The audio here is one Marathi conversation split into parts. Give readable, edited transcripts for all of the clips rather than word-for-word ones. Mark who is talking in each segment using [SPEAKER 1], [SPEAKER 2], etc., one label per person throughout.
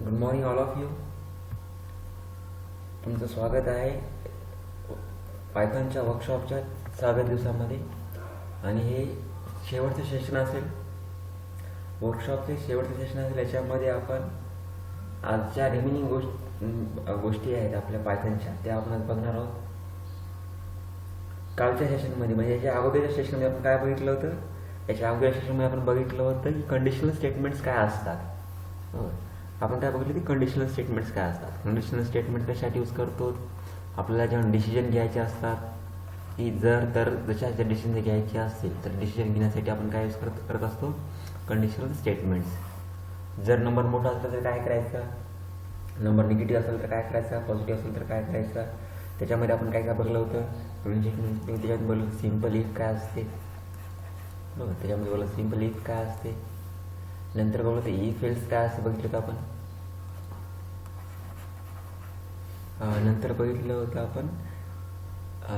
[SPEAKER 1] Good morning all of you. तुमचं स्वागत आहे पायथॉनच्या वर्कशॉपच्या 6व्या दिवसामध्ये. आणि हे शेवटचं सेशन असेल, वर्कशॉपचे शेवटचं सेशन असेल. याच्यामध्ये आपण आजच्या रिमेनिंग गोष्टी आहेत आपल्या पायथॉनच्या, त्या आपण आज बघणार आहोत. कालच्या सेशनमध्ये म्हणजे याच्या अगोदरच्या सेशनमध्ये आपण काय बघितलं होतं, याच्या अगोदरच्या सेशनमध्ये आपण बघितलं होतं की कंडिशनल स्टेटमेंट्स काय असतात. आपण काय बघितलं की कंडिशनल स्टेटमेंट्स काय असतात. कंडिशनल स्टेटमेंट कशासाठी यूज करतो, आपल्याला जेव्हा डिसिजन घ्यायचे असतात की जर जशा डिसिजन घ्यायचे असतील तर डिसिजन घेण्यासाठी आपण काय यूज करत असतो, कंडिशनल स्टेटमेंट्स. जर नंबर मोठा असला तर काय करायचं, नंबर निगेटिव्ह असेल तर काय करायचं, पॉझिटिव्ह असेल तर काय करायचं. त्याच्यामध्ये आपण काय काय बघलं होतं, त्याच्यामध्ये बोललं सिम्पल इफ काय असते, बघा त्याच्यामध्ये बोललं सिम्पल इफ काय असते. नंतर बघलं तर इफ एल्स काय असते बघितलं होतं आपण. नंतर बघितलं होतं आपण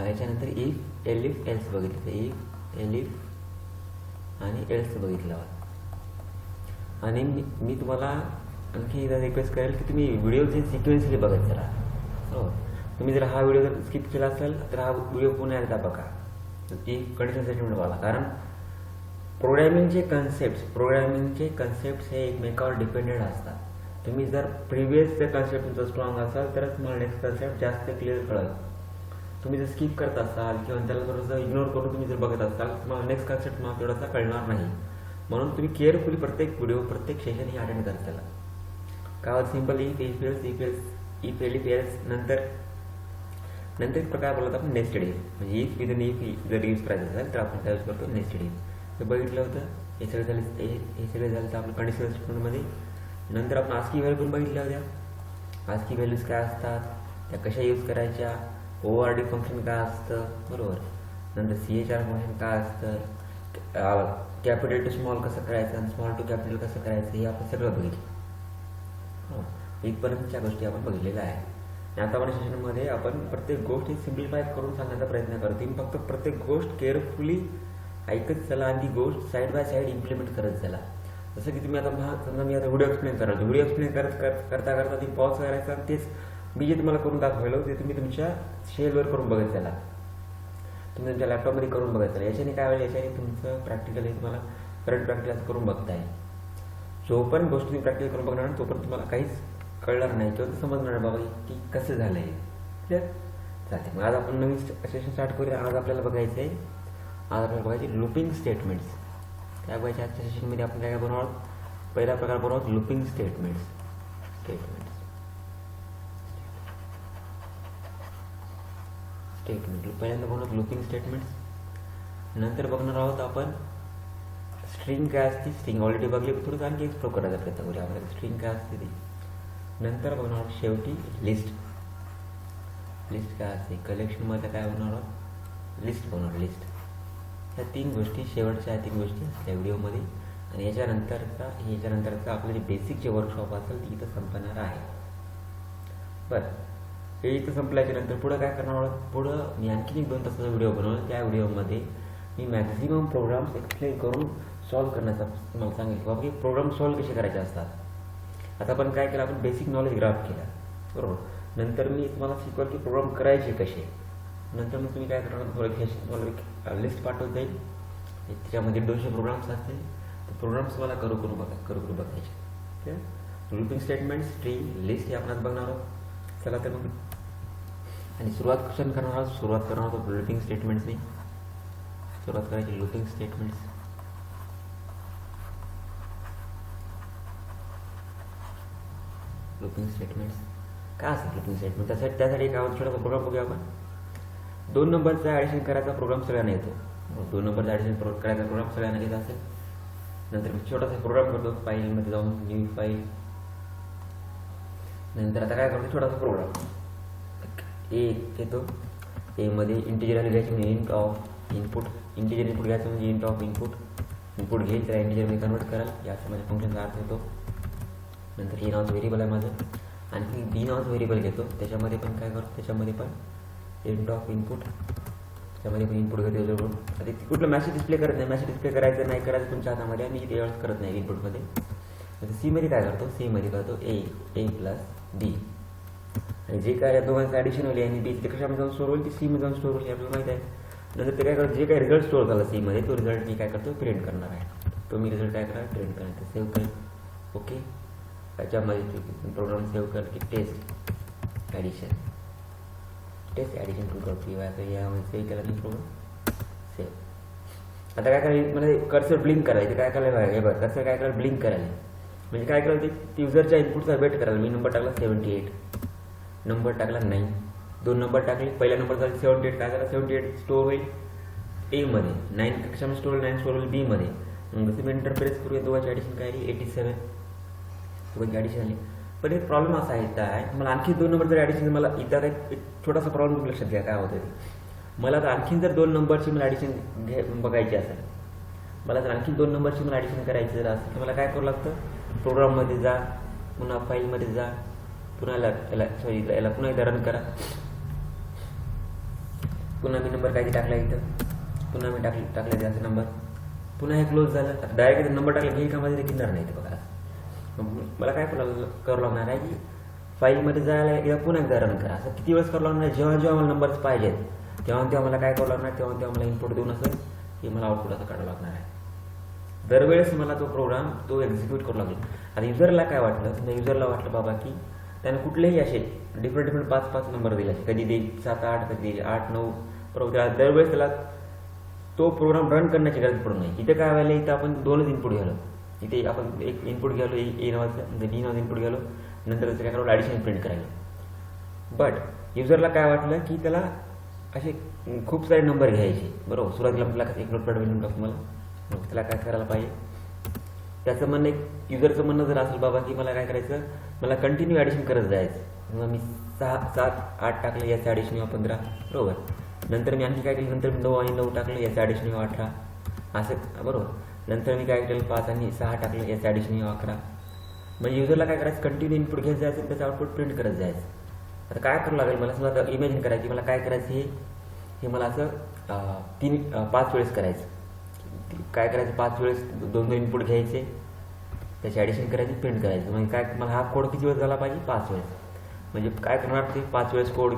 [SPEAKER 1] याच्यानंतर इफ एलिफ एल्स बघितलं होतं. इफ एलिफ आणि एल्स बघितलं होतं. आणि मी तुम्हाला आणखी एकदा रिक्वेस्ट करेल की तुम्ही व्हिडिओचे सिक्वेन्सली बघत जरा. हो, तुम्ही जर हा व्हिडिओ जर स्किप केला असेल तर हा व्हिडिओ पुन्हा एकदा बघा, की कंडिशन स्टेटमेंट बघा. कारण प्रोग्रॅमिंगचे कन्सेप्ट हे एकमेकावर डिपेंडेंट असतात. तुम्ही जर प्रिव्हियस जर कन्सेप्ट तुमचा स्ट्रॉंग असाल तरच तुम्हाला नेक्स्ट कन्सेप्ट जास्त क्लिअर कळेल. तुम्ही जर स्किप करत असाल किंवा त्याला थोडंसं इग्नोर करून तुम्ही जर बघत असाल तुम्हाला नेक्स्ट कन्सेप्ट तुम्हाला तेवढासा कळणार नाही. म्हणून तुम्ही केअरफुली प्रत्येक व्हिडिओ प्रत्येक सेशन ही अटेंड करत त्याला. काय सिम्पल इफ एलिफ एल्स नंतर एक प्रकार बोलत आपण नेस्टेड इफ. म्हणजे इफ विदिन इफ जर यूज करायचं असेल तर आपण काय यूज करतो, नेस्टेड इफ. हे बघितलं होतं. हे सगळे झालं तर आपलं कंडिशनल स्टेटमेंटमध्ये. नंतर आपण आस्की व्हॅल्यू पण बघितल्या होत्या. आस्की व्हॅल्यूज काय असतात, त्या कशा यूज करायच्या, ORD फंक्शन काय असतं, बरोबर. नंतर CHR फंक्शन काय असतं, कॅपिटल टू स्मॉल कसं करायचं आणि स्मॉल टू कॅपिटल कसं करायचं, हे आपण सगळं बघितलं. इथपर्यंतच्या गोष्टी आपण बघितलेल्या आहे. आणि आता आपण सेशनमध्ये आपण प्रत्येक गोष्ट ही सिम्प्लिफाय करून सांगण्याचा प्रयत्न करतो. तुम्ही फक्त प्रत्येक गोष्ट केअरफुली ऐकत चला आणि ती गोष्ट साईड बाय साईड इम्प्लिमेंट करत चला. जसं की तुम्ही आता समजा मी आता व्हिडिओ एक्सप्लेन कराल, व्हिडिओ एक्सप्लेन करता ती पॉज करायचा आणि तेच मी जे तुम्हाला करून दाखवलं ते तुम्ही तुमच्या शेलवर करून बघत चला, तुम्ही तुमच्या लॅपटॉपमध्ये करून बघत चला. याच्याने काय होईल, याच्याने तुमचं प्रॅक्टिकल हे तुम्हाला करंट प्रॅक्टिकल करून बघताय. जोपर्यंत गोष्ट तुम्ही प्रॅक्टिकल करून बघणार नाही तोपर्यंत तुम्हाला काहीच कळणार नाही किंवा समजणार नाही बाबा की कसं झालं आहे. क्लिअर चालते. मग आज आपण नवीन सेशन स्टार्ट करूया. आज आपल्याला बघायचं आहे, आज आपल्याला बघायचे लूपिंग स्टेटमेंट्स. काय बघायचे आजच्या सेशनमध्ये आपण काय बनवणार, पहिला प्रकार बनवत लूपिंग स्टेटमेंट्स. पहिल्यांदा बनवत लूपिंग स्टेटमेंट्स. नंतर बघणार आहोत आपण स्ट्रिंग काय असते. स्ट्रिंग ऑलरेडी बघली, थोडंसं आणखी एक्सप्लोर करायचा प्रयत्न करूया आपण स्ट्रिंग काय असते ती. नंतर बघणार आहोत शेवटी लिस्ट काय असते. कलेक्शनमध्ये काय बनवणार आहोत, लिस्ट बनवणार. लिस्ट ह्या 3 गोष्टी शेवटच्या 3 गोष्टी असल्या व्हिडिओमध्ये. आणि याच्यानंतरचा आपलं जे बेसिक जे वर्कशॉप असेल ती इथं संपणार आहे. बरं, हे इथं संपल्याच्या नंतर पुढं काय करणार आहोत, पुढं मी आणखी एक 2 तासाचा व्हिडिओ बनवला. त्या व्हिडिओमध्ये मी मॅक्झिमम प्रोग्राम्स एक्सप्लेन करून सॉल्व करण्याचा तुम्हाला सांगितलं बाबा की प्रोग्राम सॉल्व कसे करायचे असतात. आता आपण काय केलं, आपण बेसिक नॉलेज ग्राफ केला, बरोबर. नंतर मी तुम्हाला शिकवलं की प्रोग्राम करायचे कसे. नंतर मग तुम्ही काय करणार, तुम्हाला लिस्ट पाठवत जाईल, त्याच्यामध्ये 200 प्रोग्राम्स असतील. तर प्रोग्राम्स तुम्हाला करू बघायचे. लूपिंग स्टेटमेंट, स्ट्रिंग, लिस्ट हे आपण बघणार आहोत. चला तर मग, आणि सुरुवात करणार आहोत लूपिंग स्टेटमेंट्सनी. सुरुवात करायची लूपिंग स्टेटमेंट्स. काय असतात लूपिंग स्टेटमेंट, त्यासाठी एक छोटासा प्रोग्राम बघूया आपण. 2 नंबरचा ॲडिशन करायचा प्रोग्राम सगळ्यांना येतो. 2 नंबरचा ॲडिशन करायचा प्रोग्राम सगळ्यांना येत असेल. नंतर मी छोटासा प्रोग्राम करतो, फाईलमध्ये जाऊन न्यू फाईल. नंतर आता काय करतो, छोटासा प्रोग्राम ए येतो. एमध्ये इंटिजर व्हॅल्यू घ्यायची म्हणजे int of input. Integer input घ्यायचं म्हणजे इंट ऑफ इनपुट घेईल, त्याला इंटिजरमध्ये कन्वर्ट कराल. याचा माझ्या फंक्शनचा अर्थ होतो. नंतर हे नावाचं व्हेरिएबल आहे माझं. आणखी बी नावाचं व्हेरिएबल घेतो, त्याच्यामध्ये पण काय करतो, त्याच्यामध्ये पण इंट ऑफ इनपुट, त्यामध्ये पण इनपुट घेतो. त्याच्याकडून आता कुठलं मॅसेज डिस्प्ले करत नाही, मॅसेज डिस्प्ले करायचं नाही करायचं तुमच्या हातामध्ये. मी ते करत नाही इनपुटमध्ये. सी मध्ये काय करतो, सी मध्ये करतो ए प्लस बी, आणि जे काय दोघांचं ॲडिशन होईल आणि बी ते कशामध्ये जाऊन स्टोर होईल, ती सी मध्ये जाऊन स्टोर होईल, आपल्याला माहिती आहे. नंतर ते काय करतो, जे काही रिझल्ट स्टोर झाला सी मध्ये तो रिझल्ट मी काय करतो प्रिंट करणार आहे. तो मी रिझल्ट काय करणार प्रिंट करणार, सेव्ह करेल. ओके, त्याच्यामध्ये प्रोग्राम सेव्ह कर की टेस्ट ॲडिशन .py आता यामध्ये सेव्ह केला मी प्रोग्राम सेव्ह. आता काय करायला मला कर्सर ब्लिंक करायचं, काय करायला हे बघा कर्सर काय करायला ब्लिंक करायला, म्हणजे काय करायला ते युजरच्या इनपुटचा वेट करायला. मी नंबर टाकला 78, नंबर टाकला 9, 2 नंबर टाकले, पहिला नंबर झाला 78, काय झाला 78 स्टोर होईल ए मध्ये, 9 कशामध्ये स्टोर होईल, 9 स्टोर होईल बी मध्ये. मग जसं मी एंटर प्रेस करूया दोघांची ॲडिशन काय आली 87, दोघांची ॲडिशन आली. पण एक प्रॉब्लेम असा आहे काय, मला आणखी 2 नंबर जर ॲडिशन, मला इथं एक छोटासा प्रॉब्लेम तुम्ही लक्षात घ्या काय होतं ते. मला तर आणखीन जर 2 नंबरची मला ॲडिशन बघायची असेल, मला जर आणखी 2 नंबरची मला ॲडिशन करायची जर असेल तर मला काय करावं लागतं, प्रोग्राममध्ये जा, पुन्हा फाईलमध्ये जा, पुन्हा याला पुन्हा एकदा रन करा, पुन्हा मी नंबर काय टाकला इथं, पुन्हा मी टाकला त्याचा नंबर, पुन्हा हे क्लोज झालं. आता डायरेक्ट नंबर टाकला घेईल का माझे किंणार नाही ते बघा. मला काय करावं लागणार आहे की फाईलमध्ये जायला एकदा पुन्हा एकदा रन करा. असं किती वेळेस करावं लागणार आहे, जेव्हा जेव्हा मला नंबर्स पाहिजेत तेव्हा मला काय करावं लागणार, तेव्हा मला इनपुट देऊन असं हे मला आउटपुट असं काढावं लागणार आहे. दरवेळेस मला तो प्रोग्राम तो एक्झिक्यूट करू लागेल. आता युजरला काय वाटलं, समजा युजरला वाटलं बाबा की त्याने कुठलेही असे डिफरंट 5 नंबर दिले, कधी देईल 7, 8, कधी देईल 8, 9, बरोबर. दरवेळेस त्याला तो प्रोग्राम रन करण्याची गरज पडू नये. इथे काय व्हायला, इथं आपण 2च इनपुट घ्यालो, इथे आपण एक इनपुट घ्यालो ए नावाचं, बी नावाचं इनपुट घ्यालो, नंतर त्याचं काय करावं ॲडिशन प्रिंट करायला. बट युजरला काय वाटलं की त्याला असे खूप सारे नंबर घ्यायचे, बरोबर. सुरुवातीला आपल्याला एक नोटपॅड बनवून टाकतो मला, मग त्याला काय करायला पाहिजे, त्याचं म्हणणं एक युजरचं म्हणणं जर असेल बाबा की मला काय करायचं, मला कंटिन्यू ॲडिशन करत जायचं. मग मी 6, 7, 8 टाकलं, याचं ॲडिशन 15, बरोबर. नंतर मी आणखी काय केलं, नंतर मी 9 आणि 9 टाकलं, याचं ॲडिशन 18, असं, बरोबर. नंतर मी काय केलं 5 आणि 6 टाकलं, याचं ॲडिशन 11. म्हणजे युजरला काय करायचं, कंटिन्यू इनपुट घेत जायचं, त्याचं आउटपुट प्रिंट करत जायचं. आता काय करावं लागेल मला, समजा आता इमॅजिन करायची, मला काय करायचं हे मला असं 5 वेळेस करायचं. काय करायचं, 5 वेळेस 2 इनपुट घ्यायचे, त्याचे ॲडिशन करायचे, प्रिंट करायचं. म्हणजे काय मला हा कोड किती वेळेस झाला पाहिजे, 5 वेळेस. म्हणजे काय करणार ते 5 वेळेस कोड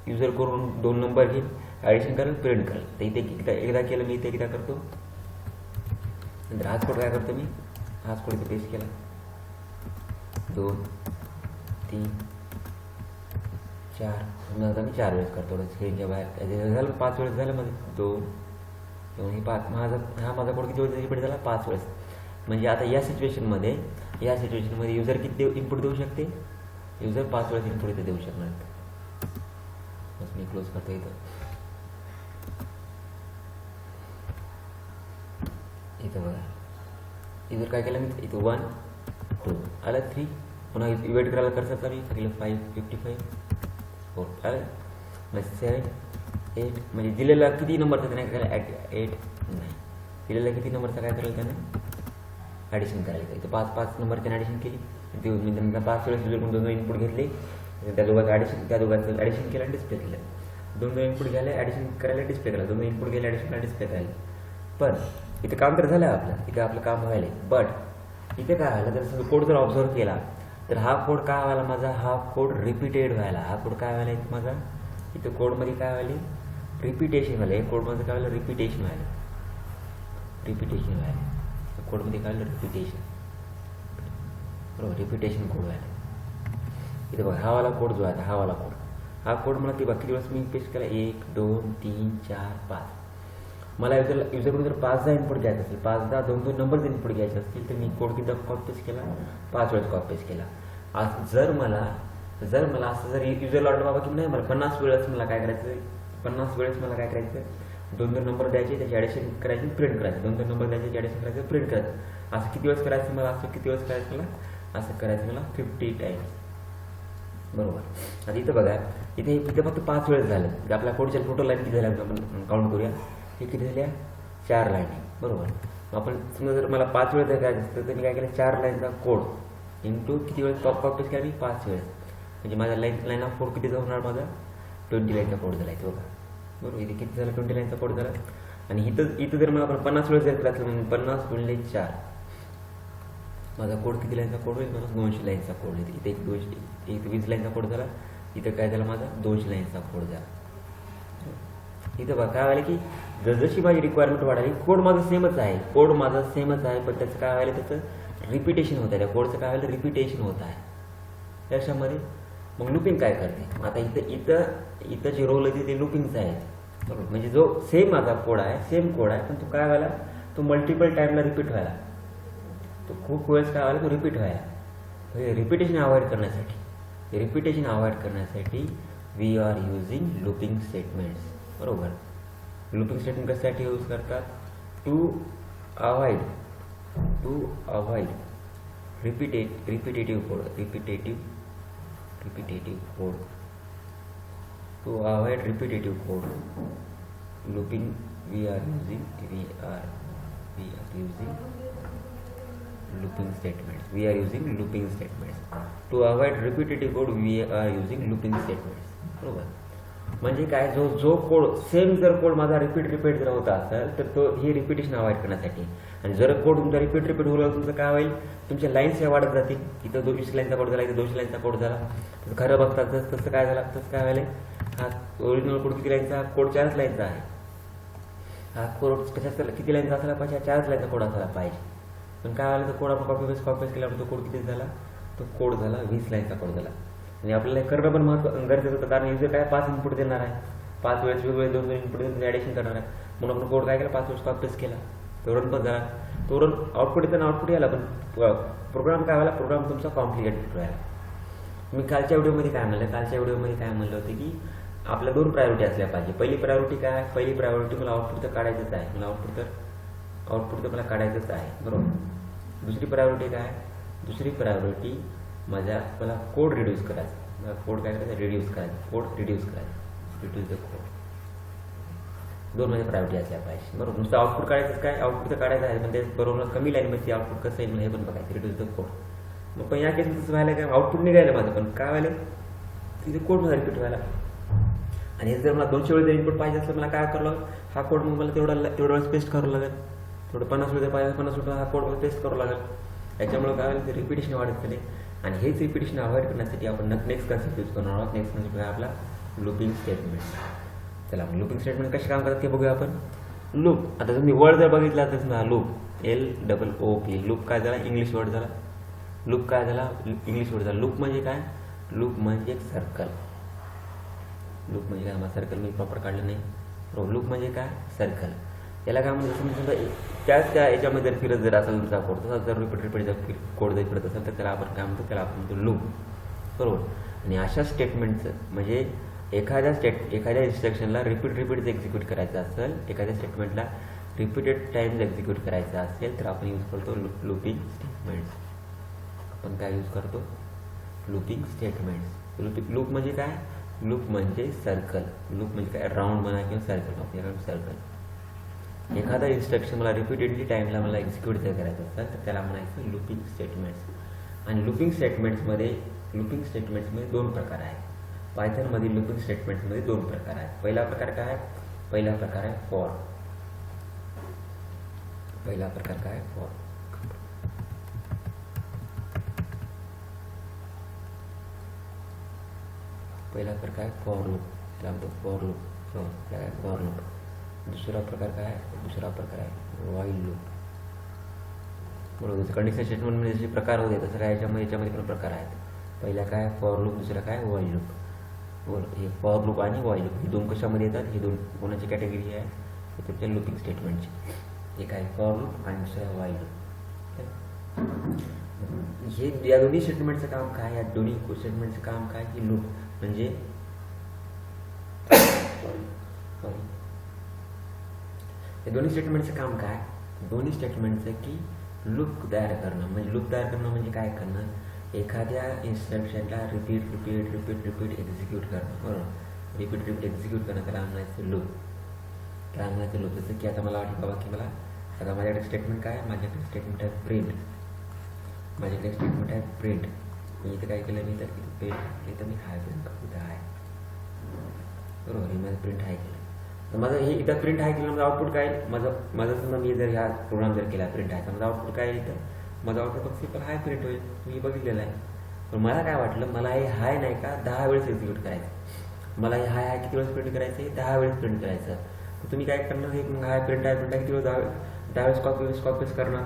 [SPEAKER 1] युजर करून 2 नंबर घेईल, ॲडिशन करेल, प्रिंट करेल. तर इथे एकदा केलं मी, इथे एकदा करतो, नंतर हाच कोड काय करतो मी, हाच कोड इथे पेस्ट केला, 2, 3, 4, समजा मी 4 वेळेस करतो स्क्रीनच्या बाहेर. झालं 5 वेळेस झालं मध्ये 2, हे 5 माझा कोड किती वेळेस रिपीट झाला, 5 वेळेस. म्हणजे आता या सिच्युएशनमध्ये युजर किती इनपुट देऊ शकते, युजर 5 वेळेस इनपुट इथे देऊ शकणार. बस मी क्लोज करतो इथं बघा, युजर काय केलं मी इथं 1, 2 आलं, 3, पुन्हा वेट करायला कर्सर चालू केलं 5, 55, 4 आलं, मग 7, 8. म्हणजे दिलेला किती नंबरचा त्याने काय करायला 8 नाही, दिलेला किती नंबरचा काय करायला त्याने ॲडिशन करायला. इथं 5 नंबर त्याने ॲडिशन केली, मी त्यांना 5 वेळेस युजर 2 इनपुट घेतले, त्या दोघांचं ॲडिशन केलं आणि डिस्प्ले केलं. 2 इनपुट घ्यायला ॲडिशन करायला डिस्प्ले केला, 2 इनपुट घ्यायला ॲडिशन करायला डिस्प्ले करायला. पण इथे काम तर झालं आपलं, इथे आपलं काम व्हायला. बट इथे काय व्हायला, जर समजा कोड जर ऑब्झर्व केला तर हा कोड काय व्हायला माझा, हा कोड रिपीटेड व्हायला. हा कोड काय व्हायला इथे माझा, इथं कोडमध्ये काय व्हायला रिपीटेशन व्हायला. हे कोडमध्ये काय व्हायला रिपीटेशन व्हायला, कोडमध्ये काय व्हायला रिपीटेशन, बरोबर, रिपीटेशन कोड व्हायला. इथे बघा हा वाला कोड जो आहे, हा कोड मला ते किती वेळेस मी पेस्ट केला, 1, 2, 3, 4, 5. मला युजरकडून जर 5दा इनपुट घ्यायचं असेल, 5दा 2 नंबरचे इनपुट घ्यायचे असतील तर मी कोड किती कॉपी पेस्ट केला, 5 वेळेस कॉपी पेस्ट केला. जर मला असं जर युजरला वाटलं बाबा की नाही मला 50 वेळेस मला काय करायचं, 50 वेळेस मला काय करायचं, 2 नंबर द्यायचे, त्याची ॲडिशन करायची, प्रिंट करायचं, 2 नंबर द्यायचे, त्याची ॲडिशन करायचं, प्रिंट करायचं. असं किती वेळेस करायचं मला, असं करायचं मला 50 टाइम्स, बरोबर. आता इथं बघा, इथे फक्त 5 वेळेस झालं. आपल्या कोडच्या टोटल लाईन किती झाल्या आपण काउंट करूया, हे किती झाल्या 4 लाईन, बरोबर. मग आपण समजा जर मला 5 वेळेस काय असतं तर मी काय केलं 4 लाईनचा कोड इंटू किती वेळेस कॉपी केला मी 5 वेळेस. म्हणजे माझा लाईन ऑफ कोड किती होणार माझा 20 लाईनचा कोड झाला इथे बघा, बरोबर. इथे किती झाला 20 लाईनचा कोड झाला. आणि इथं जर मला आपण 50 वेळेस जर करायचं म्हणजे 50 × 4 माझा कोड किती लाईनचा कोड होईल? मला 200 लाईनचा कोड होईल. इथे एक 20 लाईनचा कोड झाला. इथं काय झालं? माझा 200 लाईनचा कोड झाला. इथं बघा काय व्हायला की जसजशी माझी रिक्वायरमेंट वाढाली, कोड माझा सेमच आहे, पण त्याचं काय व्हायला, त्याचं रिपिटेशन होत आहे. त्या कोडचं काय व्हायला? रिपिटेशन होत आहे त्याच्यामध्ये. मग लुपिंग काय करते? आता इथं जे रोल आहे ते लुपिंगचं आहे, बरोबर. म्हणजे जो सेम माझा कोड आहे, पण तो काय व्हायला, तो मल्टिपल टाईमला रिपीट व्हायला, तो खूप वेळेस काय व्हायला, तो रिपीट व्हायला. रिपिटेशन अवॉइड करण्यासाठी we are using looping statements, बरोबर. लुपिंग स्टेटमेंट कशासाठी यूज करतात? To avoid repetitive code. To avoid repetitive code, looping we are using looping statements. To avoid repetitive code, we are using looping statements, बरोबर. म्हणजे काय, जो कोड सेम जर कोड माझा रिपीट जर होत असेल तर तो हे रिपिटेशन अवॉइड करण्यासाठी. आणि जर कोड तुमचा रिपीट होऊ लागला, तुमचं काय होईल, तुमच्या लाईन्स या वाढत जातील. इथं 200 लाईनचा कोड झाला, इथं 200 लाईनचा कोड झाला. तर खरं बघतात तसं काय झालं, काय व्हायला, हा ओरिजिनल कोड किती लाईनचा? कोड 4 लाईनचा आहे. हा कोड कशाचा किती लाईनचा असायला पाहिजे? 4 लाईनचा कोड असायला पाहिजे. पण काय झालं, तो कोड आपण कॉपी पेस्ट केल्यावर तो कोड किती झाला? तो कोड झाला 20 लाईनचा कोड झाला. आणि आपल्याला करणं पण गरजेचं होतं, कारण युजर काय 5 इनपुट देणार आहे, 5 वेळेस वेगवेगळे 2 इनपुट देऊन ॲडिशन करणार आहे. म्हणून आपण कोड काय केला, 5 वेळेस कॉपी पेस्ट केला, तो रन पण झाला. तो रन आउटपुट येताना आउटपुट यायला, पण प्रोग्राम काय व्हायला, प्रोग्राम तुमचा कॉम्प्लिकेटेड व्हायला. मी कालच्या व्हिडिओमध्ये काय म्हणलं होतं की आपल्या 2 प्रायोरिटी असल्या पाहिजे. पहिली प्रायोरिटी काय? पहिली प्रायोरिटी मला आउटपुट तर काढायचंच आहे, मला काढायचंच आहे, बरोबर. दुसरी प्रायोरिटी काय? दुसरी प्रायोरिटी मला कोड रिड्यूस करायचा. कोड काय करायचं? रिड्यूस करायचं. 2 माझ्या प्रायोरिटी असल्या पाहिजे, बरोबर. नुसतं आउटपुट काढायचं काय? आउटपुट तर काढायचं आहे, पण ते बरोबर कमी लाईनमध्ये आउटपुट कसं येईल हे पण बघायचं. Reduce the code. मग पण या केसमध्ये तसं व्हायला काय, आउटपुट निघायला माझं, पण काय व्हायला, तिथे कोड मला रिपीट व्हायला. आणि जर मला 200 वेळेस इनपुट पाहिजे असलं, मला काय करावं लागेल, हा कोड मग मला तेवढा वेळेस पेस्ट करावं लागेल. थोडं 50 वेळेस पाहिजे, 50 वेळेस हा कोड पेस्ट करावं लागेल. याच्यामुळे काय होईल, ते रिपिटेशन वाढत गेले. आणि हेच रिपिटेशन अवॉइड करण्यासाठी आपण नेक्स्ट कन्सेप्ट यूज करणार आहोत. नेक्स्ट कन्सेप्ट आहे आपला लुपिंग स्टेटमेंट. चला लुपिंग स्टेटमेंट कसे काम करतात ते बघूया आपण. लूप, आता तुम्ही वर्ड जर बघितला तर ना, लूप LOOP, लूप काय झाला? इंग्लिश वर्ड झाला. लूप म्हणजे काय? लूप म्हणजे सर्कल. मला सर्कल मी प्रॉपर काढलं नाही. लूप म्हणजे काय? सर्कल. याला काय म्हणजे समजा त्याच याच्यामध्ये जर फिरत जर असेल तुमचा कोड, तसा जर रिपीट जर कोड जर फिरत असेल तर त्याला आपण काय म्हणतो? त्याला आपण म्हणतो लूप, बरोबर. आणि अशा स्टेटमेंटचं म्हणजे एखाद्या इन्स्ट्रक्शनला रिपीट जर एक्झिक्यूट करायचं असेल, एखाद्या स्टेटमेंटला रिपीटेड टाइम्स एक्झिक्यूट करायचं असेल तर आपण यूज करतो लूपिंग स्टेटमेंट्स. आपण काय यूज करतो? Looping statements. लूप म्हणजे काय? लूप म्हणजे सर्कल. लूप म्हणजे काय? राऊंड म्हणा किंवा सर्कल. एखादा इन्स्ट्रक्शन मला रिपीटेडली टाइमला मला एक्झिक्यूट जर करायचं असेल तर त्याला म्हणायचं लूपिंग स्टेटमेंट्स. आणि लूपिंग स्टेटमेंट्समध्ये 2 प्रकार आहेत. पायथनमधील लूपिंग स्टेटमेंट्समध्ये 2 प्रकार आहेत. पहिला प्रकार काय? पहिला प्रकार आहे फॉर. For loop. दुसरा प्रकार आहे व्हाईल लूप. बरोबर. कंडिशन स्टेटमेंटमध्ये जसे प्रकार होते तसं काय याच्यामध्ये पण प्रकार आहेत. पहिला काय? For loop. दुसरा काय? While loop. हे फॉर लूप आणि व्हाईल लूप हे 2 कशामध्ये येतात? हे 2 कोणाची कॅटेगरी आहे? त्याच्या लूपिंग स्टेटमेंटची. एक आहे फॉर लूप आणि दुसरा व्हाईल लूप. हे या दोन्ही स्टेटमेंटचं काम काय? हे लूप म्हणजे हे दोन्ही स्टेटमेंटचं काम काय? दोन्ही स्टेटमेंटचं की लूप तयार करणं. म्हणजे काय करणं? एखाद्या इन्स्ट्रक्शनला रिपीट एक्झिक्यूट करणं, बरोबर. रिपीट एक्झिक्यूट करणं त्याला म्हणायचं लूप. जसं की आता मला वाटलं बाबा की मला आता माझ्याकडे स्टेटमेंट काय? माझ्याकडे स्टेटमेंट आहे प्रिंट. मी इथं काय केलं? मी तर इथं मी हाय प्रिंट इथं आहे, बरोबर. हे माझं प्रिंट हाय केलं. तर माझं हे इथं प्रिंट हाय केलं, माझं आउटपुट काय? माझं समजा मी जर ह्या प्रोग्राम जर केला प्रिंट आहे तर माझं आउटपुट काय? इथं माझा आउटपुट बॉक्स सिम्पल हाय प्रिंट होईल, मी बघितलेलं आहे. पण मला काय वाटलं, मला हे हाय नाही का 10 वेळेस एक्झिक्यूट करायचं. मला हे हाय किती वेळेस प्रिंट करायचं, 10 वेळेस प्रिंट करायचं. तर तुम्ही काय करणार, हे हाय प्रिंट किती वेळेस 10 वेळेस कॉपीज करणार.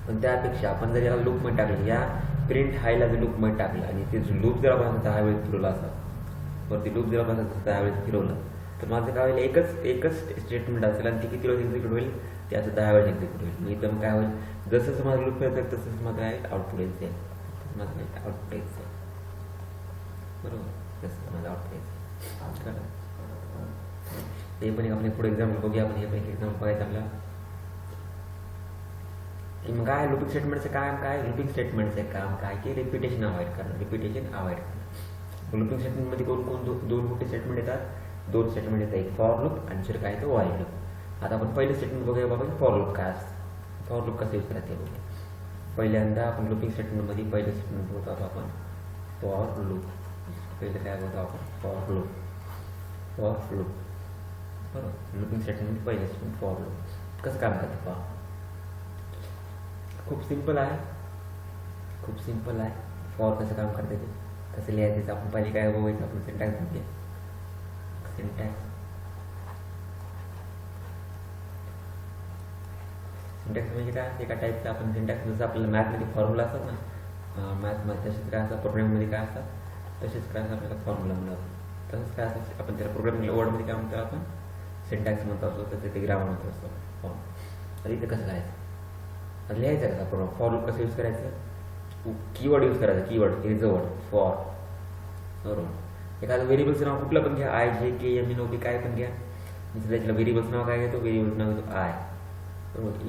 [SPEAKER 1] पण त्यापेक्षा आपण जर याला लूपमध्ये टाकलं, या प्रिंट हायला जर लूपमध्ये टाकलं आणि ते लूप जर आपण 10 वेळेस फिरवलं असं, वरती लूप जर आपण 10 वेळेस फिरवलं, तर माझं काय होईल, एकच स्टेटमेंट असेल आणि ते किती वेळेस एक्झिक्यूट होईल, ते असं 10 वेळेस एक्झिक्यूट होईल. मग इथं काय होईल, जसंच माझं लूप फिरतं तसंच माझं काय आउटपुट येईल, माझं आउटपुट यायचं बरोबर. तसं माझं आउटपुट यायचं. ते पण एक आपण पुढे एक्झाम्पल बघूया. आपण हे पण एक एक्झाम्पल बघायचं आपल्याला. मग काय लुपिंग स्टेटमेंटचं काय लुपिंग स्टेटमेंटचं काम काय की रिपिटेशन अवॉइड करणं. लुपिंग स्टेटमेंटमध्ये दोन मोठे स्टेटमेंट येतात, 2 स्टेटमेंट येतात, एक फॉर लूप आणि दुसरं काय तर व्हाईल लूप. आता आपण पहिलं स्टेटमेंट बघूया बाबा, फॉर लूप काय असतं, फॉर लूप कसं यूज करायचं ते बघूया. पहिल्यांदा आपण लुपिंग स्टेटमेंटमध्ये पहिलं स्टेटमेंट बघतो आपण फॉर लूप. पहिलं काय बघतो आपण फॉर लूप बरोबर. लुपिंग स्टेटमेंट पहिलं स्टेटमेंट फॉर लूप कसं काम करतं पहा. खूप सिंपल आहे. फॉर कसं काम करते ते कसं लिहायचं आपण पहिले काय बघायचं, आपण सिंटॅक्स बघूया. सिंटॅक्स म्हणजे काय, एका टाईपचं आपण सिंटॅक्स जसं आपल्याला मॅथमध्ये फॉर्म्युला असतात ना, मॅथमध्ये तसेच काय असतात, प्रोग्रामिंगमध्ये काय असतात तसेच काय असं आपल्याला फॉर्म्युला म्हणतात. तसंच काय असतं आपण त्याला प्रोग्रामिंग वर्डमध्ये काय म्हणतो, आपण सिंटॅक्स म्हणतो असतो, तर ते ग्रामर म्हणतो असतो फॉर्म. तर इथं कसं करायचं, लिहायचं कसं आपण फॉर लूप कसं यूज करायचं, कीवर्ड यूज करायचा. Keyword is a word for बरोबर. एखादं व्हेरिएबलचं नाव कुठलं पण घ्या, IJKMNOP काय पण घ्या. त्याच्याला व्हेरिएबलचं नाव काय घेतो, व्हेरिएबलचं नाव घेतो आय बरोबर.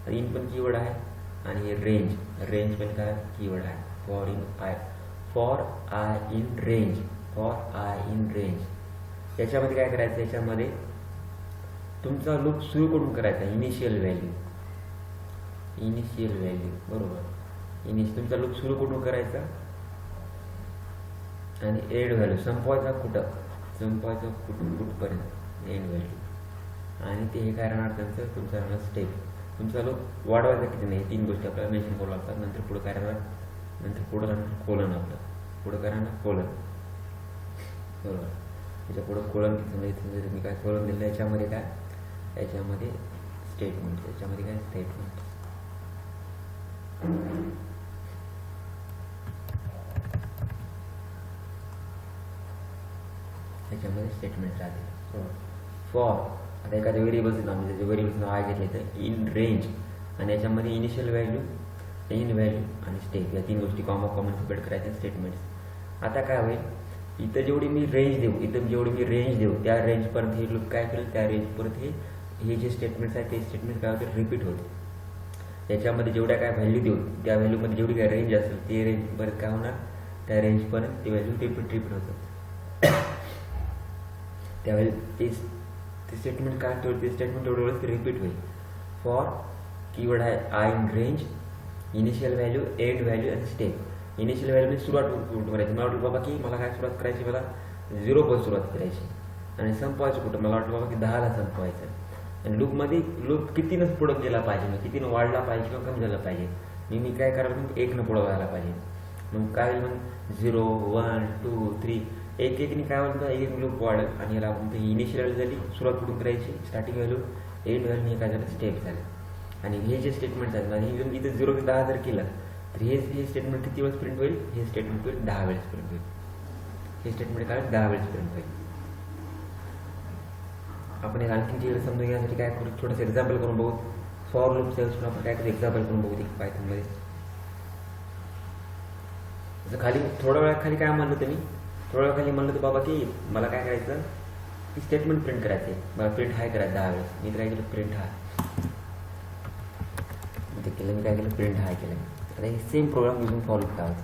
[SPEAKER 1] इन पण कीवर्ड आहे आणि रेंज पण काय कीवर्ड आहे. For I in range. याच्यामध्ये काय करायचं, याच्यामध्ये तुमचा लूप सुरू करून करायचा. इनिशियल व्हॅल्यू बरोबर. तुमचा लूप सुरू कुठून करायचा आणि एंड व्हॅल्यू संपवायचा कुठपर्यंत एंड व्हॅल्यू. आणि ते हे काय राहणार त्यांचं, तुमचा राहणार स्टेप. तुमचा लूप वाढवायचा किती नाही, 3 गोष्टी आपल्याला मेन्शन करावं लागतात. नंतर पुढे काय राहणार, पुढं राहणार कोलन. आपलं पुढं काय राहणार कोलन बरोबर. त्याच्या पुढं कोलन समजा मी काय कोलन दिलं, याच्यामध्ये स्टेटमेंट. याच्यामध्ये स्टेटमेंट राहते. फॉर आता एखाद्या व्हेरिएबलचं नाव, म्हणजे व्हेरिएबलचं नाव आहे घेतलं तर इन रेंज, आणि याच्यामध्ये इनिशियल व्हॅल्यू, इन व्हॅल्यू आणि स्टेप या 3 गोष्टी कॉमन सेपरेट करायच्या स्टेटमेंट्स. आता काय होईल, इथं जेवढी मी रेंज देऊ त्या रेंजपर्यंत हे लूप काय करेल, त्या रेंजपर्यंत हे जे स्टेटमेंट्स आहेत ते स्टेटमेंट काय होते, रिपीट होते. याच्यामध्ये जेवढ्या काय व्हॅल्यू देऊ त्या व्हॅल्यूमध्ये जेवढी काय रेंज असेल ते रेंजपर्यंत काय होणार, त्या रेंजपर्यंत ते व्हॅल्यू रिपीट होतं. त्यावेळी ते स्टेटमेंट काय ठेवलं, ते स्टेटमेंट तेवढ्या वेळेस रिपीट होईल. फॉर कीवर्ड आहे I in range, initial value, end value आणि स्टेप. इनिशियल व्हॅल्यू म्हणजे सुरुवात कुठं करायची, मला वाटलं बाबा की मला काय सुरुवात करायची, मला 0 पासून सुरुवात करायची. आणि संपवायचं कुठं, मला वाटलं बाबा की 10ला संपवायचं. आणि लूप कितीनं पुढं गेला पाहिजे, मग कितीनं वाढला पाहिजे किंवा कमी झालं पाहिजे. मी काय करायला, मग 1नं पुढं व्हायला पाहिजे. मग काय होईल, मग 0, 1, 2, 3 एक काय म्हणतो, एक लूप वाढेल. आणि याला आपण इनिशियल व्हॅल्यू झाली, सुरुवात कुठून करायची, स्टार्टिंग व्हॅल्यू, एंड व्हॅल्यू, हे काय झालं स्टेप झालं. आणि हे जे स्टेटमेंट झालं, आणि इथं 0 ते 10 जर केलं तर हे स्टेटमेंट किती वेळेस प्रिंट होईल, हे स्टेटमेंट होईल 10 वेळेस प्रिंट होईल. हे स्टेटमेंट काय 10 वेळेस प्रिंट होईल. आपण एक आणखी समजून घेण्यासाठी काय करू, छोटंसं एक्झाम्पल करून बघू. फॉर लूप सेल्स आपण काय करू, एक्झाम्पल करून बघू पायथॉनमध्ये. जसं खाली थोड्या वेळाखाली काय म्हणलं होतं, थोड्या वेळाखाली म्हणलं होतं बाबा की मला काय करायचं, की स्टेटमेंट प्रिंट करायचे, मला प्रिंट हाय करायचं 10 वेळेस. मी काय केलं, प्रिंट हाय ते केलं. मी काय केलं, प्रिंट हाय केलं. आता हे सेम प्रोग्राम युजून फॉर लूप करायचं.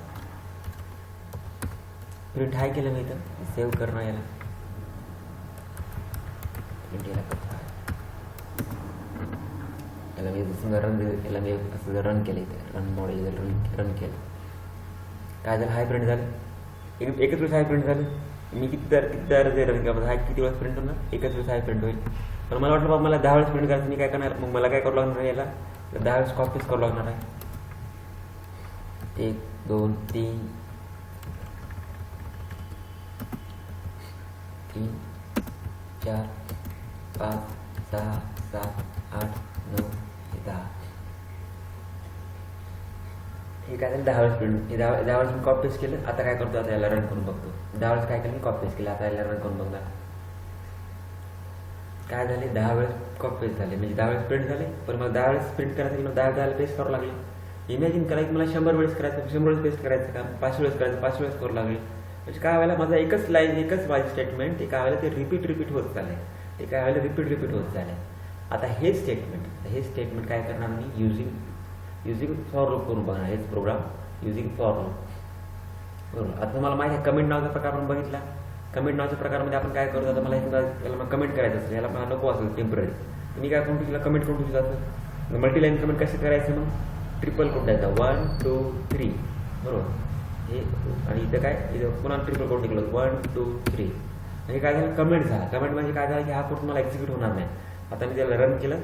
[SPEAKER 1] प्रिंट हाय केलं मी इथं, सेव्ह करणं याला, प्रिंट याला करता याला मी जसं याला मी असं रन केलं, इथे रन मॉडेल रन केलं. काय झालं, हाय प्रिंट झालं. एकच वेळेस हाय प्रिंट झालं. मी किती रन केलं, हाय किती वेळेस प्रिंट होणार, एकच वेळेस हाय प्रिंट होईल. पण मला वाटलं बाबा मला 10 वेळेस प्रिंट करायचं, मी काय करणार, मग मला काय करावं लागणार, याला 10 वेळेस कॉपीज करावं लागणार आहे. 1 2 3 3 4 5 6 7 8 9 10. हे काय झालं 10 वेळेस प्रिंट. हे 10 वेळेस मी कॉपी पेस्ट केलं. आता काय करतो, आता याला रन करून बघतो. 10 वेळेस काय केलं मी कॉपी पेस्ट केलं. आता याला रन करून बघणार. काय झाले 10 वेळेस कॉपी पेस्ट झाले, म्हणजे 10 वेळेस प्रिंट झाले. पण मला 10 वेळेस प्रिंट करायसाठी मला 10 वेळेला पेस्ट करावं लागले. इमॅजिन करा की मला 100 वेळेस करायचं, 100 वेळेस पेस्ट करायचं काम, 500 वेळेस करायचं, 500 वेळेस करावं लागले. म्हणजे काय वेळेला माझा एकच लाईन, एकच माझी स्टेटमेंट ते काय वेळेला ते रिपीट होत चालले. ते काय वेळेला रिपीट होत चालले. आता हे स्टेटमेंट काय करणार मी युझिंग फॉर लूप करून बघणार. हेच प्रोग्राम युझिंग फॉर लूप. बरोबर. आता मला माहिती आहे कमेंट नावाचा प्रकार आपण बघितला. कमेंट नावाच्या प्रकारामध्ये आपण काय करतो, आता मला याला कमेंट करायचं असेल, याला मला नको असेल टेम्पररी, मी काय करून तुला कमेंट करून तुझं असं मल्टीलाईन कमेंट कसं करायचं, मग ट्रिपल कोट द्यायचा 1 2 3. बरोबर. हे आणि इथं काय, इथं पुन्हा ट्रिपल कोट निघलं 1 2 3. म्हणजे काय झालं कमेंट झाला. कमेंट म्हणजे काय झालं की हा कोड तुम्हाला एक्झिक्यूट होणार नाही. आता मी त्याला रन केलं,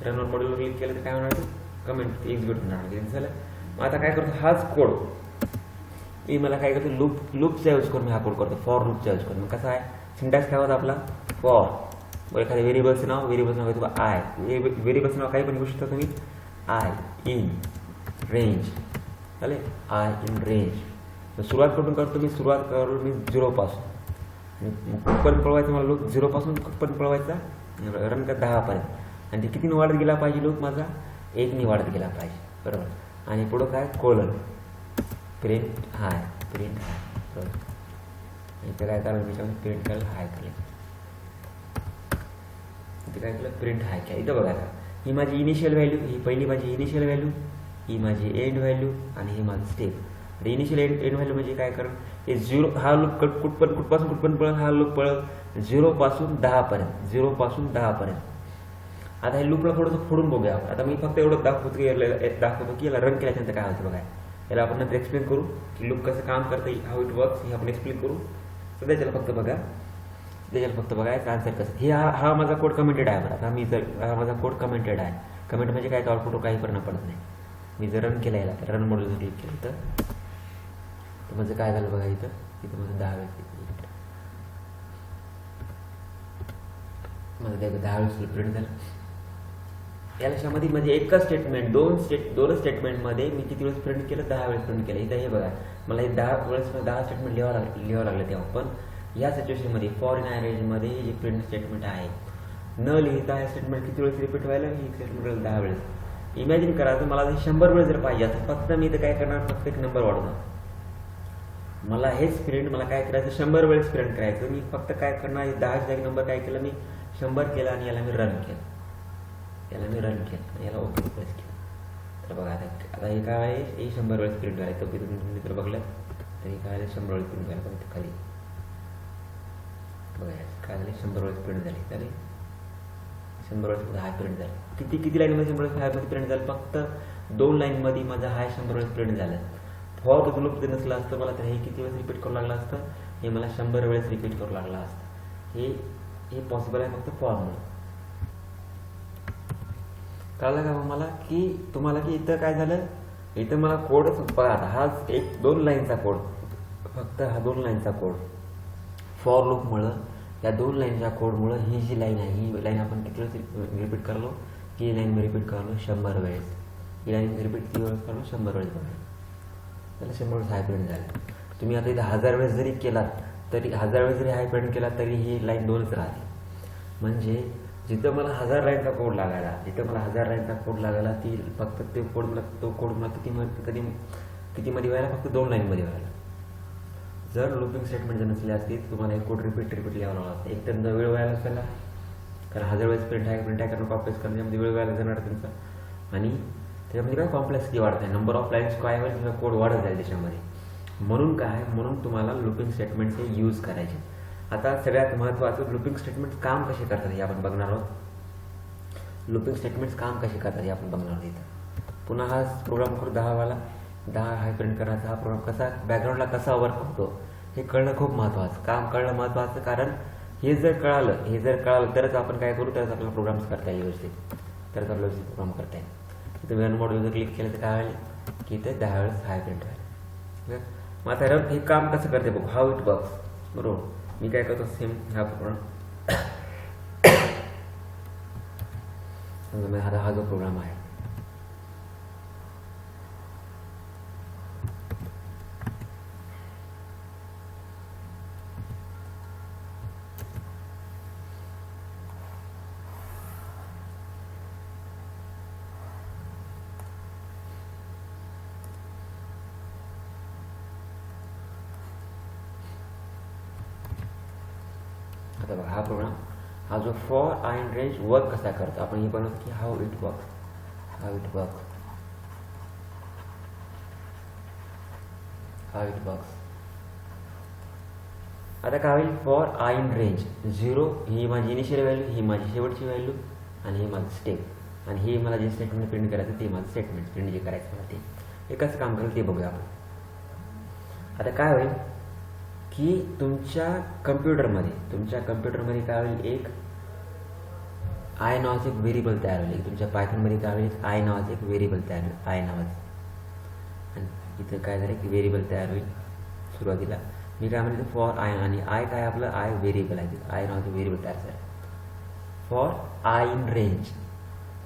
[SPEAKER 1] रनवर मॉड्यूलवर क्लिक केलं तर काय होणार, कमेंट एक्झिक्यूट होणार नाही झालं. मग आता काय करतो, हाच कोड मी मला काय करतो लूपचा यूज करून मी हा कोड करतो, फॉर लूपचा यूज करून. मग कसं आहे सिंटॅक्स काय होता आपला, फॉर एखाद्या व्हेरिएबलचं नाव घेतो आय, व्हेरिएबलचं नाव काही पण घेऊ शकता तुम्ही, आय इन रेंज. चालेल, आय इन रेंज. सुरुवात कुठून करतो मी, सुरुवात करून मी 0 पासून कुठपर्यंत पळवायचं मला लूप, 0 पासून कुठपर्यंत पळवायचा, रन कर 10 पर्यंत. आणि ते कितीने वाढत गेला पाहिजे लूप माझा, 1 वाढत गेला पाहिजे. बरोबर. आणि पुढं काय कोलन प्रिंट हाय बरोबर. इथं काय करायला मी प्रिंट करायला हाय केलं, इथे काय केलं प्रिंट हाय केलं. इथं बघा, ही माझी इनिशियल व्हॅल्यू, ही पहिली माझी इनिशियल व्हॅल्यू, ही माझी एंड व्हॅल्यू आणि ही माझी स्टेप. इनिशियल एंड व्हॅल्यू म्हणजे काय करणं, हे 0 हा लूप कुठपासून कुठपर्यंत पळत, हा लूप पळत 0 पासून 10 पर्यंत, 0 पासून 10 पर्यंत. आता हे लूपला थोडंसं फोडून बघूया. आता मी फक्त एवढं दाखवतो की याला रन केल्यानंतर काय होतं बघा. याला आपण नंतर एक्सप्लेन करू की लूप कसं काम करतं, हाऊ इट वर्क्स, हे आपण एक्सप्लेन करू. सध्या त्याला फक्त बघा याचा आन्सर कसं. हे हा माझा कोड कमेंटेड आहे. बरं, आता हा माझा कोड कमेंटेड आहे. कमेंट म्हणजे काय, आउटपुटवर काही परिणाम पडत नाही. मी जर रन केला याला, रन मॉड्यूलवर क्लिक केलं तर म्हणजे काय झालं बघा, इथं माझं 10 वेळेस माझं 10 वेळेस प्रिंट झालं. याच्यामध्ये म्हणजे एकच स्टेटमेंट, दोन स्टेटमेंटमध्ये मी किती वेळेस प्रिंट केलं, 10 वेळेस प्रिंट केलं. इथं हे बघा, मला हे 10 वेळेस 10 स्टेटमेंट लिहावं लागलं तेव्हा. पण या सिच्युएशनमध्ये फॉर इन अरेंजमध्ये जे प्रिंट स्टेटमेंट आहे, न लिहिता हे स्टेटमेंट किती वेळेस रिपीट व्हायला, ही स्टेटमेंट 10 वेळेस. इमॅजिन करा तर मला 100 वेळेस जर पाहिजे असं, फक्त मी इथं काय करणार, फक्त एक नंबर वाढवणार. मला हेच प्रिंट मला काय करायचं, 100 वेळेस प्रिंट करायचं. मी फक्त काय करणार, 10 जागी नंबर काय केलं मी, 100 केला आणि याला मी रन केलं, याला ओके प्रेस केलं. तर बघा आता हे काय आहे, हे 100 वेळेस प्रिंट झालं. तर तुम्ही तर बघलं तर हे काय 100 वेळेस प्रिंट झालं. पण खाली बघा काय झाले, 100 वेळेस प्रिंट झाली. चालेल, 100 वेळेस हाय प्रिंट झालं. किती लाईनमध्ये 100 वेळेस हायमध्ये प्रिंट झालं, फक्त 2 लाईनमध्ये माझा हाय 100 वेळेस प्रिंट झालं. फॉर लूप जर नसलं असतं मला तर हे किती वेळेस रिपीट करू लागलं असतं, हे मला 100 वेळेस रिपीट करू लागलं असतं. हे पॉसिबल आहे फक्त फॉरमुळे. कळलं का मला की तुम्हाला की इथं काय झालं, इथं मला कोडच बघा. हा 2 लाईनचा कोड, फक्त हा 2 लाईनचा कोड फॉर लूपमुळं, या 2 लाईनच्या कोडमुळं ही जी लाईन आहे, ही लाईन आपण किती वेळेस रिपीट करलो, ही लाईन मी रिपीट करलो 100 वेळेस. ही लाईन रिपीट किती वेळेस करलो, 100 वेळेस बघा. त्याला 100 वेळेस हाय प्रिंट झालं. तुम्ही आता इथं 1000 वेळेस जरी केला तरी, 1000 वेळेस जरी हाय प्रिंट केला तरी ही लाईन 2च राहते. म्हणजे जिथं मला 1000 लाईनचा कोड लागायला, ती फक्त तो कोड मला कितीमध्ये व्हायला, फक्त 2 लाईनमध्ये व्हायला. जर लूपिंग स्टेटमेंट जर नसले असते तुम्हाला एक कोड रिपीट लिहावं लागला असतं. एक त्यांचा वेळ व्हायला असला, कारण 1000 वेळेस प्रिंट आहे करणं, कॉपी पेस्ट करणं, त्यामध्ये वेळ व्हायला जाणार त्यांचा. आणि त्याच्यामध्ये काय कॉम्प्लेक्सिटी वाढत आहे, नंबर ऑफ लाईन्स काय होईल, तुमचा कोड वाढत जाईल त्याच्यामध्ये. म्हणून तुम्हाला लूपिंग स्टेटमेंटचे यूज करायचे. आता सगळ्यात महत्त्वाचं, लूपिंग स्टेटमेंट काम कसे करतात हे आपण बघणार आहोत. इथं पुन्हा हा प्रोग्राम करू 10 हाय प्रिंट करायचा. हा प्रोग्राम कसा बॅकग्राऊंडला कसा वर्क होतो हे कळणं खूप महत्त्वाचं, काम कळणं महत्त्वाचं. कारण हे जर कळालं तरच आपण काय करू, तरच आपल्याला प्रोग्राम्स करता येईल व्यवस्थित, प्रोग्राम करता येईल. तुम्ही रन मोडवर जर क्लिक केलं तर काय होईल की इथे 10 वेळेस हाय प्रिंट राहील. मग आता रन हे काम कसं करते बघ, हाऊ इट वर्क्स. बरोबर, मी काय करतो सेम हा प्रोग्राम, हा जो प्रोग्राम आहे आता बघा हा प्रोग्राम, हा जो फॉर अँड रेंज वर्क कसा करतो आपण हे बनवतो की how it works. How it works, how it works. आता काय होईल, फॉर आय इन रेंज 0 ही माझी इनिशियल व्हॅल्यू, ही माझी शेवटची व्हॅल्यू आणि हे माझं स्टेप, आणि हे मला जे स्टेटमेंट प्रिंट करायचं ते माझं स्टेटमेंट प्रिंट जे करायचं मला ते कसं काम करेल ते बघूया आपण. आता काय होईल की तुमच्या कम्प्युटरमध्ये काय होईल, एक आय नावाचं एक व्हेरिएबल तयार होईल. तुमच्या पायथनमध्ये काय होईल, आय नावाचं एक व्हेरिएबल तयार होईल, आय नावाचं. आणि इथं काय झालं की व्हेरिएबल तयार होईल. सुरुवातीला मी काय म्हणतो फॉर आय, आणि आय काय आपलं आय व्हेरिएबल आहे, आय नावाचं व्हेरिएबल तयार झालं फॉर आय इन रेंज.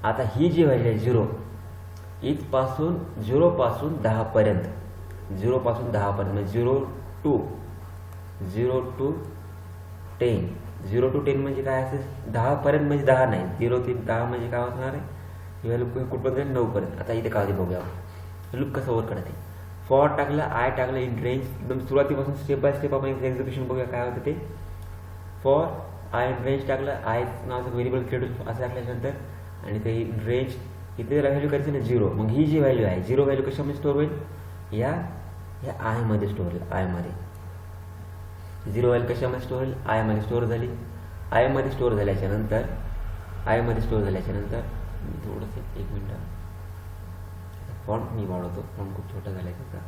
[SPEAKER 1] आता ही जी व्हॅल्यू आहे 0, इथपासून 0 पासून 10 पर्यंत, 0 पासून 10 पर्यंत म्हणजे 0 to 10, 0 to 10 म्हणजे काय असेल 10 पर्यंत, म्हणजे 10 नाही, 0 ते 10 म्हणजे काय असणार आहे, ही व्हॅल्यू कुठपर्यंत जाईल 9 पर्यंत. आता इथे काय बघूया लूप कसं वर्क करते. फॉर टाकलं, आय टाकलं, इन रेंज, एकदम सुरुवातीपासून स्टेप बाय स्टेप आपण एक्झिक्युशन बघूया काय होतं ते. फॉर आय इन रेंज टाकलं, आय नावाचं व्हेरिएबल क्रिएट होईल असं टाकल्यानंतर, आणि ते रेंज इथे व्हॅल्यू करायची ना 0. मग ही जी व्हॅल्यू आहे 0 व्हॅल्यू कशामध्ये स्टोअर होईल, या आयमध्ये स्टोअर होईल. आयमध्ये 0 व्हॅल्यू कशामध्ये स्टोअर होईल, आयमध्ये स्टोअर झाली. आयमध्ये स्टोअर झाल्याच्यानंतर मी थोडंसं 1 मिनिट फॉन्ट मी वाढवतो, फॉन्ट खूप छोटा झाला आहे त्याचा.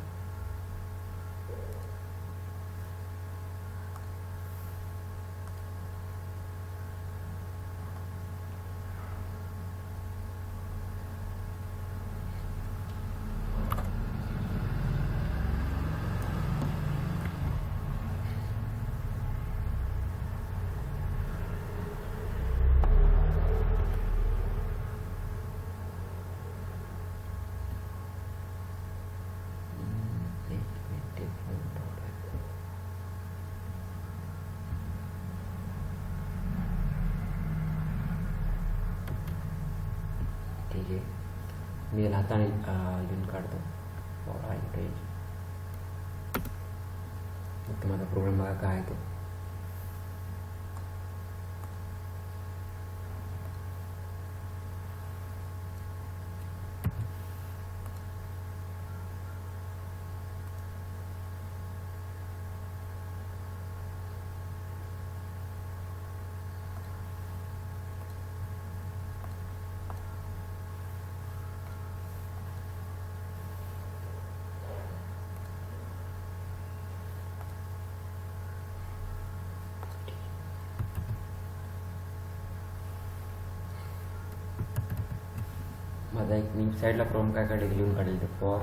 [SPEAKER 1] ठीक आहे, मी याला हाताने लिहून काढतो फॉर आय रेंज. मग माझा प्रोग्राम बघा काय आहे तो. माझा एक मी साईडला प्रोग्राम काय काढेल लिहून काढेल ते for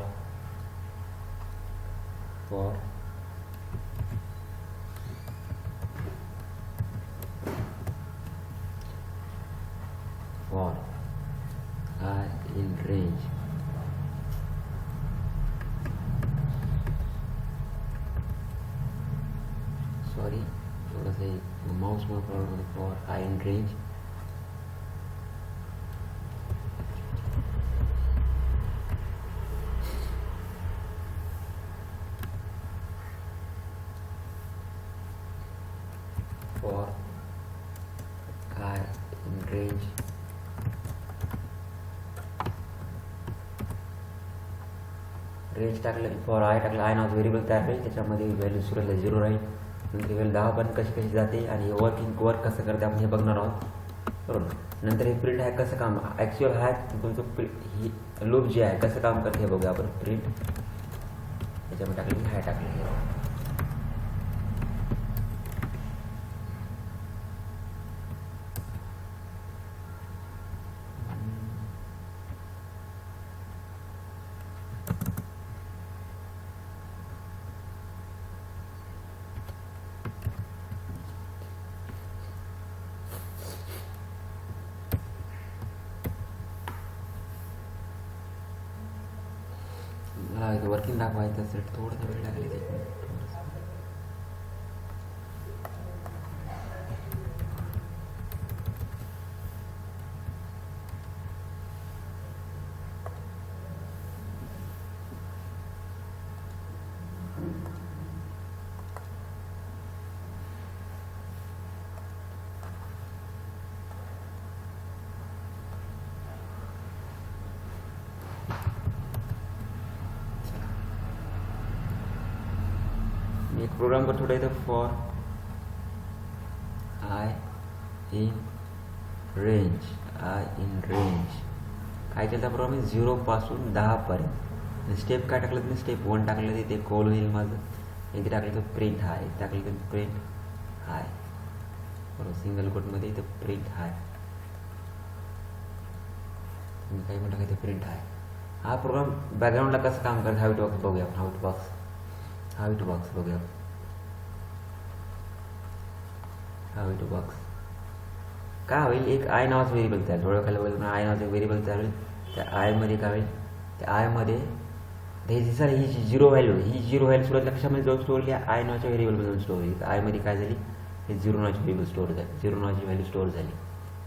[SPEAKER 1] I in range. Sorry थोडंसं माऊसमध्ये प्रॉब्लेम आहे. For I in range for I in range टाकलं, फॉर आय टाकलं, आय नावाचं व्हेरिएबल तयार होईल. त्याच्यामध्ये व्हॅल्यू सुरुवातीला 0 राहील, नंतर व्हॅल्यू 10 पर्यंत कशी जाते आणि वर्क कसं करते आपण हे बघणार आहोत. बरोबर, नंतर हे प्रिंट आहे कसं काम, ॲक्च्युअल आहे तुमचं ही लूप जे आहे कसं काम करते हे बघूया आपण. प्रिंट त्याच्यामध्ये टाकलं हाय टाकलं. दाखवायचं असेल थोडंसं वेळ लागेल ते. एक प्रोग्राम करतो इथं फॉर आय इन रेंज काय केलं प्रोग्राम आहे 0 पासून 10 पर्यंत. स्टेप काय टाकलं तुम्ही स्टेप 1 टाकलं ते कॉल होईल माझं. इथे टाकलं तर प्रिंट हाय, टाकलं तर प्रिंट हाय बरोबर. सिंगल कोटमध्ये इथं प्रिंट हाय, तुम्ही काही म्हणता इथे प्रिंट हाय. हा प्रोग्राम बॅकग्राऊंडला कसं काम करत हाऊ टू बॉक्स बघूया आपण. हाऊ टू बॉक्स बघूया. हाऊ टू बॉक्स काय होईल, एक आय नावाचं व्हेरिएबल तयार, डोळ्याखाली बघून आय नावाचं व्हेरिएबल तयार होईल. त्या आयमध्ये काय होईल, त्या आयमध्ये हे सर ही झिरो व्हॅल्यू सुरुवातीला कशामध्ये जाऊन स्टोअर होईल, आय नावाच्या व्हेरिएबलमध्ये जाऊन स्टोअर होईल. आयमध्ये काय झाली, हे 0 नावाची व्हेरिएबल स्टोअर झाली, 0 नावाची व्हॅल्यू स्टोअर झाली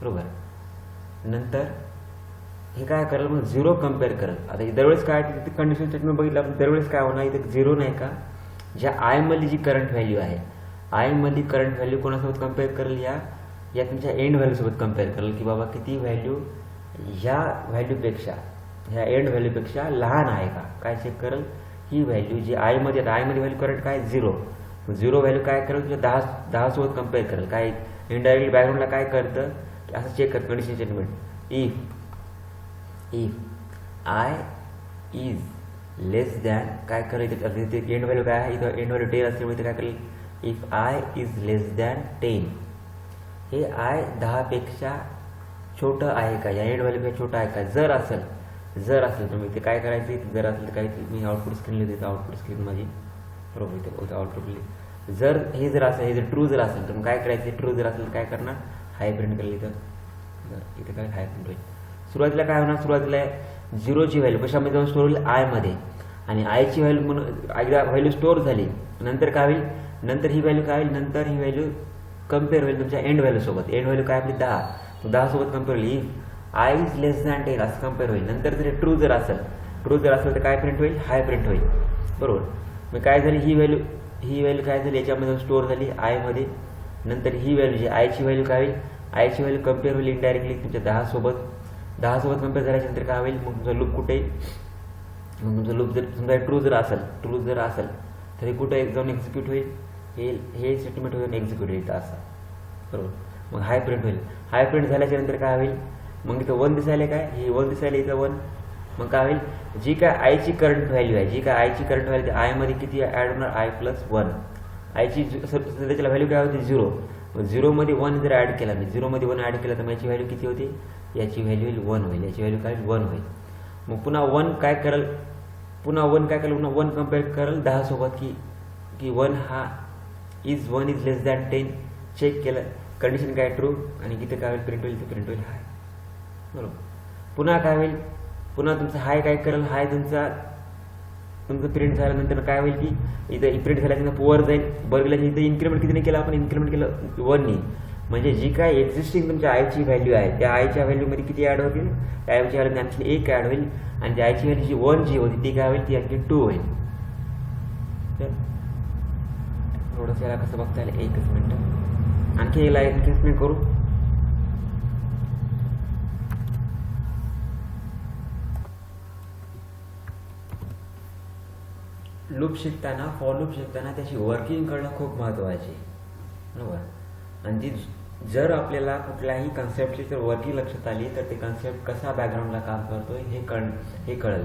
[SPEAKER 1] बरोबर. नंतर हे काय करेल मग 0 कम्पेअर करेल. आता दरवेळेस काय कंडिशन स्टेटमेंट बघितलं आपण, दरवेळेस काय होणार इथे 0 नाही का, ज्या आयमधली जी करंट व्हॅल्यू आहे, आयमधली करंट व्हॅल्यू कोणासोबत कम्पेअर करेल, या तुमच्या एंड व्हॅल्यूसोबत कम्पेअर करेल की बाबा किती व्हॅल्यू ह्या व्हॅल्यूपेक्षा, ह्या एंड व्हॅल्यूपेक्षा लहान आहे का, काय चेक करेल. ही व्हॅल्यू जी आयमध्ये व्हॅल्यू करंट काय 0 व्हॅल्यू काय करेल तुझ्या 10 सोबत कम्पेअर करेल. काय इनडायरेक्टली बॅकग्राऊंडला काय करतं असं चेक कर condition statement. If I is less than काय करेल, इथे एंड व्हॅल्यू काय आहे, इथं एंड व्हॅल्यू 10 असल्यामुळे इथे काय करेल, if I is less than 10, हे आय 10पेक्षा छोटं आहे का, या एंड व्हॅल्यूपेक्षा छोटं आहे का. जर असेल तर मग इथे काय करायचं, जर असेल तर काय मी आउटपुट स्क्रीन लिहितो, आउटपुट स्क्रीन माझी बरोबर इथे आउटपुट लिहिली. जर असेल, हे जर ट्रू जर असेल तर मग काय करायचं, ट्रू जर असेल तर काय करणार, हाय प्रिंट करेल. इथे काय हाय प्रिंट होईल. सुरुवातीला काय होणार, सुरुवातीला 0ची व्हॅल्यू कशामध्ये जाऊन स्टोअर होईल, आयमध्ये. आणि आयची व्हॅल्यू म्हणून एकदा व्हॅल्यू स्टोअर झाली नंतर काय होईल, नंतर ही व्हॅल्यू काय होईल, नंतर ही व्हॅल्यू कम्पेअर होईल तुमच्या एंड व्हॅल्यूसोबत. एंड व्हॅल्यू काय आपली 10 सोबत कम्पेअर होईल. If I is less than 10 असं कम्पेअर होईल. नंतर जर ट्रू जर असेल तर काय प्रिंट होईल, हाय प्रिंट होईल बरोबर. मग काय झाली, ही व्हॅल्यू काय झाली, याच्यामध्ये स्टोअर झाली आयमध्ये. नंतर ही व्हॅल्यू जी आयची व्हॅल्यू काय होईल, आयची व्हॅल्यू कम्पेअर होईल इनडायरेक्टली तुमच्या 10 सोबत कम्पेअर झाल्याच्यानंतर काय होईल, मग तुमचा लूप कुठे, मग तुमचा लूप जर समजा ट्रू जर असेल तर हे कुठे जाऊन एक्झिक्यूट होईल, हे स्टेटमेंट होईल एक्झिक्यूट होईल असं बरोबर. मग हाय प्रिंट होईल. हाय प्रिंट झाल्याच्या नंतर काय होईल, मग इथं 1 दिसायला, काय हे 1 दिसायला इथं 1. मग काय होईल, जी काय आयची करंट व्हॅल्यू आहे, आयमध्ये किती ॲड होणार, I+1. आयची त्याच्याला व्हॅल्यू काय होती 0. मग 0मध्ये 1 जर ॲड केला, 0मध्ये 1 ॲड केला तर याची व्हॅल्यू किती होती, याची व्हॅल्यू 1 होईल, याची व्हॅल्यू काय 1 होईल. मग पुन्हा 1 काय करेल, पुन्हा 1 कम्पेअर करेल 10 सोबत की 1 इज लेस दॅन 10 चेक केलं, कंडिशन काय ट्रू, आणि किती काय होईल प्रिंट होईल, ते प्रिंट होईल हाय बरोबर. पुन्हा काय होईल, पुन्हा तुमचं हाय काय करेल, हाय तुमचं प्रिंट झाल्यानंतर काय होईल की इथं प्रिंट झाल्यानंतर वर जाईल. बरं गेल्या इथं इन्क्रीमेंट कितीने केलं, आपण इन्क्रीमेंट केलं 1ने. म्हणजे जी काय एक्झिस्टिंग तुमच्या आयची व्हॅल्यू आहे त्या आयच्या व्हॅल्यूमध्ये किती ॲड होतील, त्या आयच्या व्हॅल्यूमध्ये आणखी 1 ॲड होईल. आणि त्या आयची व्हॅल्यू जी 1 जी होती ती काय होईल, ती आणखी 2 होईल. थोडंसं याला कसं बघता येईल, 1 मिनिट आणखी याला एक्सप्लेन करू. फॉर लूप शिकताना त्याची वर्किंग करणं खूप महत्त्वाचे बरोबर. आणि ती जर आपल्याला कुठल्याही कन्सेप्टची जर वर्किंग लक्षात आली तर ते कन्सेप्ट कसा बॅकग्राऊंडला काम करतोय हे कळेल.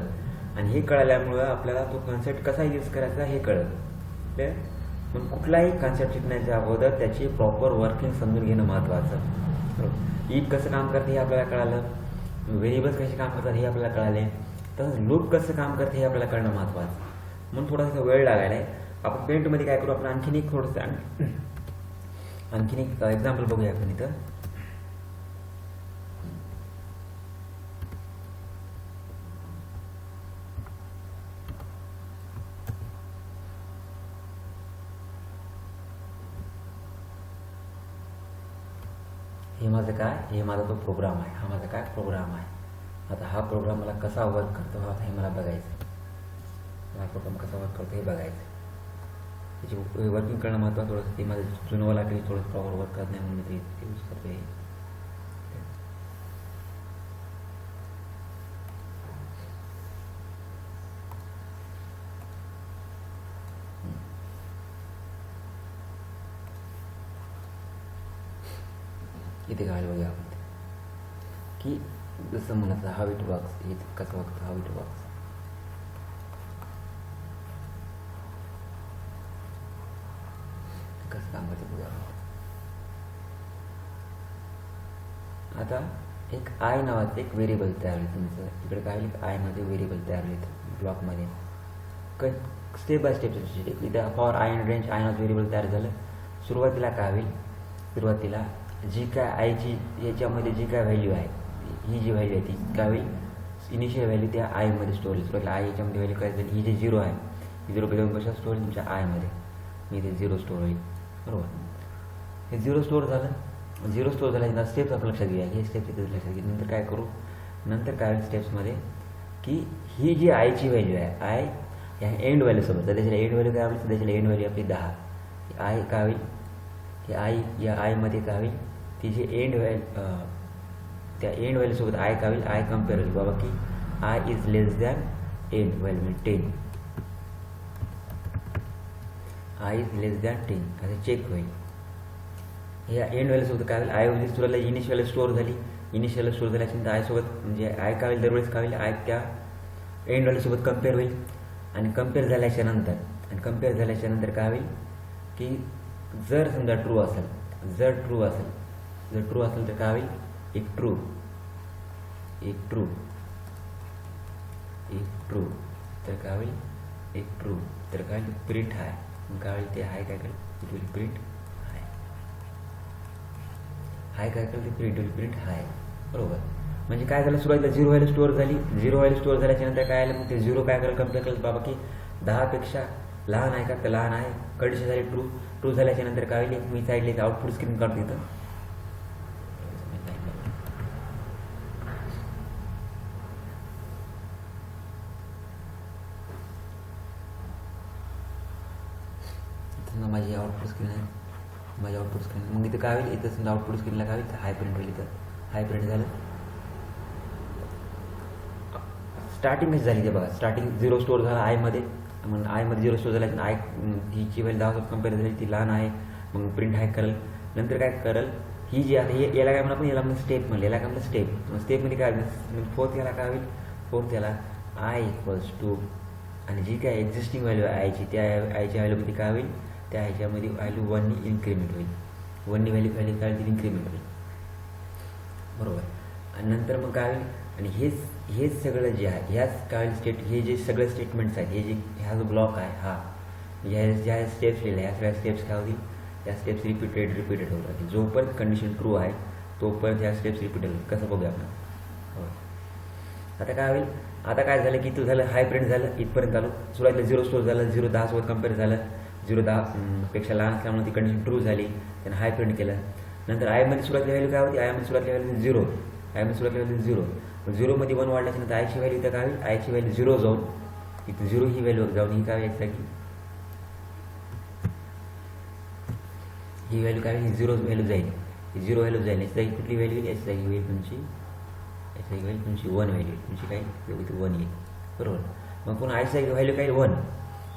[SPEAKER 1] आणि हे कळल्यामुळं आपल्याला तो कन्सेप्ट कसा यूज करायचा हे कळेल. पण कुठलाही कन्सेप्ट शिकण्याच्या अगोदर त्याची प्रॉपर वर्किंग समजून घेणं महत्त्वाचं. इफ कसं काम करते हे आपल्याला कळालं, व्हेरिएबल्स कसे काम करतात हे आपल्याला कळाले, तसंच लूप कसं काम करते हे आपल्याला कळणं महत्त्वाचं. म्हणून थोडासा वेळ लागायला आहे. आपण पेंटमध्ये काय करू, आपण आणखीन एक एक्झाम्पल बघूया आपण इथं. हे माझं काय, हे माझा तो प्रोग्राम आहे, हा माझा काय प्रोग्राम आहे. आता हा प्रोग्राम मला कसा वर्क करतो आता हे मला बघायचं. हा प्रोग्राम कसा वर्क करतो हे बघायचं. त्याची वर्किंग करणं महत्त्वाचं थोडंसं. ते माझं जुनवाला काही थोडंसं प्रॉपर वर्क करत नाही म्हणून मी ते यूज करतो. हे इथे काय बघूया आपण की जसं म्हणत हाव इट वर्क्स, हे कसं बघतं हाव इट वर्क्स. कसं काम करते बघूया. आता एक आय नावाचं एक व्हेरिएबल तयार होईल तुमचं. इकडे काय होईल, आय मध्ये व्हेरिएबल तयार होईल ब्लॉकमध्ये. स्टेप बाय स्टेप इथं for I and range I नावाचं व्हेरिएबल तयार झालं. सुरुवातीला काय होईल, सुरुवातीला जी काय आयची याच्यामध्ये जी काय व्हॅल्यू आहे, ही जी व्हॅल्यू आहे ती काय होईल, इनिशियल व्हॅल्यू त्या आयमध्ये स्टोअर होईल. सुरुवातीला आय याच्यामध्ये व्हॅल्यू काय झाली, ही जे 0 आहे ही 0 जाऊन कशा स्टोअर होईल तुमच्या आयमध्ये. मी इथे 0 स्टोअर होईल. बरोबर, हे 0 स्टोअर झालं. 0 स्टोअर झाल्यानंतर स्टेप्स आपण लक्षात घेऊया. हे स्टेप्स इथे लक्षात घेऊ. नंतर काय करू, नंतर काय होईल स्टेप्समध्ये की ही जी आयची व्हॅल्यू आहे, आय या एंड व्हॅल्यूसोबत, तर त्याच्याला एंड व्हॅल्यू काय होईल, त्याच्याला एंड व्हॅल्यू आपली 10. आय काय होईल, की आय या आयमध्ये काय होईल, ती जी एंड त्या एंड व्हॅल्यूसोबत आय काय होईल, आय कम्पेअर होईल बाबा की I is less than end value म्हणजे 10. आय इज लेस दॅन 10 असं चेक होईल. या एंड व्हॅल्यूसोबत काय होईल, आय होईल सुरुवातीला इनिशियल स्टोअर झाली. इनिशियल स्टोअर झाल्याच्यानंतर आयसोबत म्हणजे आय काय होईल, दरवेळेस काय होईल, आय त्या एंड व्हॅल्यूसोबत कम्पेअर होईल. आणि कम्पेअर झाल्याच्या नंतर काय होईल की जर समजा ट्रू असेल, जर ट्रू असेल तर काय होईल, एक ट्रू तर काय होईल, एक ट्रू तर काय होईल, प्रिंट हाय. मग काय होईल, ते हाय काय करेल, इट विल प्रिंट हाय काय करेल, ते प्रिंट हाय. बरोबर, म्हणजे काय झालं, सुरुवातीला 0 व्हॅल्यू स्टोअर झाली. 0 व्हॅल्यू स्टोअर झाल्याच्या नंतर काय आलं, मग ते 0 काय करेल, कम्पेअर करेल बाबा की 10 पेक्षा लहान आहे का, तर लहान आहे. कंडिशन झाली ट्रू झाल्याच्या नंतर काय होईल, मी साईडला आउटपुट स्क्रीन काढतो इथं. माझी आउटपुट स्क्रीन आहे, माझी आउटपुट स्क्रीन. मग इथं काय होईल, इथं समजा आउटपुट स्क्रीनला काय होईल, हाय प्रिंट होईल. इथं हाय प्रिंट झालं. स्टार्टिंगच झाली ते बघा, स्टार्टिंग 0 स्टोअर झाला आयमध्ये. मग आयमध्ये 0 स्टोअर झाला, आय हिची व्हॅल्यू 10 सोबत कम्पेअर झाली, ती लहान आहे. मग प्रिंट हाय करेल. नंतर काय करेल, ही जी आहे याला काय म्हणा, आपण याला म्हणजे स्टेप म्हणलं, याला काय म्हणलं स्टेप. मग स्टेपमध्ये काय होईल, फोर्थ याला काय होईल, फोर्थ याला आय इक्वल्स टू आणि जी काय एक्झिस्टिंग व्हॅल्यू आहे आयची, त्या आयच्या व्हॅल्यूमध्ये काय होईल, त्या ह्याच्यामध्ये व्हॅल्यू 1नी इन्क्रीमेंट होईल. 1नी व्हॅल्यू काय होईल, इन्क्रीमेंट होईल. बरोबर, आणि नंतर मग काय होईल, आणि हेच सगळं जे आहे, ह्याच काय होईल हे जे सगळे स्टेटमेंट्स आहेत, हे जे ह्या जो ब्लॉक आहे हा, ज्या स्टेप्स लिहिल्या ह्या सगळ्या स्टेप्स काय होतील, या स्टेप्स रिपीटेड होत राहतील. जोपर्यंत कंडिशन ट्रू आहे तोपर्यंत ह्या स्टेप्स रिपीटेड होईल. कसं बघूया आपण. हो, आता काय होईल, आता काय झालं की तू झालं हाय प्रिंट झालं, इथपर्यंत आलो. सुरुवातीला 0 स्टोअर झालं, 0 10 सोबत कम्पेअर झालं. 0 10 पेक्षा लहान असल्यामुळे ती कंडिशन ट्रू झाली, त्यानं हाय प्रिंट केलं. नंतर आयमध्ये सुरुवातीला व्हॅल्यू काय होती, आयमध्ये सुरुवातीला व्हॅल्यू 0, आयमध्ये सुरुवातीला व्हॅल्यू 0. 0मध्ये 1 वाढल्याच्या नंतर आयची व्हॅल्यू इथं काय होईल, आयची व्हॅल्यू 0 जाऊन इथं 0 ही व्हॅल्यू जाऊन ही काय यायचं की ही व्हॅल्यू काय होईल, 0 व्हॅल्यू जाईल. 0 व्हॅल्यू जाईल, याची जागी कुठली व्हॅल्यू येईल, याची जागी होईल तुमची, याची जागी होईल तुमची 1 व्हॅल्यू, तुमची काय इथे 1 येईल. बरोबर, मग पुन्हा आयची जागी व्हॅल्यू काय 1.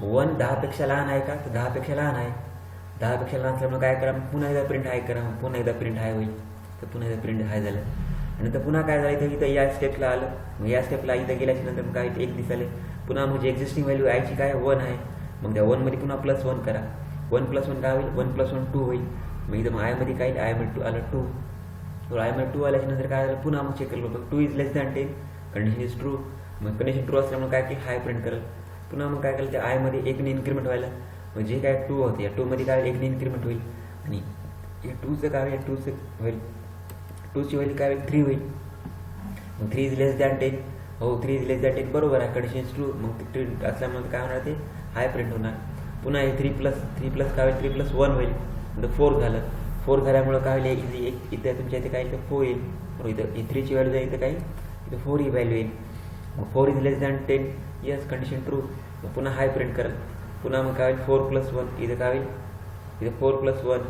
[SPEAKER 1] 1 10पेक्षा लहान आहे का, तर 10पेक्षा लहान आहे. 10पेक्षा लहान असल्यामुळे काय करा, पुन्हा एकदा प्रिंट हाय करा. पुन्हा एकदा प्रिंट हाय होईल, तर पुन्हा एकदा प्रिंट हाय झालं. आणि नंतर पुन्हा काय झालं, इथं या स्टेपला आलं. मग या स्टेपला इथं गेल्याच्या नंतर मग काय 1 दिसाले. पुन्हा म्हणजे एक्झिस्टिंग व्हॅल्यू आयची काय 1 आहे. मग त्या 1मध्ये पुन्हा +1 करा. 1 + 1 काय होईल, 1 + 1 2 होईल. मग इथं मग आयमध्ये काय येईल, आयमध्ये 2 आलं 2. तर आयमध्ये 2 आल्याच्या नंतर काय झालं, पुन्हा मग चेक केलं होतं 2 is less than 10, condition is true. मग कंडिशन ट्रू असल्यामुळे काय की हाय प्रिंट करेल. पुन्हा मग काय केलं, त्या आयमध्ये 1ने इन्क्रीमेंट व्हायला. मग जे काय 2 होते या 2मध्ये काय 1ने इन्क्रीमेंट होईल. आणि या 2चं काय होईल, 2चं होईल 2ची व्हॅल्यू काय होईल, 3 होईल. मग 3 इज लेस दॅन 10. हो, 3 इज लेस दॅन 10 बरोबर आहे, कंडिशन इज ट्रू. मग ते असल्यामुळे काय होणार, ते हाय प्रिंट होणार. पुन्हा हे 3 प्लस काय होईल, 3 + 1 होईल. नंतर 4 झालं. 4 झाल्यामुळं काय होईल, इथं तुमच्या इथे काय येईल, 4 येईल. बरोबर, इथं 3ची व्हॅल्यू जाईल, इथं काय इथं 4 ही व्हॅल्यू येईल. मग 4 is less than 10, yes condition true. मग पुन्हा हाय प्रिंट करेल. पुन्हा मग काय होईल, 4+1, इथं काय होईल, इथं 4+1,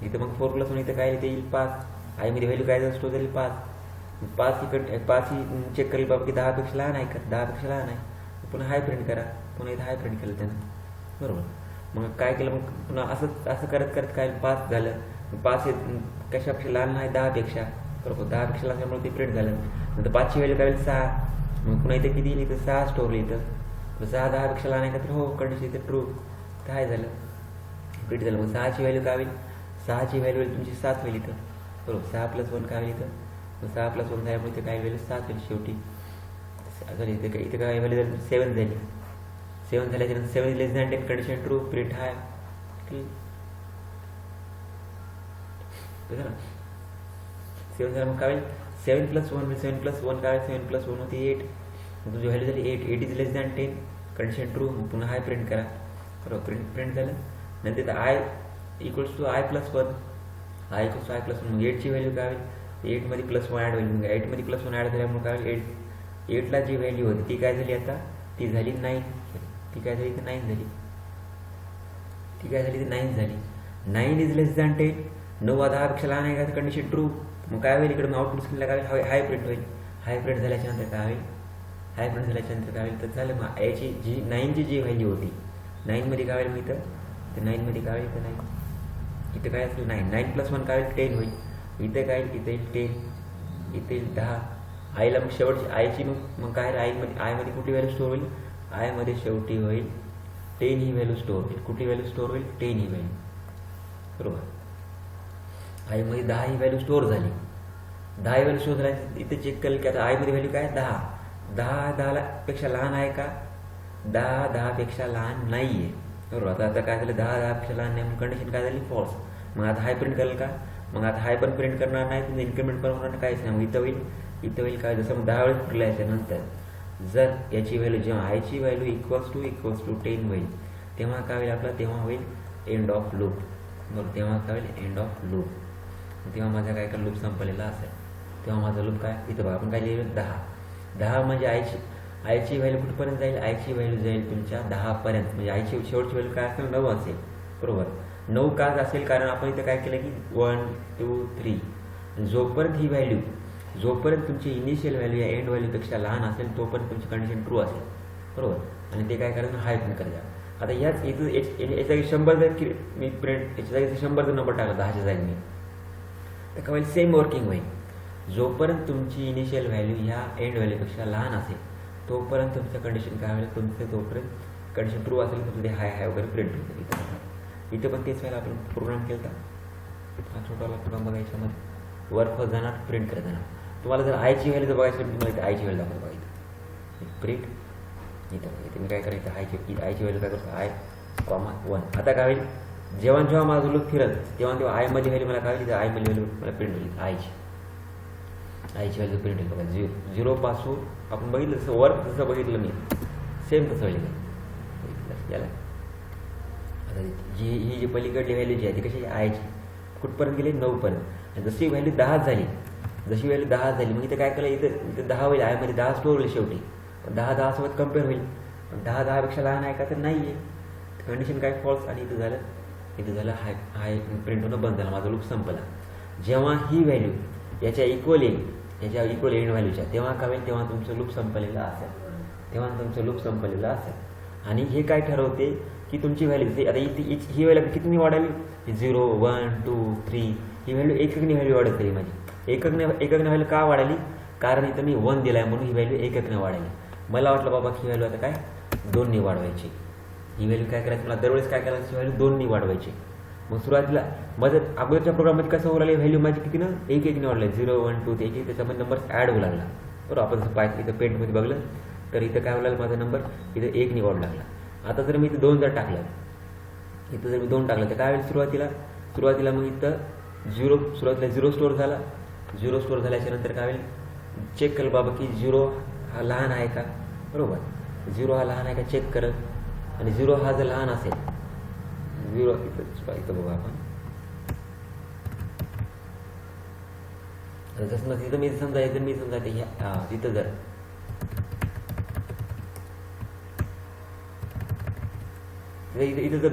[SPEAKER 1] इथं मग 4+1, इथं काय इथे येईल 5. आयमध्ये व्हॅल्यू काय स्टोर झाली 5. 5 ही चेक करेल बाबा की 10पेक्षा लहान आहे का, 10पेक्षा लहान आहे. पुन्हा हाय प्रिंट करा. पुन्हा इथं हाय प्रिंट केलं त्यानं. बरोबर. मग काय केलं, मग पुन्हा असं करत करत काय 5 झालं. 5 हे कशापेक्षा लहान नाही, 10पेक्षा. बरोबर, 10पेक्षा लहान असल्यामुळे ते प्रिंट झालं. नंतर 5ची व्हॅल्यू काय होईल 6. मग पुन्हा इथे किती येईल, इथं 6 स्टोर होईल. इथं 6 10पेक्षा लहान आहे का, तर हो कंडिशन इथे ट्रू. काय झालं, प्रिंट झालं. मग 6ची व्हॅल्यू काय होईल, 6ची व्हॅल्यू होईल तुमची 7 होईल इथं. बरोबर, 6+1 काय होईल इथं, मग 6+1 झाल्यामुळे इथे काय व्हॅल्यू 7 होईल शेवटी. झाली इथे काय व्हॅल्यू झाली 7 झाली. 7 झाल्याच्यानंतर 7 is less than 10 condition true, print हाय. झालं 7 झालं. मग काय होईल 7+1 7+1 काय 7+1 होती 8. मग तुमची व्हॅल्यू झाली 8 is less than 10 condition true. मग पुन्हा हाय प्रिंट करा. बरोबर, प्रिंट झालं. नंतर I equals to I+1, I equals to I+1. मग 8ची व्हॅल्यू काय होईल, 8मध्ये +1 ॲड होईल. मग 8मध्ये +1 ॲड झाल्यामुळे काय होईल, 8ला जी व्हॅल्यू होती ती काय झाली, आता ती झाली 9. ती काय झाली, ती 9 झाली. ती काय झाली, ती 9 झाली. 9 इज लेस दॅन 10. 9 हा 10पेक्षा लहान आहे का, कंडिशन ट्रू. मग काय होईल, इकडे मग आउटपुट स्क्रीनला काय होईल, हाय प्रिंट होईल. हाय प्रिंट झाल्याच्या नंतर काय होईल, हाय प्रिंट झाल्याच्या नंतर काय होईल, तर झालं. मग याची जी 9ची जी व्हॅल्यू होती, 9मध्ये काय होईल, मी इथं तर 9मध्ये काय होईल, इथं 9, इथं काय असेल 9. 9+1 काय होईल 10 होईल. इथं काय इथं येईल 10, इथे येईल 10. आईला मग शेवटची आयची मग काय आयमध्ये कुठली व्हॅल्यू स्टोर होईल, आयमध्ये शेवटी होईल 10 ही व्हॅल्यू स्टोर होईल. कुठली व्हॅल्यू स्टोर होईल, 10 ही व्हॅल्यू. बरोबर, आयमध्ये 10 ही व्हॅल्यू स्टोर झाली. 10 ही व्हॅल्यू स्टोर झाली. इथे चेक केलं की आता आयमध्ये व्हॅल्यू काय 10. 10 पेक्षा लहान आहे का, 10पेक्षा लहान नाही आहे. बरोबर, आता काय झालं, 10पेक्षा लहान नाही, मग कंडिशन काय झाली फॉल्स. मग आता हाय प्रिंट करेल का, मग आता हाय पण प्रिंट करणार नाही, तुम्ही इन्क्रीमेंट पण होणार काहीच नाही. मग इथं होईल काय, जसं मग 10 वेळेस फिरल्याच्या नंतर जर याची व्हॅल्यू जेव्हा आयची व्हॅल्यू इक्वल्स टू 10 होईल, तेव्हा काय होईल आपला, तेव्हा होईल एंड ऑफ लूप. बरोबर, तेव्हा काय होईल एंड ऑफ लूप. तेव्हा माझा काय का लूप संपलेला असेल. तेव्हा माझा लूप काय, इथं बघा आपण काय लिहिलं 10 म्हणजे आयची व्हॅल्यू कुठपर्यंत जाईल, आयची व्हॅल्यू जाईल तुमच्या 10पर्यंत. म्हणजे आयची शेवटची व्हॅल्यू काय असेल 9 असेल. बरोबर, 9 का असेल, कारण आपण इथं काय केलं की 1 2 3. जोपर्यंत तुमची इनिशियल व्हॅल्यू या एंड व्हॅल्यूपेक्षा लहान असेल तोपर्यंत तुमची कंडिशन ट्रू असेल. बरोबर, आणि ते काय करायचं, हाय प्रिंट करायचं. आता याच इथं याच्या जागी 100 जर मी प्रिंट याच्या जागी 100 जर नंबर टाकला 10च्या जागी मी, तर काय होईल, सेम वर्किंग होईल. जोपर्यंत तुमची इनिशियल व्हॅल्यू ह्या एंड व्हॅल्यूपेक्षा लहान असेल तोपर्यंत तुमचं कंडिशन काय होईल, तुमचं तोपर्यंत कंडिशन ट्रू असेल तर ते हाय वगैरे प्रिंट होईल. इथं पण तेच व्हायला आपण प्रोग्राम केला होता. हा छोटाला प्रोग्राम बघा, याच्यामध्ये वर्क फर्स्ट जाणार, प्रिंट करत जाणार. तुम्हाला जर आयची व्हॅल्यू जर बघायची तुम्हाला इथे आयची व्हॅल्यू दाखवतो बघा, प्रिंट इथं मी काय करायचं, आयची व्हॅल्यू काय करतो, I,1. आता काय होईल, जेव्हा माझं लूप फिरत तेव्हा आयमध्ये व्हॅल्यू मला काय होईल, आयमध्ये व्हॅल्यू मला प्रिंट होईल. आयची व्हॅल्यू प्रिंट होईल बघा. 0 पासून आपण बघितलं जसं वर्क जसं बघितलं मी सेम तसं होईल याला. आता ही जी पलीकडली व्हॅल्यू जी आहे ती कशी आयची कुठपर्यंत गेली, 9पर्यंत. आणि जशी व्हॅल्यू 10 झाली, मग इथं काय केलं, इथं 10 होईल, आयमध्ये 10 स्टोर होईल शेवटी. 10 सोबत कम्पेअर होईल. 10पेक्षा लहान आहे का, तर नाही आहे. कंडिशन काय फॉल्स. आणि इथं झालं हाय प्रिंट होणं बंद झालं, माझा लूप संपला. जेव्हा ही व्हॅल्यू याच्या इक्वल एंड व्हॅल्यूच्या, तेव्हा काय होईल, तेव्हा तुमचं लूप संपलेलं असेल. आणि हे काय ठरवते की तुमची व्हॅल्यू आता ही व्हॅल्यू किती वाढावी, 0 1 2 3 ही व्हॅल्यू एककने व्हॅल्यू वाढत गेली माझी. एककने व्हॅल्यू का वाढाली, कारण इथं मी 1 दिलाय म्हणून ही व्हॅल्यू एककने वाढाली. मला वाटलं बाबा ही व्हॅल्यू आता काय 2ने वाढवायची. ही व्हॅल्यू काय करायची, मला दरवेळेस काय करायची, ही व्हॅल्यू 2ने वाढवायची. मग सुरुवातीला माझं अगोदरच्या प्रोग्राममध्ये कसं होऊ लागलं, व्हॅल्यू माझी किती ना 1-1ने वाढलं, 0 1 2 3 त्याच्यामध्ये नंबर ॲड होऊ लागला. बरोबर, आपण जसं पाहिजे इथं पेंटमध्ये बघलं तर इथं काय होऊ लागलं, माझा नंबर इथं 1ने वाढू लागला. आता जर मी इथं 2 जर टाकलं, तर काय होईल, सुरुवातीला मग इथं सुरुवातीला 0 स्टोर झाला. 0 स्टोर झाल्याच्या नंतर काय होईल, चेक केलं बाबा की 0 हा लहान आहे का. बरोबर, 0 हा लहान आहे का चेक करत. आणि 0 हा जर लहान असेल, 0 इथं बघू आपण, जसं तिथं मी समजा तिथं जर इथं जर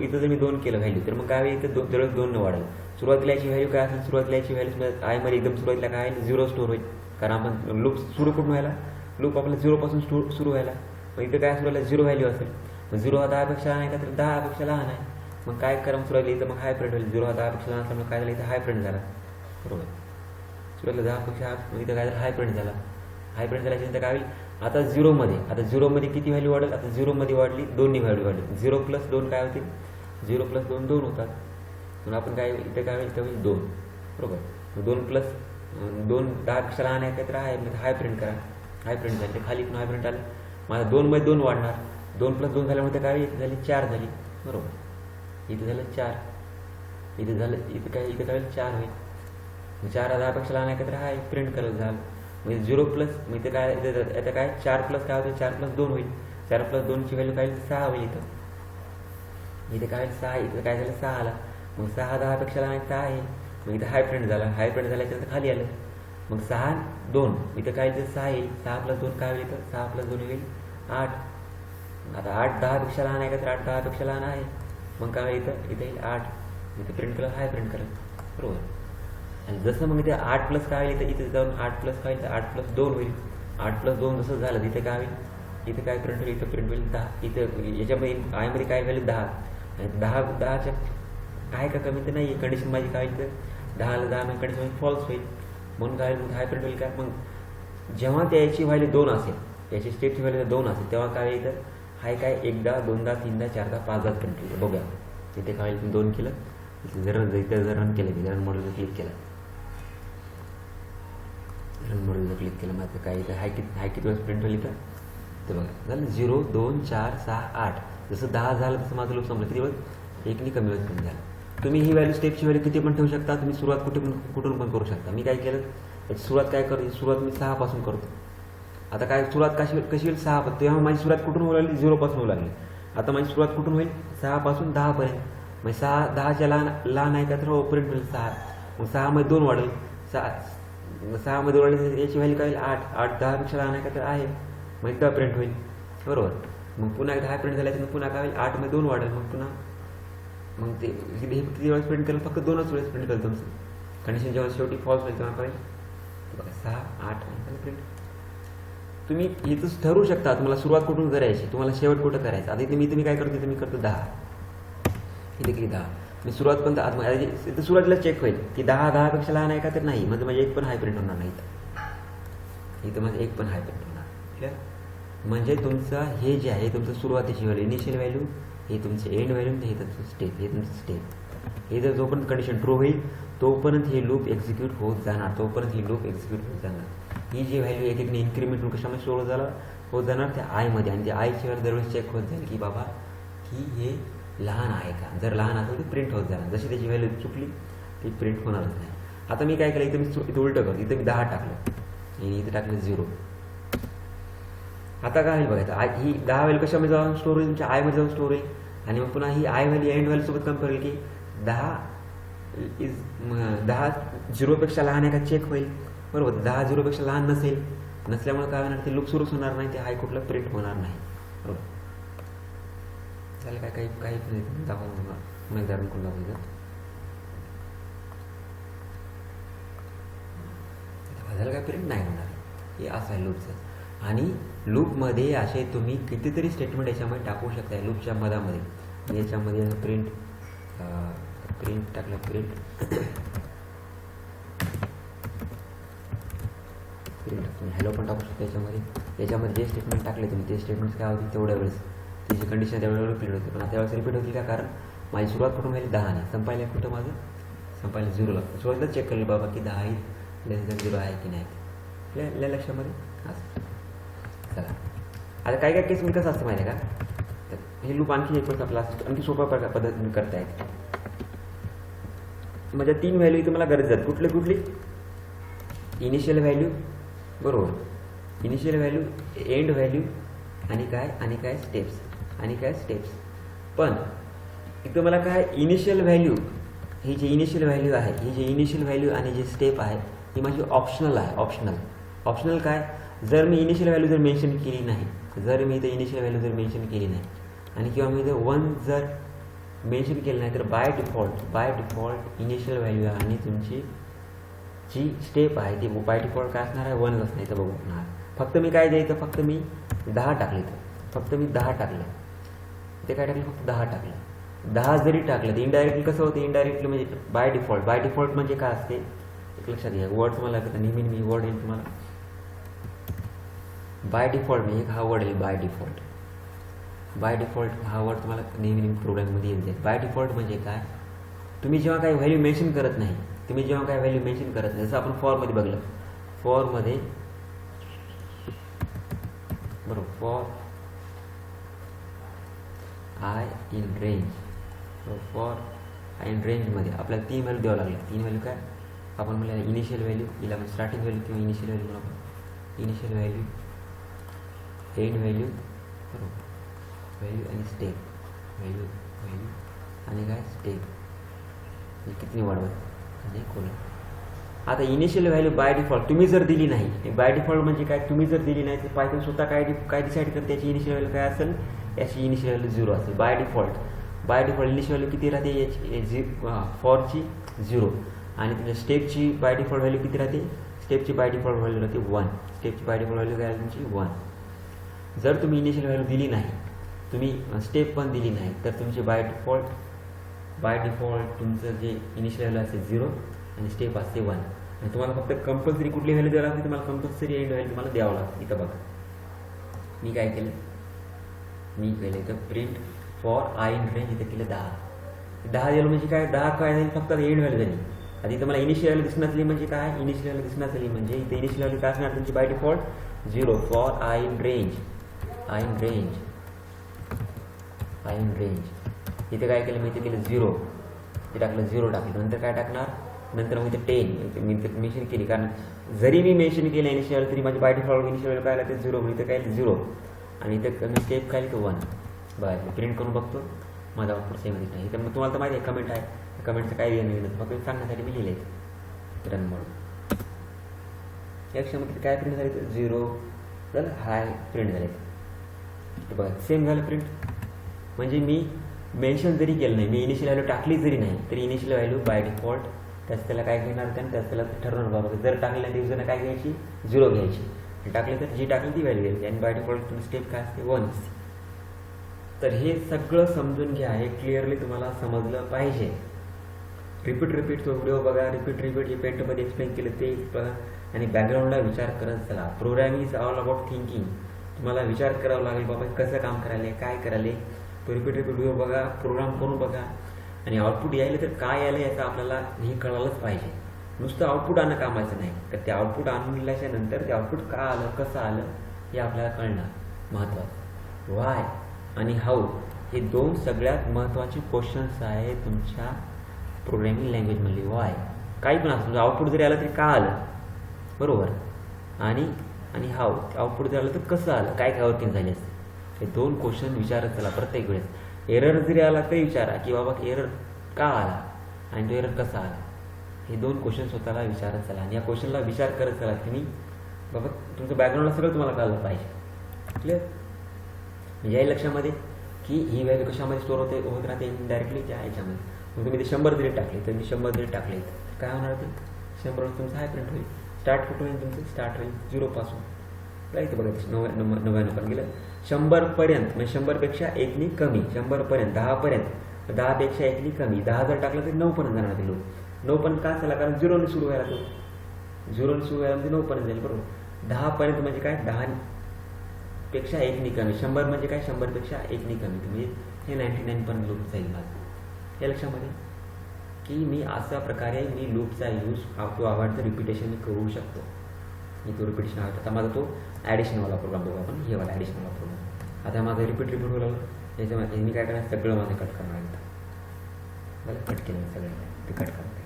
[SPEAKER 1] इथं जर मी 2 केलं व्हॅल्यू, तर मग काय होईल, इथं दररोज 2 वाढेल. सुरुवातीला याची व्हॅल्यू काय असेल, सुरुवातीला याची व्हॅल्यू आयमध्ये एकदम सुरुवातीला काय आहे 0 स्टोअर होईल, कारण आपण लूप सुरू कुठून व्हायला, लूप आपला 0 पासून सुरू व्हायला. मग इथं काय सुरू व्हायला 0 व्हॅल्यू असेल. मग 0 हा 10पेक्षा लहान आहे का, तर 10पेक्षा लहान आहे. मग काय करा सुरुवातीला इथं मग हाय प्रिंट होईल. 0 हा 10पेक्षा लहान असल्यामुळे काय झालं, इथं हाय प्रिंट झाला. बरोबर, सुरुवातीला 10पेक्षा इथं काय झालं, हाय प्रिंट झाला. हाय प्रिंट झाल्याच्यानंतर काय होईल, आता 0मध्ये किती व्हॅल्यू वाढेल, आता 0मध्ये वाढली 2 व्हॅल्यू वाढली. 0 + 2 काय होतील, 0 + 2 2 होतात. म्हणून आपण काय इथे काय होईल, इथं होईल 2. बरोबर, 2 + 2 10पेक्षा लहान आहे काय, तर आहे. मग हाय प्रिंट करा. हाय प्रिंट झाली, ते खाली पण हाय प्रिंट आलं. माझा 2 मध्ये 2 वाढणार. 2 + 2 झाल्यामुळे काय होईल, इथे झाली 4 झाली. बरोबर, इथे झालं 4, इथे झालं इथं काय होईल 4 होईल. 4 हा 10पेक्षा लहान आहे का, तर हाय प्रिंट करत झालं. म्हणजे 0 + मग इथे काय, आता काय 4 + काय होतं, 4 + 2 होईल. 4 + 2ची व्हॅल्यू काय 6 होईल. इथे काय 6, इथं काय झालं 6 आला. मग 6 10पेक्षा लहान 6 आहे. मग इथं हाय प्रिंट झाला. हाय प्रिंट झाल्याच्यानंतर खाली आलं. मग 6 2 इथं काय 6 येईल. 6 + 2 काय होईल, इथं 6 + 2 होईल 8. आता 8 10पेक्षा लहान आहे का, तर 8 10पेक्षा लहान आहे. मग काय इथं येईल 8. इथे प्रिंट केलं, हाय प्रिंट करेल. बरोबर, आणि जसं मग इथे 8 + काय होईल, इथे जाऊन 8 + काय होईल, 8 + 2 होईल. 8 + 2 जसं झालं, इथे काय होईल, इथे काय प्रिंट होईल, इथं प्रिंट होईल 10. इथं याच्यामध्ये आयमध्ये काय व्हॅल्यू 10. 10च्या आहे का कमी, तर नाही. कंडिशन माझी काय होईल, तर 10ला 10 म्हणजे कंडिशन फॉल्स होईल. म्हणून काय होईल, हाय प्रिंट होईल. काय मग जेव्हा त्याची व्हॅल्यू 2 असेल, त्याची स्टेपची व्हॅल्यू 2 असेल, तेव्हा काय होईल, तर हाय काय 1दा 2दा 3दा 4दा 5दा प्रिंट होईल. बघूया तिथे काय होईल, 2 केलं, इथे जर रन केलं, की रन मॉड्यूलवर क्लिक केलं, रन मॉड्यूलवर क्लिक केलं, माझं काय इथं हाय किती वेळेस प्रिंट होईल, इथं ते बघा झालं 0 2 4 6 8. जसं 10 झालं तसं माझं लूप संपलं. किती वेळ, 1 कमी वेळेस प्रिंट झालं. तुम्ही ही व्हॅल्यू, स्टेपची व्हॅल्यू किती पण ठेवू शकता. तुम्ही सुरुवात कुठून पण करू शकता. मी काय केलं, याची सुरुवात काय करतो, सुरुवात मी 6 पासून करतो. आता काय सुरुवात कशी होईल, 6 तेव्हा माझी सुरुवात कुठून होऊ लागली, 0 पासून होऊ लागली. आता माझी सुरुवात कुठून होईल, 6 पासून 10 पर्यंत. मग 6 10च्या लहान आहे का, तर प्रिंट होईल 6. मग 6 मध्ये 2 वाढेल. 6 मध्ये 2 वाढेल, याची व्हॅल्यू काय होईल 8. 8 10पेक्षा लहान आहे का, तर आहे. मग एकदा प्रिंट होईल. बरोबर, मग पुन्हा एकदा 10 प्रिंट झाल्याच्या पुन्हा काय होईल, 8 मध्ये 2 वाढेल. मग पुन्हा मग ते किती वेळेस प्रिंट केलं, फक्त 2च वेळेस प्रिंट केलं. तुमचं कंडिशन जेव्हा शेवटी फॉल्स होईल, तेव्हा काय बघा 6 8 प्रिंट. तुम्ही इथंच ठरवू शकता तुम्हाला सुरुवात कुठून करायची, तुम्हाला शेवट कुठं करायचं. आता इथे मी काय करतो, मी करतो 10. इथे किती 10, मी सुरुवात पण इथं सुरुवातीला चेक होईल की 10पेक्षा लहान आहे का, तर नाही. म्हणजे माझे 1 पण हाय प्रिंट होणार नाही. इथं माझं 1 पण हाय प्रिंट होणार. क्लिअर, म्हणजे तुमचं हे जे आहे, तुमचं सुरुवातीची व्हॅल्यू, इनिशियल व्हॅल्यू, हे तुमचे एंड व्हॅल्यू, हे तुमचं स्टेप, हे तुमचं स्टेप. हे जर जोपर्यंत कंडिशन ट्रू होईल, तोपर्यंत हे लूप एक्झिक्यूट होत जाणार. ही जी व्हॅल्यू एक इन्क्रीमेंट कशामध्ये स्टोअर होत जाणार, त्या आयमध्ये. आणि त्या आयची व्हॅल्यू दरवेळेस चेक होत जाईल की बाबा की हे लहान आहे का. जर लहान असेल तर प्रिंट होत जाणार. जशी त्याची व्हॅल्यू चुकली ती प्रिंट होणारच नाही. आता मी काय केलं, इथं मी उलटं करतो. इथं मी 10 टाकलं आणि इथं टाकलं 0. आता काय होईल बघायचं, ही 10 व्हॅल्यू कशामध्ये जाऊन स्टोअर होईल, तुमच्या आयमध्ये जाऊन स्टोअर होईल. आणि मग पुन्हा ही आय व्हॅल्यू एंड व्हॅल्यू सोबत कम्पेअर होईल की 10 0पेक्षा लहान आहे का चेक होईल. बरोबर, 10 0पेक्षा लहान नसल्यामुळे काय होणार, ते लूप सुरूच होणार नाही, ते हाय कुठलं प्रिंट होणार नाही. बरोबर, झालं काय काही पण दाखवून उदाहरण कोण दाखवायचं. झालं काय प्रिंट नाही होणार. हे असं आहे लूपचं. आणि लूपमध्ये असे तुम्ही कितीतरी स्टेटमेंट याच्यामध्ये टाकू शकता. लूपच्या मधामध्ये याच्यामध्ये प्रिंट टाकलं, प्रिंट हॅलो पण टाकू शकता याच्यामध्ये जे स्टेटमेंट टाकले तुम्ही, ते स्टेटमेंट काय होतील तेवढ्या वेळेस, त्याची कंडिशन तेवढ्या वेळेस रिपीट होते. पण त्यावेळेस रिपीट होतील का, कारण माझी सुरुवात कुठून व्हायला 10 नाही, संपायला कुठं माझं संपायला 0 लागतं. सुरुवातीला चेक केलं बाबा की 10 0 आहे की नाही. आपल्या लक्षामध्ये असं. चला, आता काय केस मी कसं असतं माहिती आहे का, तर हे लूप आणखी एक वेळेस आपला आणखी सोप्या पद्धतीने करता येते. माझ्या 3 व्हॅल्यू इथं मला गरज आहेत. कुठली इनिशियल व्हॅल्यू, बरोबर, इनिशियल व्हॅल्यू, एंड व्हॅल्यू, आणि काय स्टेप्स. पण इथं मला काय इनिशियल व्हॅल्यू, ही जी इनिशियल व्हॅल्यू आहे, ही जी इनिशियल व्हॅल्यू आणि जे स्टेप आहे, ही माझी ऑप्शनल आहे. ऑप्शनल काय, जर मी इनिशियल व्हॅल्यू जर मेन्शन केली नाही, जर मी इथे इनिशियल व्हॅल्यू जर मेन्शन केली नाही आणि किंवा मी इथे 1 जर मेन्शन केलं नाही, तर बाय डिफॉल्ट इनिशियल व्हॅल्यू आणि तुमची जी स्टेप आहे ती बाय डिफॉल्ट काय असणार आहे, 1 असणार. इथं बघू ना, फक्त मी काय द्यायचं, फक्त मी 10 टाकले, फक्त मी 10 टाकलं, ते काय टाकलं, फक्त 10 टाकलं. 10 जरी टाकलं तर इनडायरेक्टली कसं होतं, इनडायरेक्टली म्हणजे बाय डिफॉल्ट म्हणजे काय असते, एक लक्षात घ्या. वर्ड तुम्हाला नेहमी मी वर्ड येईल तुम्हाला. बाय डिफॉल्ट म्हणजे हा वर्ड येईल, बाय डिफॉल्ट हा वर्ड तुम्हाला नेहमी प्रोग्राममध्ये येत जाईल. बाय डिफॉल्ट म्हणजे काय, तुम्ही जेव्हा काही व्हॅल्यू मेन्शन करत नाही, जसं आपण फॉरमध्ये बघलं, फॉरमध्ये बरोबर, फॉर आय इन रेंजमध्ये आपल्याला 3 व्हॅल्यू द्यावं लागल्या. 3 व्हॅल्यू काय, आपण म्हणूया इनिशियल व्हॅल्यू, हिला म्हणजे स्टार्टिंग व्हॅल्यू किंवा इनिशियल व्हॅल्यू म्हणून आपण, इनिशियल व्हॅल्यू, एंड व्हॅल्यू, बरोबर, व्हॅल्यू आणि स्टेप, व्हॅल्यू आणि काय स्टेप, किती वाढवत आणि कोण. आता इनिशियल व्हॅल्यू बाय डिफॉल्ट तुम्ही जर दिली नाही, बाय डिफॉल्ट म्हणजे काय, तुम्ही जर दिली नाही तर पायथन स्वतः काय डिसाईड करते, त्याची इनिशियल व्हॅल्यू काय असेल, याची इनिशियल व्हॅल्यू 0 असेल. बाय डिफॉल्ट इनिशियल व्हॅल्यू किती राहते, याची फॉरची 0 आणि तुमच्या स्टेपची बाय डिफॉल्ट व्हॅल्यू किती राहते, स्टेपची बाय डिफॉल्ट व्हॅल्यू राहते 1. स्टेपची बाय डिफॉल्ट व्हॅल्यू काय तुमची 1. जर तुम्ही इनिशियल व्हॅल्यू दिली नाही, तुम्ही स्टेप पण दिली नाही, तर तुमची बाय डिफॉल्ट तुमचं जे इनिशियल व्हॅल्यू असते 0 आणि स्टेप असते 1. आणि तुम्हाला फक्त कंपल्सरी कुठली व्हॅल्यू द्यावी लागते, तुम्हाला कंपल्सरी एंड व्हॅल्यू तुम्हाला द्यावं लागतं. इथं बघा मी काय केलं, इथं print for I in range, इथं केलं 10 दिलं म्हणजे काय, 10 काय झाली, फक्त एंड व्हॅल्यू झाली. आता इथं मला इनिशियल व्हॅल्यू दिसणार झाली म्हणजे काय, इनिशियल व्हॅल्यू दिसणार झाली म्हणजे इथे इनिशियल व्हॅल्यू काय असणार तुमची by default 0 for I in range. इथे काय केलं मी, इथे केलं 0, ते टाकलं 0 टाकलं. नंतर काय टाकणार, नंतर मग इथे 10 मी मेन्शन केली, कारण जरी मी मेन्शन केलं इनिशियल तरी माझी बाय डिफॉल्ट इनिशियल काय लागते 0, म्हणजे इथं काय 0 आणि इथं मी स्टेप काय लिहितो 1. बरं मी प्रिंट करून बघतो, माझा आउटपुट सेम दिसत नाही. तर मग तुम्हाला तर माहिती आहे कमेंट आहे, कमेंटचं काय येणं फक्त सांगण्यासाठी मी लिहिलं रन मोड. या क्षमतेत काय प्रिंट झाले, 0 झालं, हाय प्रिंट झाले. बघा सेम झालं प्रिंट. म्हणजे मी मेन्शन जरी केलं नाही, मी इनिशियल व्हॅल्यू टाकली जरी नाही, तरी इनिशियल व्हॅल्यू बाय डिफॉल्ट त्याला काय घेणार, त्याला ठरवणार बाबा जर टाकलं नाही युजरने काय घ्यायची, 0 घ्यायची, टाकले तर जी टाकली ती व्हॅल्यू घ्यायची आणि बाय डिफॉल्ट तुम्ही स्टेप काय असते 1 असते. तर हे सगळं समजून घ्या, हे क्लिअरली तुम्हाला समजलं पाहिजे. रिपीट तो व्हिडिओ बघा, रिपीट जे पेंटमध्ये एक्सप्लेन केलं ते बघा आणि बॅकग्राऊंडला विचार करत चला. Programming is all about thinking. तुम्हाला विचार करावा लागेल बाबा कसं काम करायला, काय करायला. तो रिपीट व्हिडिओ बघा, प्रोग्राम करून बघा आणि आउटपुट यायला तर काय यायला याचं आपल्याला हे कळालंच पाहिजे. नुसतं आउटपुट आणणं कामाचं नाही, तर ते आउटपुट आणल्याच्या नंतर ते आउटपुट का आलं, कसं आलं हे आपल्याला कळणं महत्त्वाचं. वाय आणि हाऊ हे 2 सगळ्यात महत्त्वाचे क्वेश्चन्स आहे तुमच्या प्रोग्रॅमिंग लँग्वेजमधली. वाय काही पण असं आउटपुट जरी आलं तरी का आलं, बरोबर, आणि हाऊ आउटपुट जर आलं तर कसं आलं, काय वर्किंग झाली असते. हे 2 क्वेश्चन विचारत चला प्रत्येक वेळेस. एरर जरी आला तरी विचारा की बाबा एरर का आला आणि तो एरर कसा आला. हे 2 क्वेश्चन स्वतःला विचारत चला आणि या क्वेश्चनला विचार करत चला. तुम्ही बाबा तुमचं बॅकग्राऊंडला सगळं तुम्हाला कळलं पाहिजे. क्लिअर, म्हणजे या लक्षामध्ये की ही व्हॅल्यू कशामध्ये स्टोअर होत राहते डायरेक्टली त्या ह्याच्यामध्ये. मग तुम्ही ते 100 जरी टाकले तर मी 100 जरी टाकले तर काय होणार, ते 100 तुमचं हाय प्रिंट होईल. स्टार्ट कुठं होईल, तुमचं स्टार्ट होईल 0 पासून. राईट, बघा 99 पण गेलं 100 पर्यंत, म्हणजे 100 पेक्षा 1 कमी, 100 पर्यंत, 10 पर्यंत, 10 पेक्षा 1 कमी, 10 जर टाकलं तरी 9 पर्यंत जाणार ते लोक. 9 पर्यंत का झाला, कारण 0 सुरू व्हायला, तो 0 सुरू व्हायला म्हणजे 9 पर्यंत जाईल, बरोबर. 10 पर्यंत म्हणजे काय, 10 पेक्षा 1 कमी. 100 म्हणजे काय, 100 पेक्षा 1 कमी, म्हणजे हे 99 पर्यंत लूप जाईल माझं. या लक्षामध्ये की मी अशा प्रकारे मी लूपचा यूज तो आवडतं रिपिटेशन मी करू शकतो. मी तो रिपिटेशन आवडतो. आता माझा तो ॲडिशनवाला प्रोग्राम बघू आपण, हे वाला ॲडिशनवाला प्रोग्राम. आता माझं रिपीट होऊ लागलं, त्याच्यामध्ये मी काय करणार, सगळं माझं कट करणार आहे. मला कट केलं सगळं ते कट करते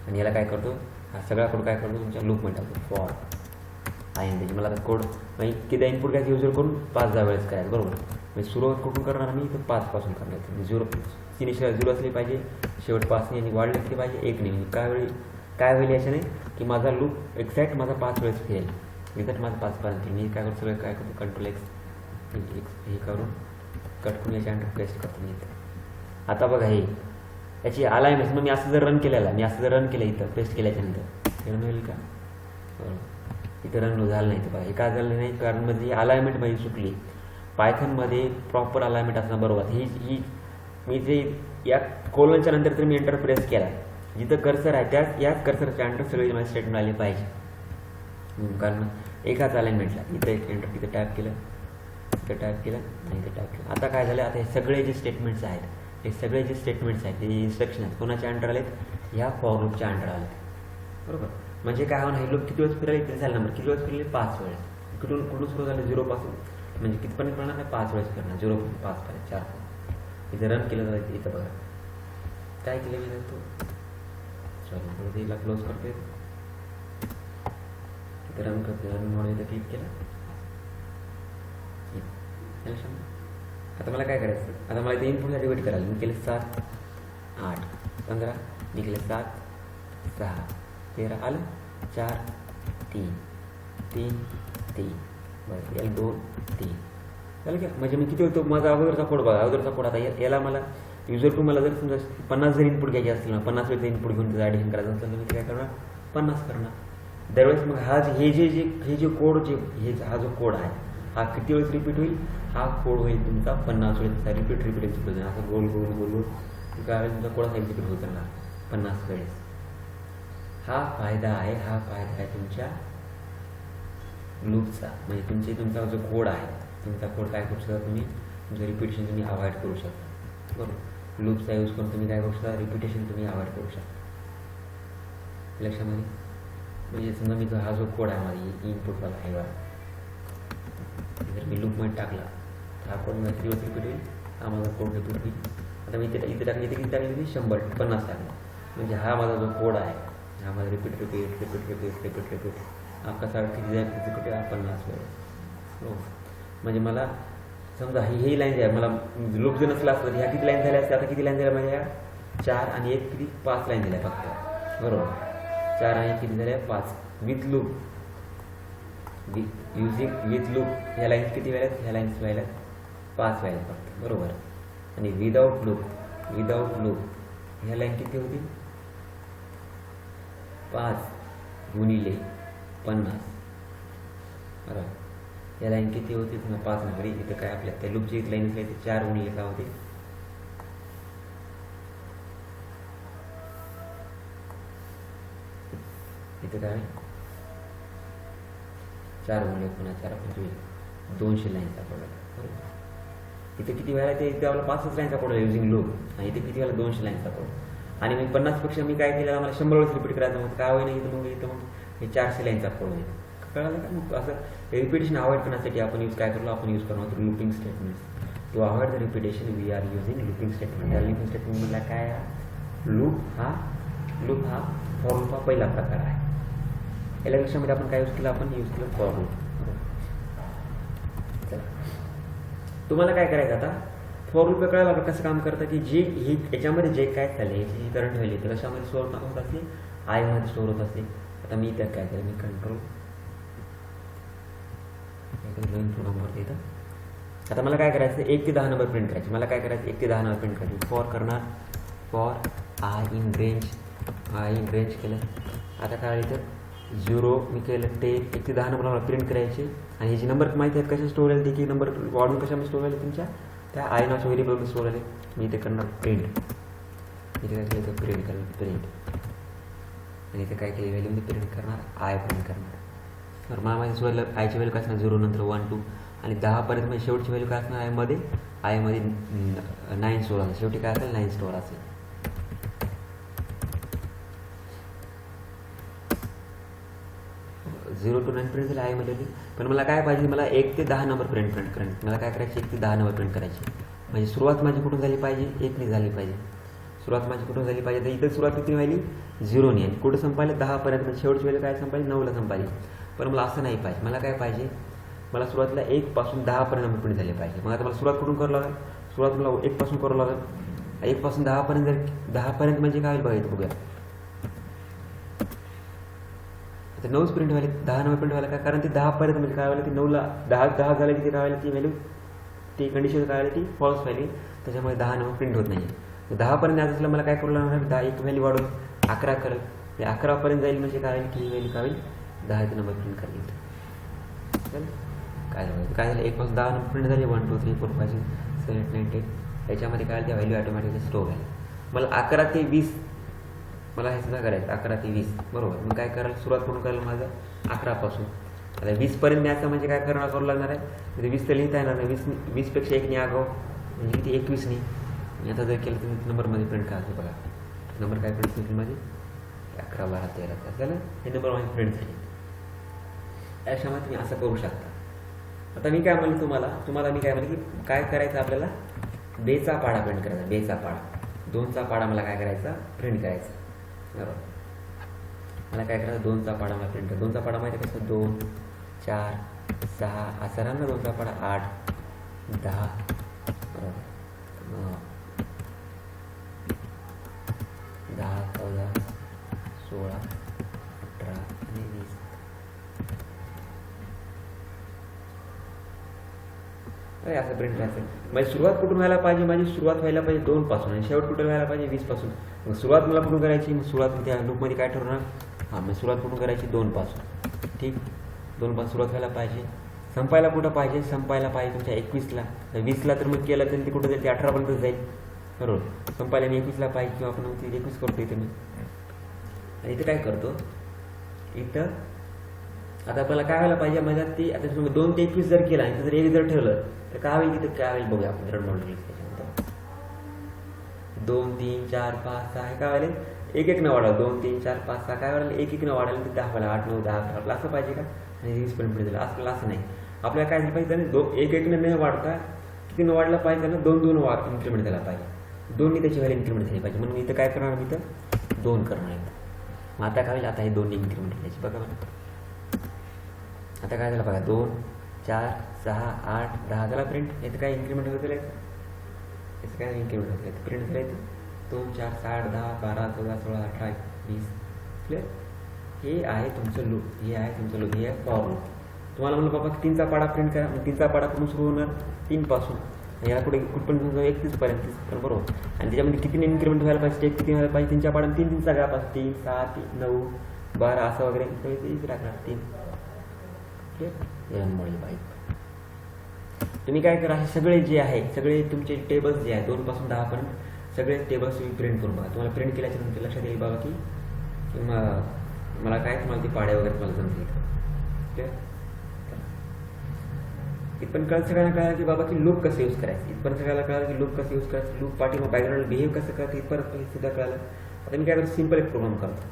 [SPEAKER 1] आणि याला काय करतो, हा सगळा कोड काय करतो तुमच्या लूपमध्ये टाकतो. फॉर आय एन मला आता कोड म्हणजे किती इनपुट घ्यायचं युजर करून 5-10 वेळेस करायचं, बरोबर. म्हणजे सुरुवात कुठून करणार मी, तर 5 पासून करणार. 0 इनिशियल 0 असली पाहिजे, शेवट 5 आणि वाढली असली पाहिजे 1 नाही. काय वेळी काय होईल याच्याने की माझा लूप एक्झॅक्ट माझा 5 वेळेस फिरेल. एक्झॅक्ट माझा 5 पर्यंत. मी काय करतो सगळं काय करतो कंट्रोल एक्स हे करून कट करून याच्यानंतर पेस्ट करतो मी इथं. आता बघा हे याची अलाइनमेंट मग मी असं जर रन केलं इथं पेस्ट केल्याच्यानंतर रन होईल का? इथं रन झालं नाही. तर बघा हे काय झालं नाही कारण म्हणजे अलाइनमेंट माझी चुकली. पायथनमध्ये प्रॉपर अलाइनमेंट असणं बरोबर. ही मी जे या कोलनच्या नंतर तर मी एंटर प्रेस केला जिथं कर्सर आहे याच कर्सरच्या अंडर सगळे माझे स्टेटमेंट आले पाहिजे. कारण एकाच अलाइनमेंटला इथं एक एंटर इथं टाईप केलं इथं टाईप केलं आणि इथं टाईप केलं. आता काय झालं आता हे सगळे जे स्टेटमेंट्स आहेत ते हे इन्स्ट्रक्शन आहेत कोणाच्या अंडर आलेत? ह्या फॉर लूपच्या अंडर आलेत बरोबर. म्हणजे काय होणार हे लूप किती वेळेस फिरायला इथे झालं नंबर किती वेळेस फिरले? 5 वेळेस. कुठून सुरू झालं? 0 पासून म्हणजे कितीपर्यंत करणार नाही 5 वेळेस करणार 0 5 पर्यंत 4 इथे रन केलं जातं. इथं बघा काय केलं मी तो सॉरी हिला क्लोज करते इथं रन करते रन म्हणून इथं क्लिक केलं. आता मला काय करायचं? आता मला इथे इनपुटसाठी वेट करायला मी केले 7 8 15 मी केले 7 6 13 आलं 4 3 3 3 बरं याला 2 3 झालं का? म्हणजे मी किती होतो माझा अगोदरचा कोड बघा. अगोदरचा कोड आता याला मला युजर टू मला जर समजा 50 जर इनपुट घ्यायचे असतील ना 50 वेळेचं इनपुट घेऊन त्याचं ॲडिशन करायचं असेल तर मी काय करणार 50 करणार. दरवेळेस मग हे जे कोड हा जो कोड आहे हा किती वेळेस रिपीट होईल? हा कोड होईल तुमचा 50 वेळेस रिपीट एक्झिक्यूट होईल. असं गोल काय तुमचा कोड असा एक्झिक्यूट होत राहणार 50 वेळेस. हा फायदा आहे तुमच्या लूपचा. म्हणजे तुमचा जो कोड आहे तुमचा कोड काय करू शकता तुम्ही तुमचं रिपिटेशन तुम्ही अवॉइड करू शकता बरोबर. लूपचा यूज करून तुम्ही काय करू शकता रिपिटेशन तुम्ही अवॉइड करू शकता. लक्षामध्ये म्हणजे समजा मी हा जो कोड आहे माझी इनपुटवाला आहे बघा जर मी लूपमध्ये टाकला हा कोड मला किती वेळेस रिपीट होईल? हा माझा कोड रिपीट होईल. आता मी इथे टाकले इथे किती टाकले मी 150 टाकले म्हणजे हा माझा जो कोड आहे हा माझा रिपीट हा कसा किती एक्झिक्यूट आहे 50 वेळेस हो. म्हणजे मला समजा ही लाईन आहे मला लूप जर नसला असतं ह्या किती लाईन झाल्या असते? आता किती लाईन झाल्या माझ्या? 4 आणि 1 किती 5 लाईन झाल्या फक्त बरोबर. 4 आणि 1 किती झाल्या? 5 विथ लूप विथ लूप ह्या लाईन्स किती व्हायल्यात? ह्या लाईन्स व्हायल्यात 5 व्हायल्यात फक्त बरोबर. आणि विदाऊट लूप ह्या लाईन किती होतील? 5 गुणिले 50 बरोबर. या लाईन किती होती? तुम्हाला 5 नंबर इथं काय आपल्या त्या लूपची एक लाईन असली ते 4 गुणिले काय होते? इथं काय 4 गुणिले 4 25 200 लाईनचा कोड बरोबर. इथे किती व्हायला ते इथे आपला 5च लाईनचा कोड आहे युझिंग लूप आणि इथे किती व्हायला 200 लाईनचा कोड. आणि मी 50 पेक्षा मी काय केलं मला 100 वेळेस रिपीट करायचं मग काय होईल इथं मग हे 400 लाईनचा कोड होईल. कळालं का? मग असं रिपिटेशन अवॉइड करण्यासाठी आपण यूज करणार looping statements. To avoid the repetition we are using looping statement. या लूपिंग स्टेटमेंटमधला काय आहे? लूप हा फॉर लूप हा पहिला प्रकार आहे. या लक्षामध्ये आपण काय यूज केलं? आपण यूज केलं फॉर लूप. तुम्हाला काय करायचं आता फॉर लूप कळायला लागलं कसं काम करतं की जे ही याच्यामध्ये जे काय चालले याची जी करंट व्हॅल्यू ते कशामध्ये स्टोअर होत असते? आयमध्ये स्टोअर होत असते. आता मी त्यात काय केलं मी कंट्रोल नंबर इथं. आता मला काय करायचं 1 ते 10 नंबर प्रिंट करायचे. मला काय करायचं 1 ते 10 नंबर प्रिंट करायचे. फॉर करणार फॉर आय इन रेंज केलं. आता काय इथं 0 मी केलं ते 1 ते 10 नंबर मला प्रिंट करायचे. आणि हे जे नंबर माहिती आहेत कशा स्टोर आले की नंबर वाढून कशामध्ये स्टोर आले तुमच्या त्या आय नावाच्या व्हेरिएबलमध्ये स्टोर आले. मी इथे करणार प्रिंट. इथे काय केलं प्रिंट आणि इथे काय केलं व्हॅल्यूमध्ये प्रिंट करणार आय प्रिंट करणार. तर मला माहिती सुरुवातीला आयची व्हॅल्यू काय असणार 0 नंतर 1 2 आणि 10 पर्यंत म्हणजे शेवटची व्हॅल्यू काय असणार आयमध्ये 9 स्टोर असेल. शेवटी काय असेल 9 स्टोर असेल. 0 to 9 प्रिंट झाले आयमध्ये. पण मला काय पाहिजे मला 1 ते 10 नंबर प्रिंट करायचे. मला काय करायचे 1 ते 10 नंबर प्रिंट करायचे. म्हणजे सुरुवात माझी कुठून झाली पाहिजे 1 ने झाली पाहिजे. सुरुवात माझी कुठून झाली पाहिजे तर इथं सुरुवात किती व्हायली 0 ने आणि कुठं संपायला 10 पर्यंत म्हणजे शेवटची व्हॅल्यू काय संपायली 9 ला संपायली. पण मला असं नाही पाहिजे. मला काय पाहिजे मला सुरुवातीला 1 पासून 10 पर्यंत नंबर प्रिंट झाले पाहिजे. मग आता मला सुरुवात कुठून करावं लागेल? सुरुवात मला 1 पासून करावं लागेल. 1 पासून 10 पर्यंत जर 10 पर्यंत म्हणजे काय होईल बघा इथं बघूया तर 9च प्रिंट व्हायला, 10 9 प्रिंट व्हायला काय, कारण ते 10 पर्यंत म्हणजे काय व्हायला, ती 9ला 10 झालं की ते काय व्हायला, ती व्हॅल्यू ती कंडिशन काय व्हायला, ती फॉल्स व्हायली, त्याच्यामुळे 10 9 प्रिंट होत नाही. 10 पर्यंत आज असलं मला काय करू लागणार, 10 एक व्हॅल्यू वाढून 11 करेल, ते 11 पर्यंत जाईल म्हणजे काय होईल, की व्हॅल्यू काय होईल, 10चा नंबर प्रिंट करेल. चल काय झालं, काय झालं, 1 पासून 10 नंबर प्रिंट झाले, 1 2 3 4 5 6 7 8 9 10. याच्यामध्ये काय त्या व्हॅल्यू ऑटोमॅटिकली स्टोर आहे. मला 11 ते 20 मला हे सुद्धा करायचं, 11 ते 20 बरोबर. मग काय करायला सुरुवात करून करायला माझं 11 पासून. आता 20 पर्यंत न्यायचं म्हणजे काय करू लागणार आहे, म्हणजे 20 तर लिहिता येणार नाही, 20 पेक्षा 1 ने आगाव म्हणजे किती, 21 ने. आता जर केलं तर नंबरमध्ये प्रिंट करायचं बघा, नंबर काय प्रिंट होईल माझे 11 12 13 झालं, हे नंबर माझे प्रिंट झाले. याच्यामध्ये तुम्ही असं करू शकता. आता मी काय म्हणलं तुम्हाला मी काय म्हणलं की काय करायचं, आपल्याला बेचा पाडा प्रिंट करायचा, बेचा पाडा 2चा पाडा मला काय करायचा, प्रिंट करायचा बरोबर. मला काय करायचं, 2चा पाडा मला प्रिंट करायचा. 2चा पाडा माहिती आहे कसं, 2 4 6 असा राहा ना, 2चा पाडा 8 10 बरोबर, 10 14 16 18 आणि 20. अरे असं प्रिंट करायचं. माझी सुरुवात कुठून व्हायला पाहिजे, माझी सुरुवात व्हायला पाहिजे 2 पासून आणि शेवट कुठून व्हायला पाहिजे 20 पासून. मग सुरुवात मला कुठून करायची, मग सुरुवात त्या लूपमध्ये काय ठरवणार, मग सुरुवात कुठून करायची 2 पासून. ठीक, 2 पासून सुरुवात व्हायला पाहिजे. संपायला कुठं पाहिजे, संपायला पाहिजे तुमच्या 21ला. 20ला तर मग केलं तर ते कुठं जाईल, ते 18 पर्यंत जाईल बरोबर. संपायला मी 21ला पाहिजे, किंवा आपण 21 करतो इथे मी. आणि इथं काय करतो, इथं आता आपल्याला काय व्हायला पाहिजे माझ्यात, ती आता 2 ते 21 जर केला आणि जर 1 जर ठेवलं तर काय होईल, तिथं काय होईल बघूया आपण. रन मॉडेल त्याच्यानंतर 2 3 4 5 6 हे काय व्हायला, 1 1 न वाढाल, 2 3 4 5 6 काय वाढाल, 1 1 न वाढाल, 10 व्हायला, 8 9 10 11 आपलं असं पाहिजे का, आणि 20 पर्यंत दिलं असं. असं नाही, आपल्याला काय झालं पाहिजे, 1 1 न वाढता किती न वाढलं पाहिजे, त्यांना 2 2 इन्क्रीमेंट झाला पाहिजे, 2 त्याची व्हॅल्यू इन्क्रीमेंट झाली पाहिजे. म्हणून मी इथं काय करणार, मी इथं 2 करणार आहे. मग आता काय होईल, आता हे 2 इन्क्रीमेंट करायची बघा बरं. आता काय झालं बघा, 2 4 6 8 10 झाला प्रिंट. याचं काय इन्क्रीमेंट होतं, याचं काय इन्क्रीमेंट होतं, प्रिंट झालं इथं 2 4 6 8 10 12 14 16 18 20 क्लिअर. हे आहे तुमचं लूप, हे आहे तुमचं लूप, हे आहे फॉर लूप. तुम्हाला म्हणलं बाबा 3चा पाडा प्रिंट करा, मग 3चा पाडा कुठून सुरू होणार, 3 पासून. याला कुठे कुठपर्यंत 31 पर्यंत बरोबर. आणि त्याच्यामध्ये किती इन्क्रीमेंट व्हायला पाहिजे, किती व्हायला पाहिजे, 3च्या पाडा 3 3 सगळ्या पासून 3 7 9 12 असं वगैरे टाकणार 3 रन मॉडेल पाहिजे. तुम्ही काय करा, हे सगळे जे आहे, सगळे तुमचे टेबल्स जे आहे 2 पासून 10 पर्यंत सगळे टेबल्स तुम्ही प्रिंट करून बघा. तुम्हाला प्रिंट केल्याच्या नंतर लक्षात येईल बाबा की मला काय, तुम्हाला ती पाड्या वगैरे मला जमतील. क्लिअर, इथपर्यंत कळलं सगळ्यांना कळलं की बाबा की लूप कसं यूज करायचं, इथपर्यंत सगळ्याला कळलं की लूप कसं यूज करायचं, लूप पाठी मग बॅकग्राऊंड बिहेव कसं करायचं, इथपर्यंत सुद्धा कळलं. आता मी काय करतो, सिम्पल एक प्रोग्राम करतो.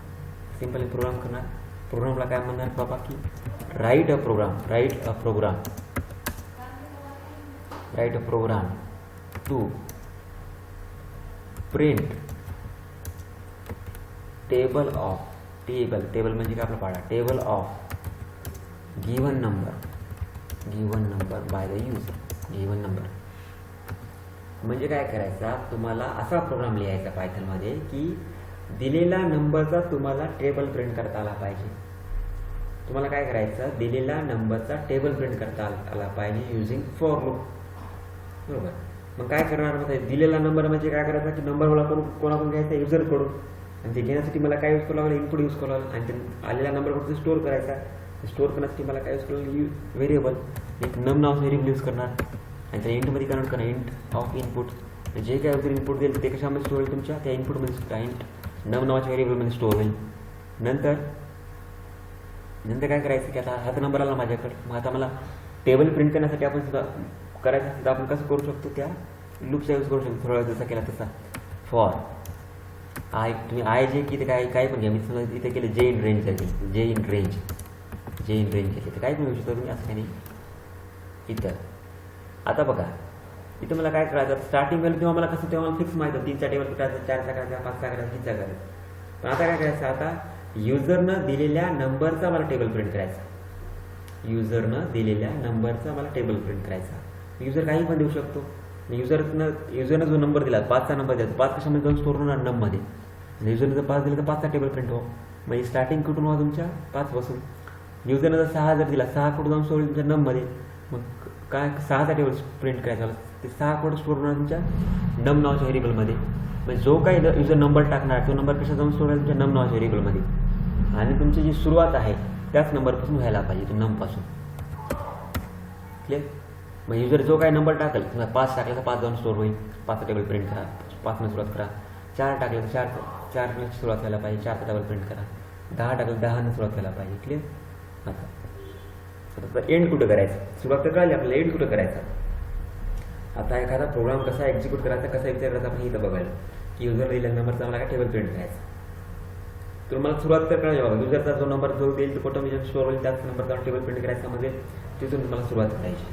[SPEAKER 1] सिम्पल एक प्रोग्राम करणार. प्रोग्रामला काय म्हणणार बाबा की write a program to print table म्हणजे काय आपला पाडा, table of given number by the user. Given number म्हणजे काय करायचा, तुम्हाला असा प्रोग्राम लिहायचा पायथनमध्ये की दिलेला नंबरचा तुम्हाला टेबल प्रिंट करता आला पाहिजे. तुम्हाला काय करायचं, दिलेला नंबरचा टेबल प्रिंट करता आला पाहिजे युजिंग फॉर लूप बरोबर. मग काय करणार, मग दिलेला नंबर म्हणजे काय करायचा की नंबर मला कोणाकडून घ्यायचा, युजरकडून. आणि ते घेण्यासाठी मला काय यूज करावं लागलं, इनपुट यूज करावं लागलं. आणि ते आलेला नंबर कुठे स्टोअर करायचा, स्टोअर करण्यासाठी मला काय यूज करावं, व्हेरिएबल एक नम नावाचं व्हेरिएबल यूज करणार. आणि त्या इंटमध्ये कन्वर्ट करणार, इंट ऑफ इनपुट. जे काय वगैरे इनपुट देईल ते कशामध्ये स्टोअर होईल, तुमच्या त्या इनपुटमध्ये इंट नम नावाच्या व्हेरिएबलमध्ये स्टोअर होईल. नंतर काय करायचं की आता हाच नंबर आला माझ्याकडे, मग आता मला टेबल प्रिंट करण्यासाठी आपण सुद्धा करायचं सुद्धा आपण कसं करू शकतो, त्या लूपचा यूज करू शकतो. थोडा जसा केला तसा फॉर आय, तुम्ही आय जे की ते काय पण घ्या. मी समजा इथे केलं जे इन रेंज घेतलं, जे इन रेंज घेतलं तर काय पण घेऊ शकतो तुम्ही, असं काही नाही. इथं आता बघा, इथं मला काय करायचं, स्टार्टिंग व्हॅल्यू तेव्हा मला कसं, तेव्हा मला फिक्स माहिती होतं 3चा टेबल करायचा, 4चा करायचा, 5चा करायचा, 3चा करायचा. पण आता काय करायचं, आता युजरनं दिलेल्या नंबरचा मला टेबल प्रिंट करायचा. युजर काही पण देऊ शकतो. युजरनं जो नंबर दिला 5चा नंबर दिला, 5 कशामध्ये जाऊन स्टोर होणार, नममध्ये. युजरनं जर 5 दिलं तर 5चा टेबल प्रिंट हो. म्हणजे स्टार्टिंग कुठून व्हा तुमच्या 5 पासून. युजरनं जर 6 जर दिला, 6 कुठं जाऊन सोडलं तुमच्या नममध्ये, मग काय 6चा टेबल प्रिंट करायचा, ते 6 कुठं स्टोर होणार तुमच्या नम नावाच्या व्हेरिएबलमध्ये. म्हणजे जो काही युजर नंबर टाकणार तो नंबर कशा जाऊन स्टोर आहे तुमच्या नम नावाच्या व्हेरिएबलमध्ये. आणि तुमची जी सुरुवात आहे त्याच नंबरपासून व्हायला पाहिजे, तो नमपासून. क्लिअर. मग युजर जो काही नंबर टाकेल, 5 टाकला तर 5 जाऊन स्टोर होईल, 5चा टेबल प्रिंट करा, 5 सुरुवात करा. 4 टाकलं तर 4 सुरुवात व्हायला पाहिजे, 4चा टेबल प्रिंट करा. 10 टाकलं 10 सुरुवात व्हायला पाहिजे. क्लिअर. आता एंड कुठं करायचं, सुरुवात तर कळली आपल्याला, एंड कुठं करायचा. आता एखादा प्रोग्राम कसा एक्झिक्यूट करायचा, कसा विचारायचा आपण इथं बघायला, की युजर दिलेला नंबरचा मला काय टेबल प्रिंट करायचा. तर मला सुरुवात तर कळली बाबा, युजरचा जो नंबर जो देईल तो कुठं मी स्टोर होईल त्याच नंबरचा टेबल प्रिंट करायचा, म्हणजे तिथून मला सुरुवात करायची.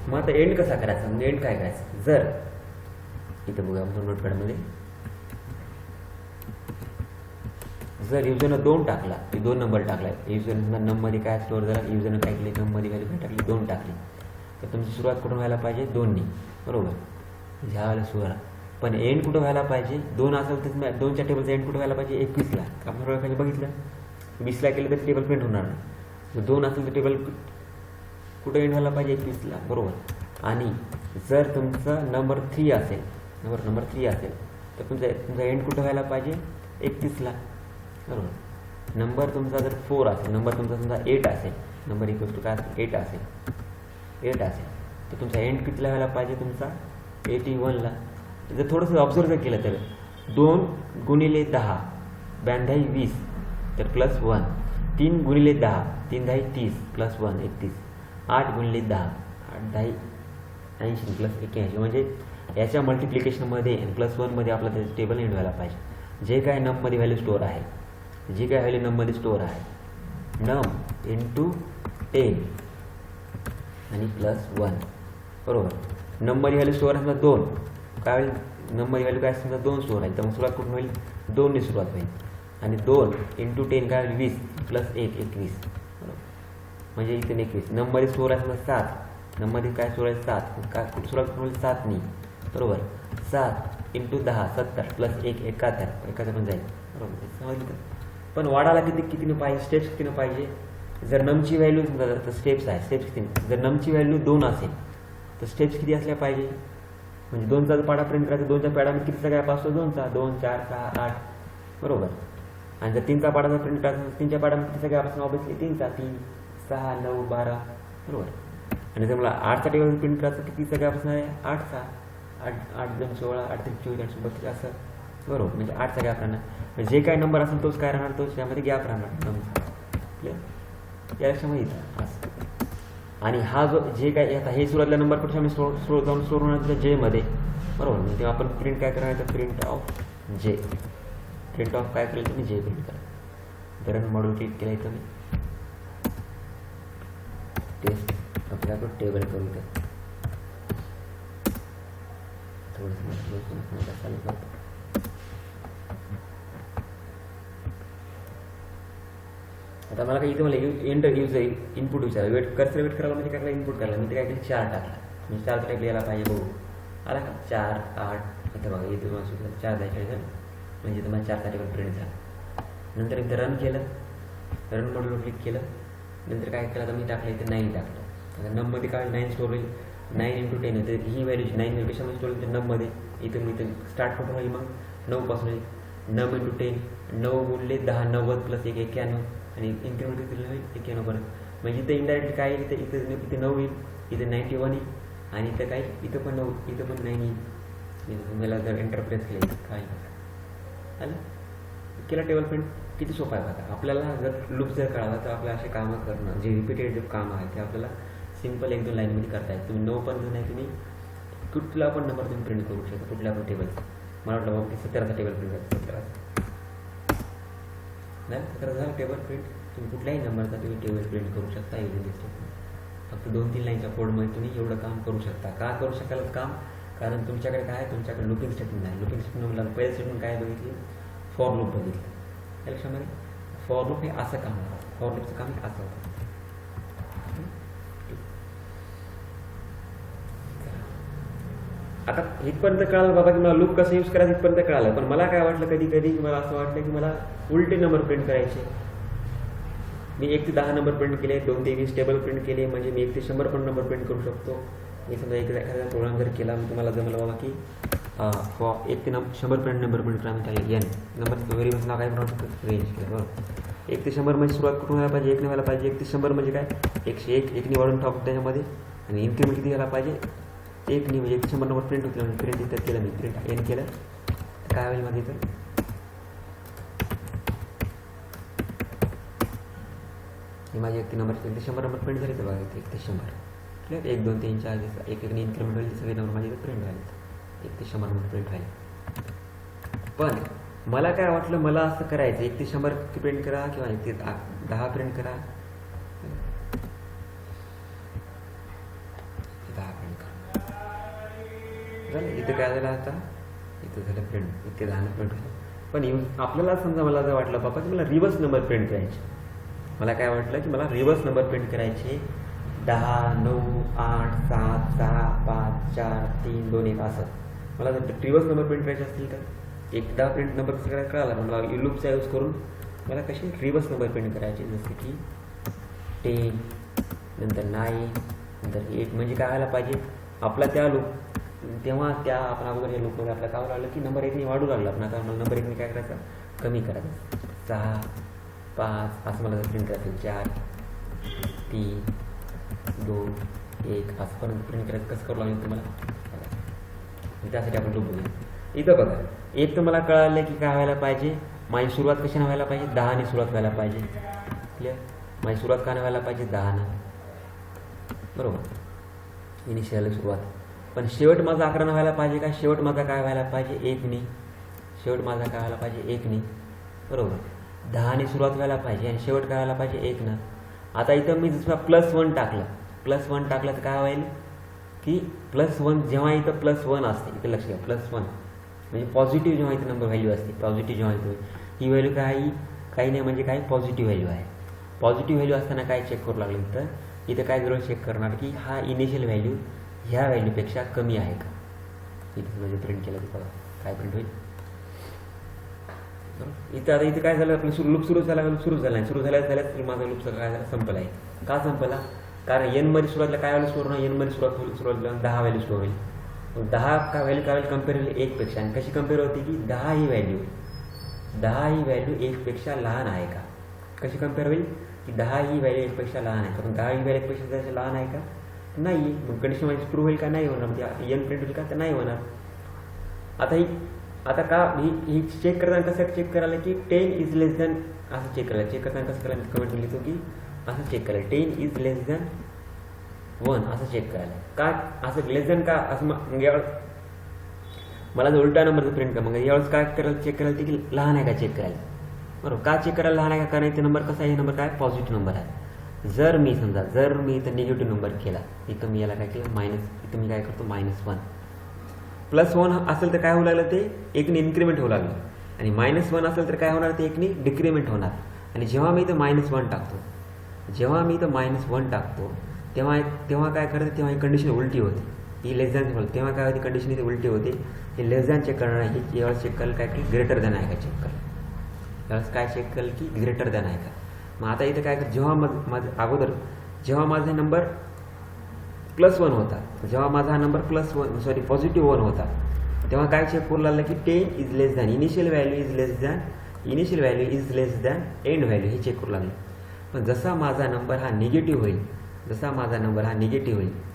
[SPEAKER 1] मग आता एंड कसा करायचा, म्हणजे एंड काय करायचं. जर इथं बघूया आपण नोटपॅडमध्ये, जर युजरनं 2 टाकला, 2 नंबर टाकला, युजरनं नममध्ये काय स्टोअर झाला, युजरनं काय केले नममध्ये व्हॅल्यू काय टाकली, 2 टाकली, तर तुमची सुरुवात कुठून व्हायला पाहिजे, 2नी. बरोबर. ह्या वेळेला सुरुवात. पण एंड कुठं व्हायला पाहिजे, 2 असेल तर 2च्या टेबलचा एंड कुठं व्हायला पाहिजे, 21ला. आपण खाली बघितलं 20ला केलं तर टेबल प्रिंट होणार नाही. 2 असेल तर टेबल कुठं एंड व्हायला पाहिजे, 21ला. बरोबर. आणि जर तुमचा नंबर 3 असेल, नंबर 3 असेल तर तुमचा एंड कुठं व्हायला पाहिजे, 31ला. बरोबर. नंबर तुमचा जर 4 असेल, नंबर तुमचा समजा 8 असेल, नंबर इक्वल टू काय असेल, 8 असेल तर तुमचा एंड कितीला व्हायला पाहिजे, तुमचा 81ला. जर थोडंसं ऑब्झर्व केलं तर 2 गुणिले 10 92 20 तर प्लस 1, 3 गुणिले 10 3 10 30 प्लस 1 31, 8 गुणिले 10 8 10 80 प्लस 81, म्हणजे याच्या मल्टिप्लिकेशनमध्ये आणि प्लस 1मध्ये आपला त्याचं टेबल एंड व्हायला पाहिजे. जे काय नममध्ये व्हॅल्यू स्टोअर आहे, जी काय व्हॅल्यू नममध्ये स्टोअर आहे, नम इंटू 10 आणि प्लस 1. बरोबर. नममध्ये व्हॅल्यू स्टोअर समजा 2, काय होईल नममध्ये व्हॅल्यू काय समजा 2 स्टोअर आहे, तर मग सुरुवात कुठून होईल, 2ने सुरुवात होईल. आणि 2 इंटू 10 काय होईल, 20 प्लस 1 21. बरोबर. म्हणजे इथे 21. नममध्ये स्टोअर आहे समजा 7, नममध्ये काय स्टोअर आहे 7, काय सुरुवात कुठून होईल 7नी. बरोबर. 7 इंटू 10 70 प्लस 1 71 पण जाईल. बरोबर. समजलं का. पण वाढायला कितीनं पाहिजे, स्टेप्स कितीनं पाहिजे. जर नमची व्हॅल्यू तर स्टेप्स आहे, स्टेप्स किती. जर नमची व्हॅल्यू 2 असेल तर स्टेप्स किती असल्या पाहिजे, म्हणजे 2चा पाडा प्रिंट करायचा, 2च्या पॅडामध्ये कितीचा गॅप असतो, 2चा 2 4 6 8. बरोबर. आणि जर 3चा पाडाचा प्रिंट करायचा, 3च्या पाडामध्ये कितीचा गॅप असतो, ऑब्विसली 3चा 3 6 9 12. बरोबर. आणि जर मला 8चा टेबल प्रिंट करायचं कितीचा गॅप असणार आहे, 8चा 8 2 16 8 3 24 8 32 असं. बरोबर. म्हणजे 8चा गॅप राहणार, जे काही नंबर असेल तोच काय राहणार, तोच त्यामध्ये गॅप राहणार नंबर. क्लिअर. या लक्षामध्ये येतं असं. आणि हा जो जे काय आता हे सुरुवातीला नंबर कुठे आम्ही जाऊन स्टोर होणार जेमध्ये. बरोबर. म्हणजे आपण प्रिंट काय करायचं, प्रिंट ऑफ जे. प्रिंट ऑफ काय करेल तुम्ही, जे प्रिंट करा. रन मॉड्यूल क्लिक केलं इथं मी टेस्ट आपल्याकडं टेबल करू द्या. थोडंसं चालू करतो. आता मला काही इथं मला एंटर यूज इनपुट विचार वेट करायला, म्हणजे काय इनपुट करायला मी ते काय 4 टाकला, म्हणजे 4 टाईप यायला पाहिजे. बघू आला का 4 8. इथं बघा इथे मला 4 द्यायचं झालं, म्हणजे तुम्हाला 4 टेबल प्रिंट झाला. नंतर इथं रन केलं, रन मॉड्यूल क्लिक केलं. नंतर काय केलं, आता मी टाकलं इथे 9 टाकलं. आता नममध्ये काय 9 स्टोर होईल, 9 इंटू 10 तर ही व्हॅल्यू 9 व्हॅल्यू कशामध्ये स्टोर होईल, नममध्ये. इथं स्टार्ट कुठून होईल, मग 9 पासून होईल. 9 इंटू 10 9 गुणले 10 90 प्लस 1 91 आणि इन्क्रीमेंट किती होईल 91 परत. म्हणजे इथं इनडायरेक्टली काय येईल, इथे 9 येईल, इथे 91 येईल आणि इथं काय इथं पण 9 इथं पण 9 येईल. मला जर एंटरप्रेस केलं काय आलं केला टेबल प्रिंट. किती सोपं आहे बघा. आपल्याला जर लूप जर कळाला तर आपल्याला असे कामं करणं, जे रिपीटेड काम आहे ते आपल्याला सिम्पल 1-2 लाईनमध्ये करता येईल. तुम्ही 9 पण नाही, तुम्ही कुठला पण नंबर तुम्ही प्रिंट करू शकता, कुठल्या पण टेबल. मला वाटलं बाबा 17चा टेबल प्रिंट करतो, 17 झाला टेबल प्रिंट. तुम्ही कुठल्याही नंबरचा तुम्ही टेबल प्रिंट करू शकता युजिंग दिस टेक्निक. फक्त 2-3 लाईनच्या कोडमध्ये तुम्ही एवढं काम करू शकता. का करू शकाल काम, कारण तुमच्याकडे काय आहे, तुमच्याकडे लुपिंग स्टेटमेंट आहे. लुपिंग स्टेटमेंट पहिलं स्टेटमेंट काय बघितली, फॉर लूप बघितलं. या लक्षामध्ये फॉर लूप हे असं काम होतं, फॉर लूपचं काम हे असं होतं. आता इथपर्यंत कळालं बाबा की मला लूप कसं यूज करायचं इथपर्यंत कळालं. पण मला काय वाटलं कधी कधी की मला असं वाटलं की मला उलटे नंबर प्रिंट करायचे. मी 1 ते 10 नंबर प्रिंट केले, 2 ते 20 टेबल प्रिंट केले, म्हणजे मी 1 ते 100 पण नंबर प्रिंट करू शकतो. मी समजा एखादा प्रोग्राम जर केला मी तुम्हाला जमलं बाबा की 1 ते 100 प्रिंट नंबर प्रिंट करा म्हणजे एन नंबर व्हेरिएबल्स नाव काय बनवतो रेंज केलं बरोबर. 1 ते 100 म्हणजे सुरुवात कुठून व्हायला पाहिजे 1 ने व्हायला पाहिजे. 1 ते 100 म्हणजे काय 101 1 वाढून टाकू त्याच्यामध्ये आणि इन्क्रीमेंट किती व्हायला पाहिजे 1 म्हणजे 1 ते 100 नंबर प्रिंट होतील म्हणजे प्रिंट इथं केलं मी प्रिंट एन केलं तर काय होईल माझं इथं हे माझे 1 ते 100 नंबर प्रिंट झाले तर बघा 1 ते 100 क्लिअर. 1 2 3 4 1 1 इन्क्रीमेंट होईल सगळे नंबर माझे प्रिंट झाले 1 ते 100 नंबर प्रिंट झाले. पण मला काय वाटलं मला असं करायचं 1 ते 100 प्रिंट करा किंवा 1 ते 10 प्रिंट करा 10 प्रिंट करा झालं. इथं काय झालं आता इथं झालं प्रिंट 1 ते 10 प्रिंट झालं. पण आपल्याला समजा मला जर वाटलं बाबा की मला रिव्हर्स नंबर प्रिंट करायचे. मला काय वाटलं की मला रिव्हर्स नंबर प्रिंट करायचे 10 9 8 7 6 5 4 3 2 1 असं. मला जर रिव्हर्स नंबर प्रिंट करायचे असतील तर 1 10 प्रिंट नंबर कसं करायला कळाला. मला लूपचा यूज करून मला कसे रिव्हर्स नंबर प्रिंट करायचे जसे की 10 नंतर 9 नंतर 8 म्हणजे काय व्हायला पाहिजे आपला त्या लूप तेव्हा त्या आपण अगोदर या लूपमध्ये आपल्याला काय लागलं की नंबर 1 वाढू लागला. आपण आता नंबर 1 काय करायचा कमी करायचा 6 5 असं मला जर प्रिंट करायचं 4 3 2 1 असंपर्यंत प्रिंट करायचं कसं करू लागेल तुम्हाला त्यासाठी आपण लूप बघूया. इथं बघा एक तर मला कळालं की काय व्हायला पाहिजे माझी सुरुवात कशाने व्हायला पाहिजे 10 ने सुरुवात व्हायला पाहिजे. क्लिअर. माझी सुरुवात का व्हायला पाहिजे 10 बरोबर इनिशियल सुरुवात. पण शेवट माझा 11 व्हायला पाहिजे का शेवट माझा काय व्हायला पाहिजे 1 ने. शेवट माझा काय व्हायला पाहिजे 1 ने बरोबर. 10 ने सुरुवात व्हायला पाहिजे आणि शेवट काय व्हायला पाहिजे 1 न. आता इथं मी जसं +1 टाकलं तर काय होईल की +1 जेव्हा इथं +1 असते इथं लक्ष घ्या +1 म्हणजे पॉझिटिव्ह जेव्हा इथं नंबर व्हॅल्यू असते पॉझिटिव्ह जेव्हा इथं ही व्हॅल्यू काही नाही म्हणजे काय पॉझिटिव्ह व्हॅल्यू आहे. पॉझिटिव्ह व्हॅल्यू असताना काय चेक करू लागलं तर इथं काय जरूर चेक करणार की हा इनिशियल व्हॅल्यू ह्या व्हॅल्यूपेक्षा कमी आहे का. इथं म्हणजे प्रिंट केलं तर काय प्रिंट होईल इथं. आता इथं काय झालं आपलं लूप सुरू झाला सुरू झाल्यास माझा लूप काय झाला संपला आहे. का संपला कारण एन मध्ये सुरुवातीला काय व्हॅल्यू स्टोर होईल एन मध्ये सुरुवातीला 10 व्हॅल्यू स्टोर होईल. 10 का व्हॅल्यू काय होईल कम्पेअर होईल 1 पेक्षा. आणि कशी कम्पेअर होती की 10 ही व्हॅल्यू 1 पेक्षा लहान आहे का. कशी कम्पेअर होईल की 10 ही व्हॅल्यू 1 पेक्षा लहान आहे का. पण 10 ही व्हॅल्यू 1 पेक्षा जास्त लहान आहे का नाही. मग कंडिशन म्हणजे ट्रू होईल का नाही होणार म्हणजे एन प्रिंट होईल का तर नाही होणार. आता का ही चेक करताना कसं चेक करायला की 10 इज लेस दॅन असं चेक करायला. चेक करताना कसं करायला कमेंट लिहितो की असं चेक करायला 10 इज लेस दॅन 1 असं चेक करायला. का असं लेस दॅन का असं मग यावेळेस मला जर उलटा नंबरचं प्रिंट करा मग यावेळेस काय करायला चेक करायला की लहान आहे का चेक करायला बरोबर. का चेक करायला लहान आहे का कारण इथे नंबर कसा आहे हे नंबर काय पॉझिटिव्ह नंबर आहे. जर मी इथं निगेटिव्ह नंबर केला इथं मी याला काय केलं इथं मी काय करतो -1 +1 असेल तर काय होऊ लागलं ते 1 ने इन्क्रीमेंट होऊ लागलं आणि -1 असेल तर काय होणार ते 1 ने डिक्रीमेंट होणार. आणि जेव्हा मी इथं -1 टाकतो तेव्हा काय करते तेव्हा ही कंडिशन उलटी होते. ही लेस दॅन तेव्हा काय होती कंडिशन इथे उलटी होते. हे लेस दॅन चेक करणार ही यावेळेस चेक करेल काय की ग्रेटर दॅन आहे का चेक करेल. यावेळेस काय चेक करेल की ग्रेटर दॅन आहे का. मग आता इथं काय जेव्हा माझं अगोदर जेव्हा माझा नंबर +1 होता जेव्हा माझा नंबर पॉझिटिव्ह 1 होता तेव्हा काय चेक करू लागलं की 10 is less than initial value is less than end value हे चेक करू लागलं. पण जसा माझा नंबर हा निगेटिव्ह होईल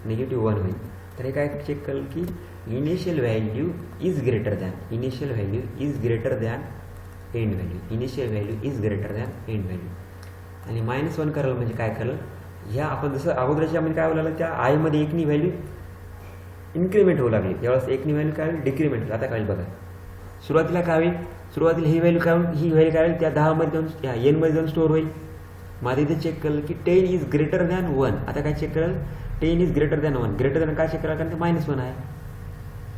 [SPEAKER 1] निगेटिव्ह 1 होईल तर हे काय चेक करेल की initial value is greater than end value. आणि -1 करेल म्हणजे काय करेल ह्या आपण जसं अगोदरच्या मध्ये काय होऊ लागलं त्या आयमध्ये 1 नी व्हॅल्यू इन्क्रीमेंट होऊ लागली त्यावेळेस 1 नी व्हॅल्यू काय होईल डिक्रीमेंट होईल. आता काय बघा सुरुवातीला काय होईल ही व्हॅल्यू काय होईल त्या 10 मध्ये जाऊन एन मध्ये जाऊन स्टोअर होईल. माझं इथे चेक करेल की 10 इज ग्रेटर दॅन 1. आता काय चेक करेल 10 is greater than 1 greater than काय चेक करायला कारण ते -1 आहे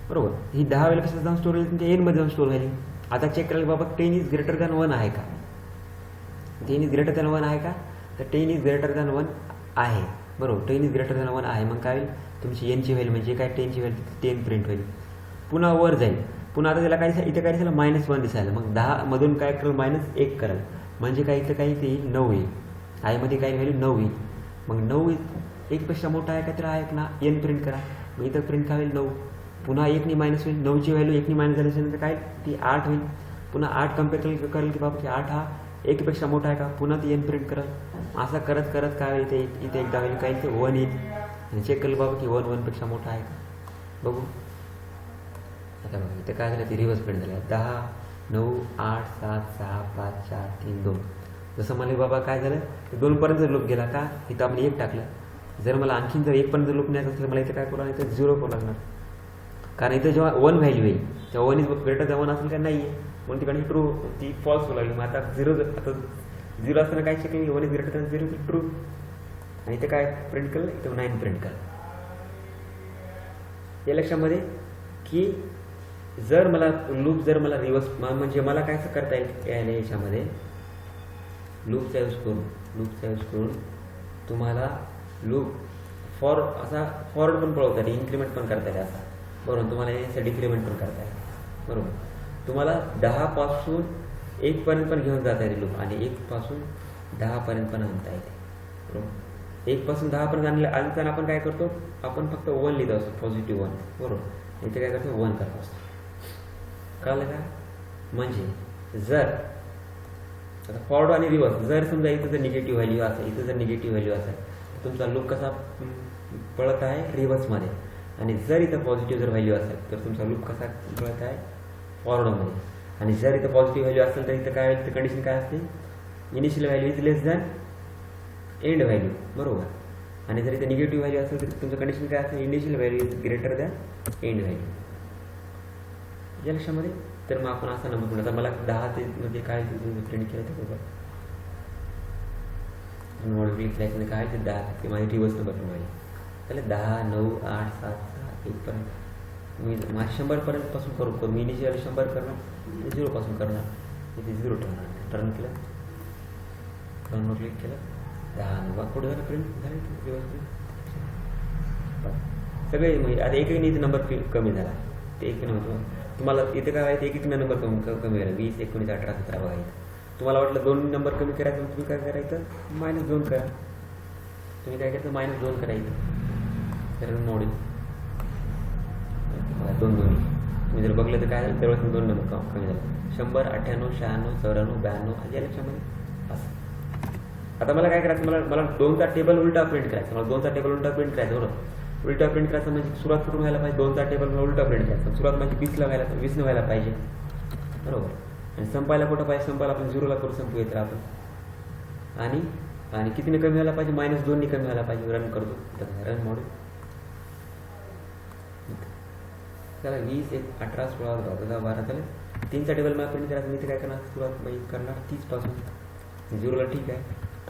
[SPEAKER 1] बरोबर. ही 10 व्हॅल्यू कसं जाऊन स्टोअर होईल तुमच्या एन मध्ये जाऊन स्टोअर व्हॅल्यू. आता चेक करायला बाबा 10 इज ग्रेटर दॅन 1 आहे का 10 इज ग्रेटर दॅन 1 आहे का तर 10 इज ग्रेटर दॅन 1 आहे बरोबर. 10 इज ग्रेटर दॅन 1 आहे. मग काय होईल तुमची एनची व्हॅल्यू म्हणजे काय 10ची व्हॅल्यू 10 प्रिंट होईल. पुन्हा वर जाईल. पुन्हा आता त्याला काय इथे काय दिसायला -1 दिसायला. मग 10 मधून काय करेल -1 करेल. म्हणजे काय इथं काही ते 9 येईल. आयमध्ये काय व्हॅल्यू 9 येईल. मग 9 1पेक्षा मोठा आहे का तर आहे पुन्हा n प्रिंट करा. मग इथं प्रिंट काय होईल 9. पुन्हा 1 मायनस होईल. 9ची व्हॅल्यू 1 मायनस झाल्यानंतर काय ती 8 होईल. पुन्हा 8 कम्पेअर करेल की बाबा की 8 हा 1पेक्षा मोठा आहे का, पुन्हा ती n प्रिंट करेल. असं करत करत काय होईल इथे एकदा होईल काय ते 1 येईल. आणि चेक केलं बाबा की 1 पेक्षा मोठा आहे का बघू. आता बघा इथं काय झालं ते रिव्हर्स प्रिंट झालं. 10 9 8 7 6 5 4 3 2. जसं मला बाबा काय झालं 2पर्यंत लूप गेला का इथं आपण 1 टाकलं. जर मला आणखीन जर 1पर्यंत लूप न्यायचं असेल मला इथं काय करू इथं 0 करू लागणार. कारण इथं जेव्हा 1 व्हॅल्यू येईल तेव्हा 1 इज ग्रेटर दॅन 1 असेल का नाही आहे म्हणून तिकडे ट्रू ती फॉल्स होऊ लागली. मग आता 0 असताना काय शिकली 1 इज ग्रेटर दॅन 0 ट्रू. आणि इथं काय प्रिंट केलं इथं 9 प्रिंट केलं. या लक्षामध्ये की जर मला लूप जर मला रिव्हर्स म्हणजे मला काय असं करता येईल याच्यामध्ये लूपचा यूज करून तुम्हाला लूप असा फॉरवर्ड पण पळवता येईल, इन्क्रीमेंट पण करता येईल असा बरोबर. तुम्हाला याचं डिक्रीमेंट पण करता येईल बरोबर. तुम्हाला 10 पासून 1 पर्यंत पण घेऊन जाता येते लूप आणि 1 पासून 10 पर्यंत पण आणता येते बरोबर. 1 पासून 10 पर्यंत आणताना आपण काय करतो आपण फक्त 1 लिहित असतो पॉझिटिव्ह 1 बरोबर. इथे काय करतो 1 करत असतो. कळलं का. म्हणजे जर आता फॉरवर्ड आणि रिव्हर्स जर समजा इथं जर निगेटिव्ह व्हॅल्यू असेल इथं जर निगेटिव्ह व्हॅल्यू असेल तर तुमचा लूप कसा पळत आहे रिव्हर्समध्ये. आणि जर इथं पॉझिटिव्ह जर व्हॅल्यू असेल तर तुमचा लूप कसा पळत आहे फॉरवर्डमध्ये. आणि जर इथं पॉझिटिव्ह व्हॅल्यू असेल तर इथं काय तर कंडिशन काय असते initial value is less than end value बरोबर. आणि जर इथं निगेटिव्ह व्हॅल्यू असेल तर तुमचं कंडिशन काय असते initial value is greater than end value. या लक्षामध्ये तर मग आपण असा नंबर म्हणून आता मला 10 ते म्हणजे काय प्रिंट केलं ते बघा नोड क्लिक काय ते 10 ते माझे रिव्हर्स नंबर बनवायचे. त्याला 10 9 8 7 6 1 पर्यंत मी माझ्या 100 पासून करू मी इनिशियल 100 करणार 0 पासून करणार इथे 0 ठेवणार. टर्न केलं टर्नवर क्लिक केलं 10 9 पुढे झालं प्रिंट झाले रिव्हर्स सगळे म्हणजे आता एक नंबर कमी झाला ते एक नंबर. तुम्हाला इथे काय आहे एक नंबर कमी झाला 20 19 18 17 बघा. तुम्हाला वाटलं 2 नंबर कमी करायचं तुम्ही काय करायचं -2 करा. तुम्ही काय करायचं -2 करायचं तर मोडेल 2 तुम्ही जर बघलं तर काय झालं त्यावेळेस 2 नंबर कमी झाला. 100 98 96 94 92 या लक्षामध्ये असं. आता मला काय करायचं मला 2चा टेबल उलटा प्रिंट करायचा. मला 2चा टेबल उलटा प्रिंट करायचा बरोबर. उलटा प्रिंट करायचं म्हणजे सुरुवात कुठून व्हायला पाहिजे 2चा टेबल उलटा प्रिंट करायचा. सुरुवात म्हणजे 20 व्हायला पाहिजे बरोबर. आणि संपायला कुठं पाहिजे संपायला आपण 0ला करू संपू येतं आपण. आणि कितीने कमी व्हायला पाहिजे -2 कमी व्हायला पाहिजे. रन करतो रन मॉडेल त्याला 20 1 18 16 12 झालं. 3चा टेबल मला प्रिंट करायचं. मी ते काय करणार सुरुवात करणार 30 पासून 0ला ठीक आहे.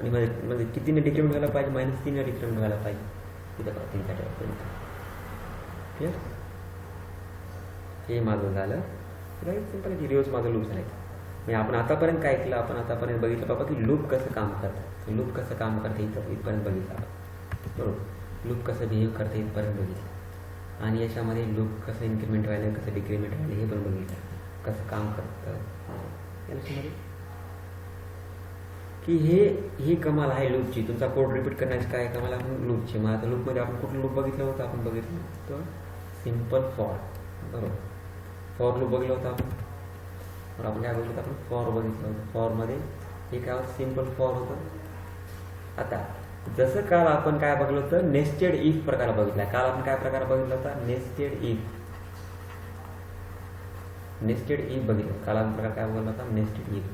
[SPEAKER 1] आणि म्हणजे कितीने डिक्रिमेंट व्हायला पाहिजे -3ने डिक्रिमेंट व्हायला पाहिजे. तिथं 3चा टेबल प्रिंट क्लिअर. हे माझं झालं राईट सिंपल की रिव्हर्स माझं लूप झालं. म्हणजे आपण आतापर्यंत काय केलं आपण आतापर्यंत बघितलं बाबा की लूप कसं काम करतं. लूप कसं काम करतं इथपर्यंत बघितलं आपण बरोबर. लूप कसं बिहेव करतं इथपर्यंत बघितलं. आणि याच्यामध्ये लूप कसं इन्क्रीमेंट व्हायला कसं डिक्रीमेंट व्हायला हे पण बघितलं कसं काम करतं. याच्यामध्ये की ही कमाल आहे लूपची. तुमचा कोड रिपीट करण्याची काय कमाल आहे लूपची. मग आता लूपमध्ये आपण कुठलं लूप बघितलं होतं आपण बघितलं तर सिम्पल फॉर बरोबर. फॉर लूप बघितलं होतं आपण काय बघितलं आपण फॉर बघितलं होतं. फॉरमध्ये हे काय होतं सिम्पल फॉर होतं. आता जसं काल आपण काय बघितलं होतं नेस्टेड इफ प्रकार बघितला. काल आपण काय प्रकार बघितला होता नेस्टेड इफ बघितलं. काल आपण प्रकार काय बघितला होता नेस्टेड इफ.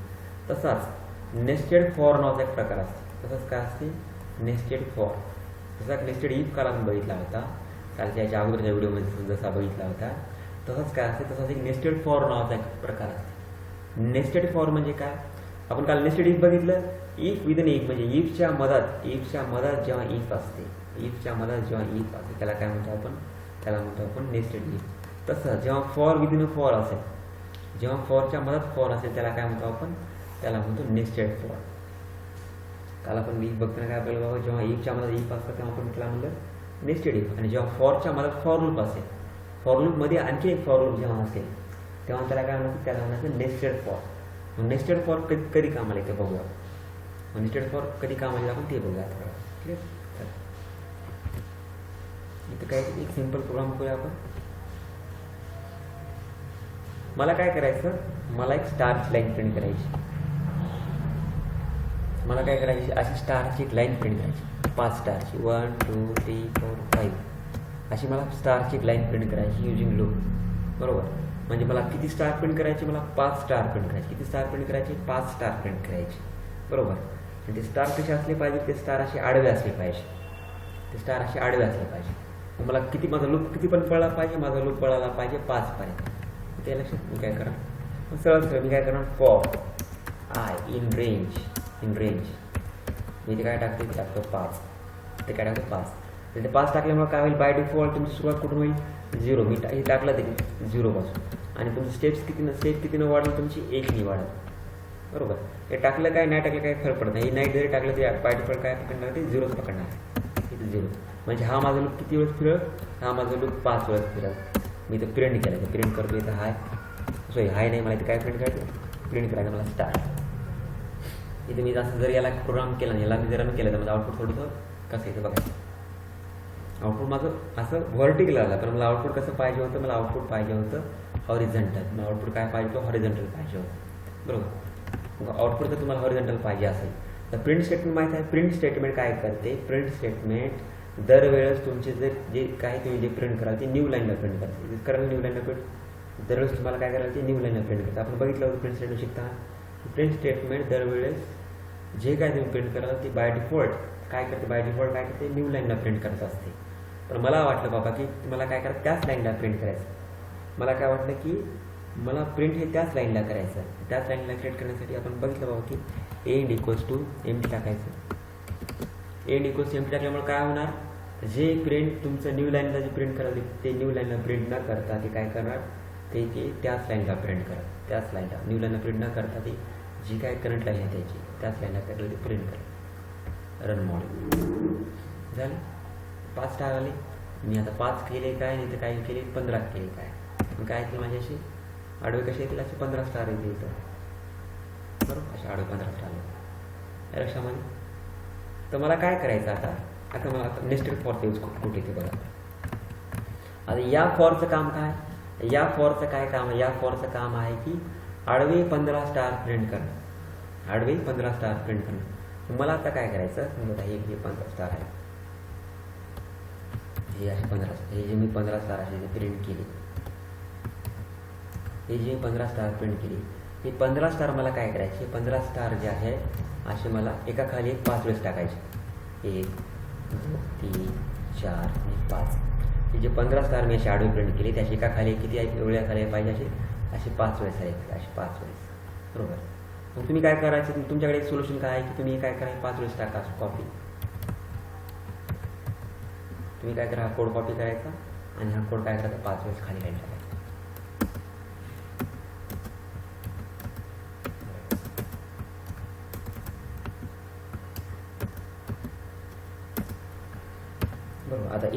[SPEAKER 1] तसाच नेस्टेड फॉर नावाचा एक प्रकार असतो. तसंच काय असते नेस्टेड फॉर. जसा नेस्टेड इफ काल आपण बघितला होता कालच्या याच्या अगोदरच्या व्हिडिओमध्ये जसा बघितला होता तसंच काय असते तसाच एक नेस्टेड फॉर नावाचा एक प्रकार असते. नेस्टेड फॉर म्हणजे काय आपण काल नेस्टेड इफ बघितलं. इफ विद इन इफ म्हणजे इफच्या मधात जेव्हा इफ असते त्याला काय म्हणतो आपण नेस्टेड इफ. तसं जेव्हा फॉर विद इन फॉर असेल जेव्हा फॉरच्या मधात फॉर असेल त्याला काय म्हणतो आपण त्याला म्हणतो नेस्टेड फॉर. काल आपण इफ बघताना काय आपल्याला बाबा जेव्हा इफच्या मधात इफ असतं तेव्हा आपण त्याला म्हणलं नेस्टेड इफ. आणि जेव्हा फॉरच्या मधात फॉर लूप असेल फॉर लूपमध्ये आणखी एक फॉर लूप जेव्हा असेल तेव्हा त्याला काय म्हणतात, त्याला म्हणायचं नेस्टेड फॉर. नेस्टेड फॉर कधी कामाला येते बघूया. नेस्टेड फॉर कधी कामाला येईल आपण ते बघूया आता. क्लिअर. इथं काय एक सिंपल प्रोग्राम करूया आपण. मला काय करायचं, मला एक स्टारची लाईन प्रिंट करायची. मला काय करायची, अशी स्टारची एक लाईन प्रिंट करायची, 5 स्टारची, 1 2 3 4 5 अशी मला स्टारची एक लाईन प्रिंट करायची युजिंग लूप. बरोबर. म्हणजे मला किती स्टार प्रिंट करायची, मला 5 स्टार प्रिंट करायची. किती स्टार प्रिंट करायची, 5 स्टार प्रिंट करायची. बरोबर. आणि ते स्टार कसे असले पाहिजे, ते स्टार असे आडवे असले पाहिजे. ते स्टार असे आडवे असले पाहिजे. मला किती, माझा लूप किती पण पळाला पाहिजे, माझा लूप पळाला पाहिजे 5 पर्यंत. त्या लक्षात मी काय करणार, सरळ मी काय करणार, फॉर आय इन रेंज मी ते काय टाकते, ते टाकतो 5. ते काय टाकतो 5. ते 5 टाकल्यामुळे काय होईल, बाय डिफॉल्ट तुमची सुरुवात कुठून होईल, 0. मी हे टाकलं तरी 0 पासून. आणि तुमचं स्टेप कितीनं वाढलं, तुमची 1 वाढलं. बरोबर. हे टाकलं काय, नाही टाकलं काय फरक पडत नाही. हे नाही जरी टाकलं ते बाय डिफॉल्ट काय पकडणार, ते 0च पकडणार. इथे 0 म्हणजे हा माझा लूप किती वेळेस फिरत, हा माझा लूप 5 वेळेस फिरत. मी इथं प्रिंट केलं, तर प्रिंट करतो इथं हाय, सॉरी हाय नाही, मला इथे काय प्रिंट करायचं, प्रिंट करायचं मला स्टार. इथे मी जास्त जर याला प्रोग्राम केला, याला मी जर रन केलं तर माझं आउटपुट थोडंसं कसं येतं बघा. आउटपुट माझं असं व्हर्टिकल आलं, पण मला आउटपुट कसं पाहिजे होतं, मला आउटपुट पाहिजे होतं हॉरिझॉन्टल. मला आउटपुट काय पाहिजे होतं, हॉरिझॉन्टल पाहिजे होतं. बरोबर. मग आउटपुट जर तुम्हाला हॉरिझॉन्टल पाहिजे असेल तर प्रिंट स्टेटमेंट माहीत आहे. प्रिंट स्टेटमेंट काय करते, प्रिंट स्टेटमेंट दरवेळेस तुमचे जे काही तुम्ही जे प्रिंट कराल ते न्यू लाईनला प्रिंट करते. कारण न्यू लाईनला प्रिंट दरवेळेस तुम्हाला काय करायला, ते न्यू लाईनला प्रिंट करते. आपण बघितलं होतं प्रिंट स्टेटमेंट शिकता. प्रिंट स्टेटमेंट दरवेळेस जे काय तुम्ही प्रिंट कराल ते बाय डिफॉल्ट काय करते, न्यू लाईनला प्रिंट करत असते. पण मला वाटलं बाबा की मला काय करायचं, त्याच लाईनला प्रिंट करायचं. मला काय वाटलं की मला प्रिंट हे त्याच लाईनला करायचं. त्याच लाईनला क्रिएट करण्यासाठी आपण बघितलं बाबा की एंड इक्वल्स टू एम्प्टी टाकायचं. एंड इक्वल्स टू एम्प्टी टाकल्यामुळे काय होणार, जे प्रिंट तुमचं न्यू लाईनला जे प्रिंट कराल ते न्यू लाईनला प्रिंट न करता ते काय करणार, ते त्याच लाईनला प्रिंट करा. त्याच लाईनला न्यू लाईनला प्रिंट न करता ते जी काय करंट लाईन आहे त्याची त्याच लाईनला करायला ते प्रिंट करा. रन मॉडेल झालं. 5 स्टार आले. मी आता 5 केले काय, नाही तर काय केले 15 केले काय. मग काय येतील माझ्याशी आडवे कसे येतील, असे 15 स्टार येतील इथं. बरोबर. असे आडवे 15 स्टार येतील या लक्षामध्ये. तर मला काय करायचं आता मला नेस्टेड फॉरचा यूज कुठे येते बघा. आता या फॉरचं काम काय, या फॉरचं काय काम आहे, या फॉरचं काम आहे की आडवे 15 स्टार प्रिंट करणं. आडवे 15 स्टार प्रिंट करणं. मला आता काय करायचं, समजा हे 15 स्टार आहे, हे असे 15, हे जे मी 15 स्टार असे जे प्रिंट केले, हे जे 15 स्टार प्रिंट केली, हे 15 स्टार मला काय करायचे, 15 स्टार जे आहे असे मला एका खाली 5 वेळेस टाकायचे. 1 2 3 4 आणि 5. हे जे 15 स्टार मी असे आडवे प्रिंट केले त्याचे एका खाली किती वेळा खाली पाहिजे, असे 5 वेळेस आहे, असे 5 वेळेस. बरोबर. मग तुम्ही काय करायचं, तुमच्याकडे एक सोल्युशन काय आहे की तुम्ही काय करायचं, 5 वेळेस टाका कॉपी. तुम्ही काय करा, हा कोड कॉपी करायचा आणि हा कोड काय करायचा 5 वेळेस खाली टाकायचा. बरोबर. आता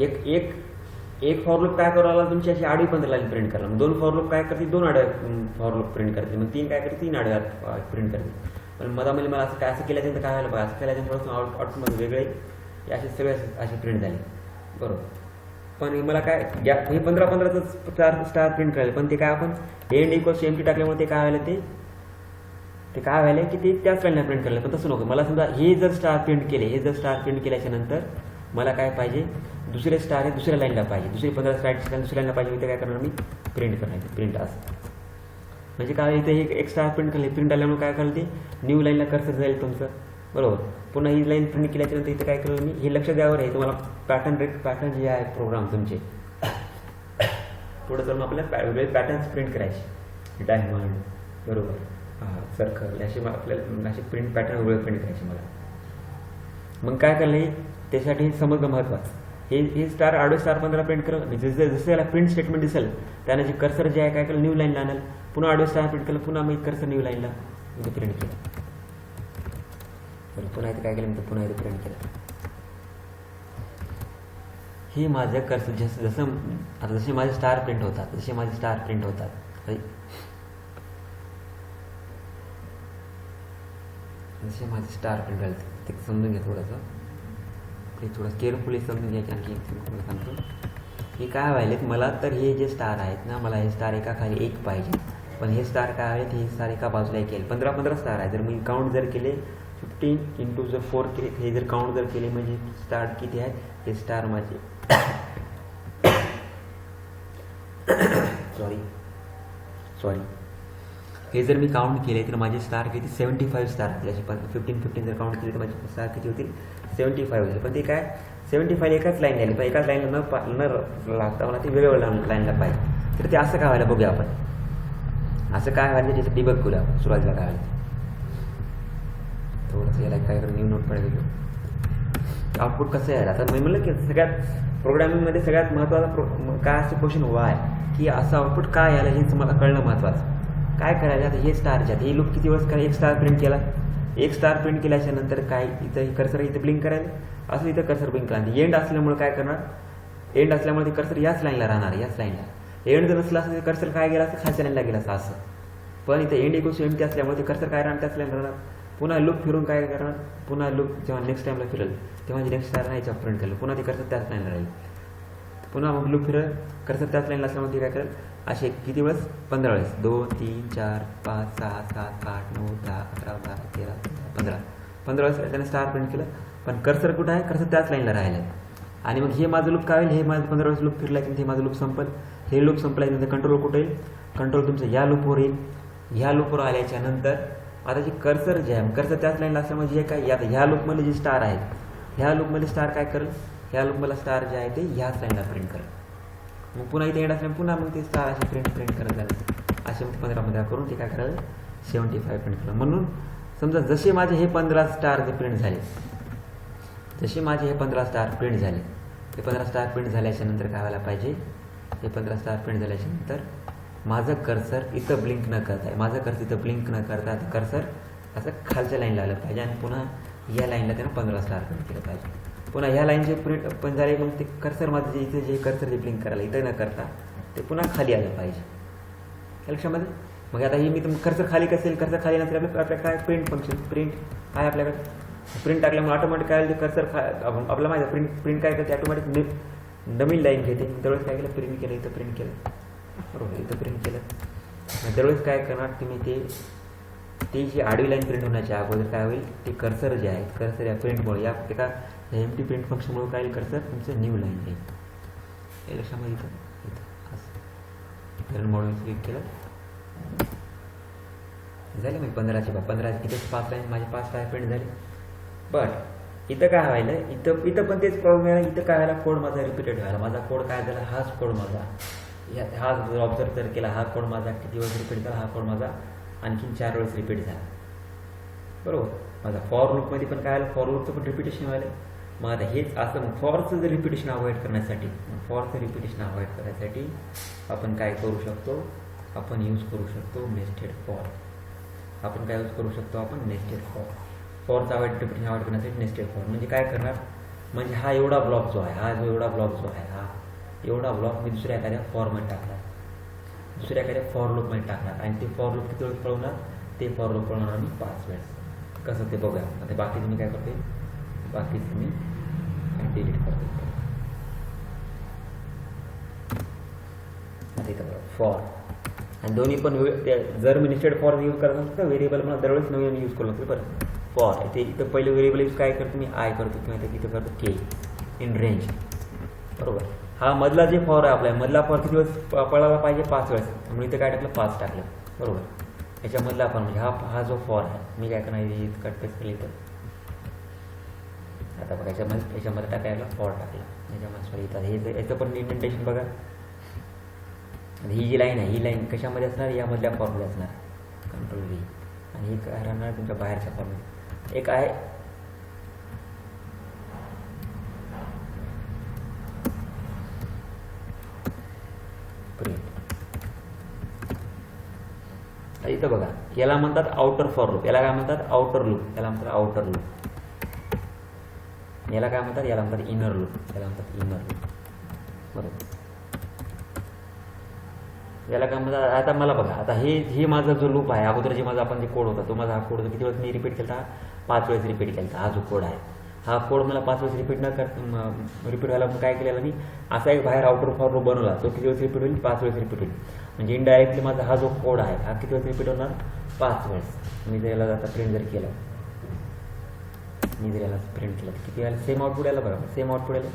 [SPEAKER 1] एक फॉर लूप काय करायला तुमची अशी आडवी 15 लाईन प्रिंट करणार. 2 फॉर लूप काय करते, 2 आडव्या फॉर लूप प्रिंट करते. मग 3 काय करते, 3 आडव्या प्रिंट करते. पण मधामध्ये मला असं केल्याच्यानंतर काय व्हायला पाहिजे, असं केल्याच्यानंतर थोडंसं आउटपुटमध्ये वेगळे असे सगळे असे प्रिंट झाले. बरोबर. पण मला काय हे 15 स्टार प्रिंट करायला, पण ते काय आपण एंड इक्वल्स एम्प्टी टाकल्यामुळे ते काय व्हायला, ते काय व्हायला की ते त्याच लाईनला प्रिंट करायला. पण तसं नको. मला समजा हे जर स्टार प्रिंट केल्याच्या नंतर मला काय पाहिजे, दुसरे स्टार हे दुसऱ्या लाईनला पाहिजे, दुसरे 15 स्टार दुसऱ्या लाईनला पाहिजे. इथे काय करणार मी, प्रिंट करणार. प्रिंट असं म्हणजे काय, इथे एक स्टार प्रिंट करले, प्रिंट आल्यामुळे काय करायला, ते न्यू लाईनला कर्सर जाईल तुमचं. बरोबर. पुन्हा ही लाईन प्रिंट केल्याच्यानंतर इथे काय केलं मी, हे लक्ष द्यावर आहे तुम्हाला. पॅटर्न जे आहे प्रोग्राम तुमचे पुढे जाऊन आपल्याला वेगळे पॅटर्न्स प्रिंट करायचे, डायमंड, बरोबर, सर्कल, असे आपल्याला असे प्रिंट पॅटर्न वेगळे प्रिंट करायचे मला. मग काय केलं, त्यासाठी समजणं महत्त्वाचं. हे स्टार आडवे स्टार 15 प्रिंट करा. जसं याला प्रिंट स्टेटमेंट दिसेल त्यानं जे कर्सर जे आहे काय केलं, न्यू लाईनला आणलं. पुन्हा आडवे स्टार प्रिंट केलं, पुन्हा मी कर्सर न्यू लाईनला इथे प्रिंट केलं. पुन्हा इथे काय केलं, पुन्हा इथे प्रिंट केलं. हे माझं कर्सर जसं आता जसे माझे स्टार प्रिंट होतात जसे माझे स्टार प्रिंट होतात जसे माझे स्टार प्रिंट झाले ते समजून घ्या थोडंसं ते थोडं केअरफुली समजून घ्या. आणखी तुम्हाला सांगतो हे काय व्हायलेत मला तर हे जे स्टार आहेत ना मला हे स्टार एका खाली एक पाहिजे पण हे स्टार काय आहेत हे स्टार एका बाजूला एक येईल 15 स्टार आहे. जर मी काउंट जर केले 15 इंटू जर 4 केले हे जर काउंट जर केले म्हणजे स्टार किती आहेत हे स्टार माझे सॉरी हे जर मी काउंट केले तर माझे स्टार किती 75 स्टार त्याचे 15 जर काउंट केले तर माझे स्टार किती होतील 75 होतील. पण ते काय 75 एकाच लाईन आली पण एकाच लाईनला न लागता मला ते वेगवेगळ्या लाईनला पाहिजे. तर ते असं काय व्हायला बघूया आपण असं काय व्हायला त्याचं डिबग करूया आपण सुरुवातीला काय व्हायला थोडंसं याला काय करून न्यू नोट पडेल आउटपुट कसं आहे. आता मी म्हणलं की सगळ्यात प्रोग्रामिंगमध्ये सगळ्यात महत्त्वाचा काय असं क्वेश्चन वाय की असं आउटपुट काय आलं हेच मला कळणं महत्त्वाचं. काय करायचं आता हे स्टारच्या हे लूप किती वेळेस काय एक स्टार प्रिंट केला एक स्टार प्रिंट केल्याच्या नंतर काय इथं कर्सर इथं ब्लिंक करायला असं इथं कर्सर ब्लिंक करायला एंड असल्यामुळे काय करणार एंड असल्यामुळे ते कर्सर याच लाईनला राहणार याच लाईनला. एंड जर नसलं असं ते कर्सर काय गेला असं खालच्या लाईनला गेला असं पण इथं एंड इक्वल्स एंड असल्यामुळे ते कर्सर काय राहणार त्याच लाईन राहणार. पुन्हा लूप फिरून काय करणार पुन्हा लूप जेव्हा नेक्स्ट टाईमला फिरेल तेव्हा नेक्स्ट स्टार नाही याच्यावर प्रिंट केलं पुन्हा ते कर्सर त्याच लाईनला राहील. पुन्हा मग लूप फिरेल कर्सर त्याच लाईनला असल्यामुळे ते काय करेल असे किती वेळेस 15 वेळेस 2 3 4 5 6 7 8 9 10 11 12 13 15 वेळेस त्याने स्टार प्रिंट केलं पण कर्सर कुठं आहे कर्सर त्याच लाईनला राहिलं आहे. आणि मग हे माझं लूप काय होईल हे माझं 15 वेळेस लूप फिरला की हे माझं लूप संपल हे लूप संपल्यानंतर कंट्रोल कुठे येईल कंट्रोल तुमचं या लूपवर येईल. ह्या लूपवर आल्याच्या नंतर आता जे कर्सर जे आहे कर्सर त्याच लाईनला असल्यामुळे जे काय आता ह्या लूपमध्ये जे स्टार आहेत ह्या लूपमध्ये स्टार काय करेल ह्या लूपमध्ये स्टार जे आहे ते ह्याच लाईनला प्रिंट करेल. मग पुन्हा इथे एंड असल्यामुळे पुन्हा मग ते स्टार असे प्रिंट करत झाले असे 15 करून ते काय करायला 75 प्रिंट केलं. म्हणून समजा जसे माझे हे 15 स्टार जे प्रिंट झाले जसे माझे हे 15 स्टार प्रिंट झाले हे 15 स्टार प्रिंट झाल्याच्या नंतर काय व्हायला पाहिजे हे 15 स्टार प्रिंट झाल्याच्या नंतर माझं कर्सर इथं ब्लिंक न करता आहे माझं कर्सर इथं ब्लिंक न करता कर्सर असं खालच्या लाईनला आलं पाहिजे आणि पुन्हा या लाईनला त्यानं 15 स्टार प्रिंट केलं पाहिजे. पुन्हा ह्या लाईनचे प्रिंट पण झाले मग ते कर्सर माझं जे इथे जे कर्सर जे ब्लिंक करायला इथं न करता ते पुन्हा खाली आलं पाहिजे लक्षामध्ये. मग आता ही मी कर्सर खाली कसेल कर्सर खाली नसेल आपल्याकडे काय प्रिंट फंक्शन प्रिंट काय आपल्याकडे प्रिंट टाकल्यामुळे ऑटोमॅटिक काय ते कर्सर आपल्याला माहिती प्रिंट काय करते ऑटोमॅटिक नवीन लाईन घेते. दरवेळेस काय केलं प्रिंट केलं इथं प्रिंट केलं बरोबर इथं प्रिंट केलं दरवेळेस काय करणार तुम्ही ते जी आडवी लाईन प्रिंट होण्याच्या अगोदर काय होईल ते कर्सर जे आहे कर्सर या प्रिंटमुळे या एका एमटी प्रिंट फंक्शनमुळे काय कर्सर तुमचं न्यू लाईन येईल हे लक्षामध्ये इथं असं रन मॉडेल क्लिक केलं झाले मग 15 इथेच 5 लाईन माझे 5 काय प्रिंट झाले. बट इथं काय व्हायलं इथं पण तेच प्रॉब्लेम आहे. इथं काय व्हायला कोड माझा रिपीटेड व्हायला माझा कोड काय झाला हाच कोड माझा हाच ऑब्झर्व जर केला हा कोड माझा किती वेळेस रिपीट झाला हा कोड माझा आणखीन 4 वेळेस रिपीट झाला बरोबर. माझा फॉर लूपमध्ये पण काय आलं फॉर लूपचं पण रिपिटेशन व्हायला. मग आता हेच असं मग फॉरचं जर रिपिटेशन अवॉइड करण्यासाठी आपण काय करू शकतो आपण यूज करू शकतो नेस्टेड फॉर. आपण काय यूज करू शकतो आपण नेस्टेड फॉरचा रिपिटेशन अवॉइड करण्यासाठी नेस्टेड फॉर म्हणजे काय करणार म्हणजे हा एवढा ब्लॉक जो आहे हा एवढा ब्लॉक मी दुसऱ्या एखाद्या फॉरमध्ये टाकणार दुसऱ्या एखाद्या फॉर लूपमध्ये टाकणार आणि ते फॉर लूप किती वेळेस पळवणार ते फॉर लूप पळवणार मी 5 वेळेस. कसं ते बघूया आता बाकीचं मी काय करते बाकीचं मी डिलीट करतो. आता इथं बघा फॉर आणि दोन्ही पण जर मी नेस्टेड फॉर यूज करत असेल तर व्हेरिएबल मला दरवेळेस नवीन यूज करू लागतो बरं. फॉर इथं पहिलं व्हेरिएबल यूज काय करतो मी आय करतो किंवा इथं करतो के इन रेंज बरोबर. हा मधला जे फॉर आहे आपला मधला फॉर किती वेळेस पळायला पाहिजे 5 वेळेस म्हणून इथं काय टाकलं 5 टाकलं बरोबर. याच्यामधला आपण म्हणजे हा जो फॉर आहे मी काय करणार कट पेस्ट केली तर आता बघा याच्यामध्ये टाकायला फॉर टाकला याच्यामध्ये इथं हे याचं पण इंडेंटेशन बघा. ही जी लाईन आहे ही लाईन कशामध्ये असणार यामधल्या फॉर्ममध्ये असणार कंट्रोल व्ही आणि ही काय राहणार तुमच्या बाहेरच्या फॉर्ममध्ये. एक आहे प्रिंट इथं बघा याला म्हणतात आउटर फॉर लूप याला काय म्हणतात आउटर लूप याला म्हणतात आउटर लूप याला काय म्हणतात याला म्हणतात इनर लूप याला म्हणतात इनर लूप. बरोबर. याला काय म्हणतात, आता मला बघा, आता हे माझा जो लूप आहे, अगोदर जे माझा आपण जे कोड होता, तो माझा हा कोड किती वेळेस मी रिपीट केला होता, 5 वेळेस रिपीट केला होता. हा जो कोड आहे, हा कोड मला 5 वेळेस रिपीट न रिपीट व्हायला मग काय केलेलं मी असा एक बाहेर आउटर फॉर लूप बनवला. तो किती वेळेस रिपीट होईल, 5 वेळेस रिपीट होईल. म्हणजे इनडायरेक्टली माझा हा जो कोड आहे हा किती वेळेस रिपीट होणार, 5 वेळेस. मी जर याला आता प्रिंट जर केलं, मी जर याला प्रिंट केलं तर किती वेळेला सेम आउटपुट यायला, बघा सेम आउटपुट यायला.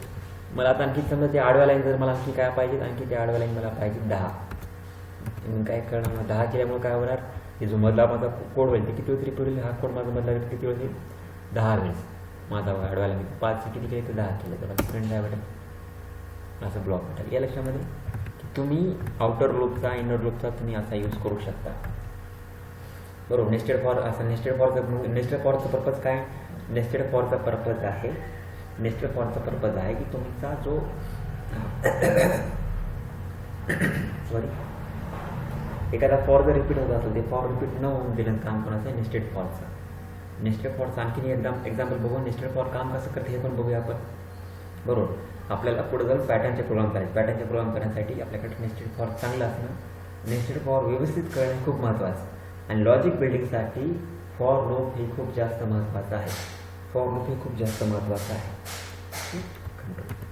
[SPEAKER 1] मला आता आणखी समजा ते आडव्या लाईन जर मला आणखी काय पाहिजे, आणखी ते आडव्या लाईन मला पाहिजे 10. मी काय करणार, 10 केल्यामुळे काय होणार, हे जो मधला माझा कोड होईल ते किती वेळेस रिपीट होईल, हा कोड माझा मधला किती वेळेस होईल, 10 वेळेस. माझा आडव्या लाईन 5 किती केले तर 10 केले, तर प्रिंट काय भेटेल, असं ब्लॉक भेटेल. या लक्षामध्ये की तुम्ही आउटर लूपचा इनर लूपचा तुम्ही असा यूज करू शकता. बरोबर. नेस्टेड फॉर, असं नेस्टेड फॉरचा पर्पज काय, नेस्टेड फॉरचा पर्पज आहे, नेस्टेड फॉरचा पर्पज आहे की तुमचा जो सॉरी एखादा फॉर जर रिपीट होत असेल, ते फॉर रिपीट न होऊन दिलं काम कोणाचं आहे, नेस्टेड फॉरचं. नेस्टेड फॉरचं आणखीन एक्झाम्पल बघू. नेस्टेड फॉर काम कसं करते हे पण बघूया आपण. बरोबर. आपल्याला पुढे जाऊन पॅटर्नचे प्रोग्राम करायचे. पॅटर्नचे प्रोग्राम करण्यासाठी आपल्याकडे नेस्टेड फॉर चांगलं असणं, नेस्टेड फॉर व्यवस्थित कळणे खूप महत्त्वाचं. आणि लॉजिक बिल्डिंगसाठी फॉर लूप हे खूप जास्त महत्त्वाचं आहे. फॉर लूप हे खूप जास्त महत्त्वाचं आहे. कंट्रोल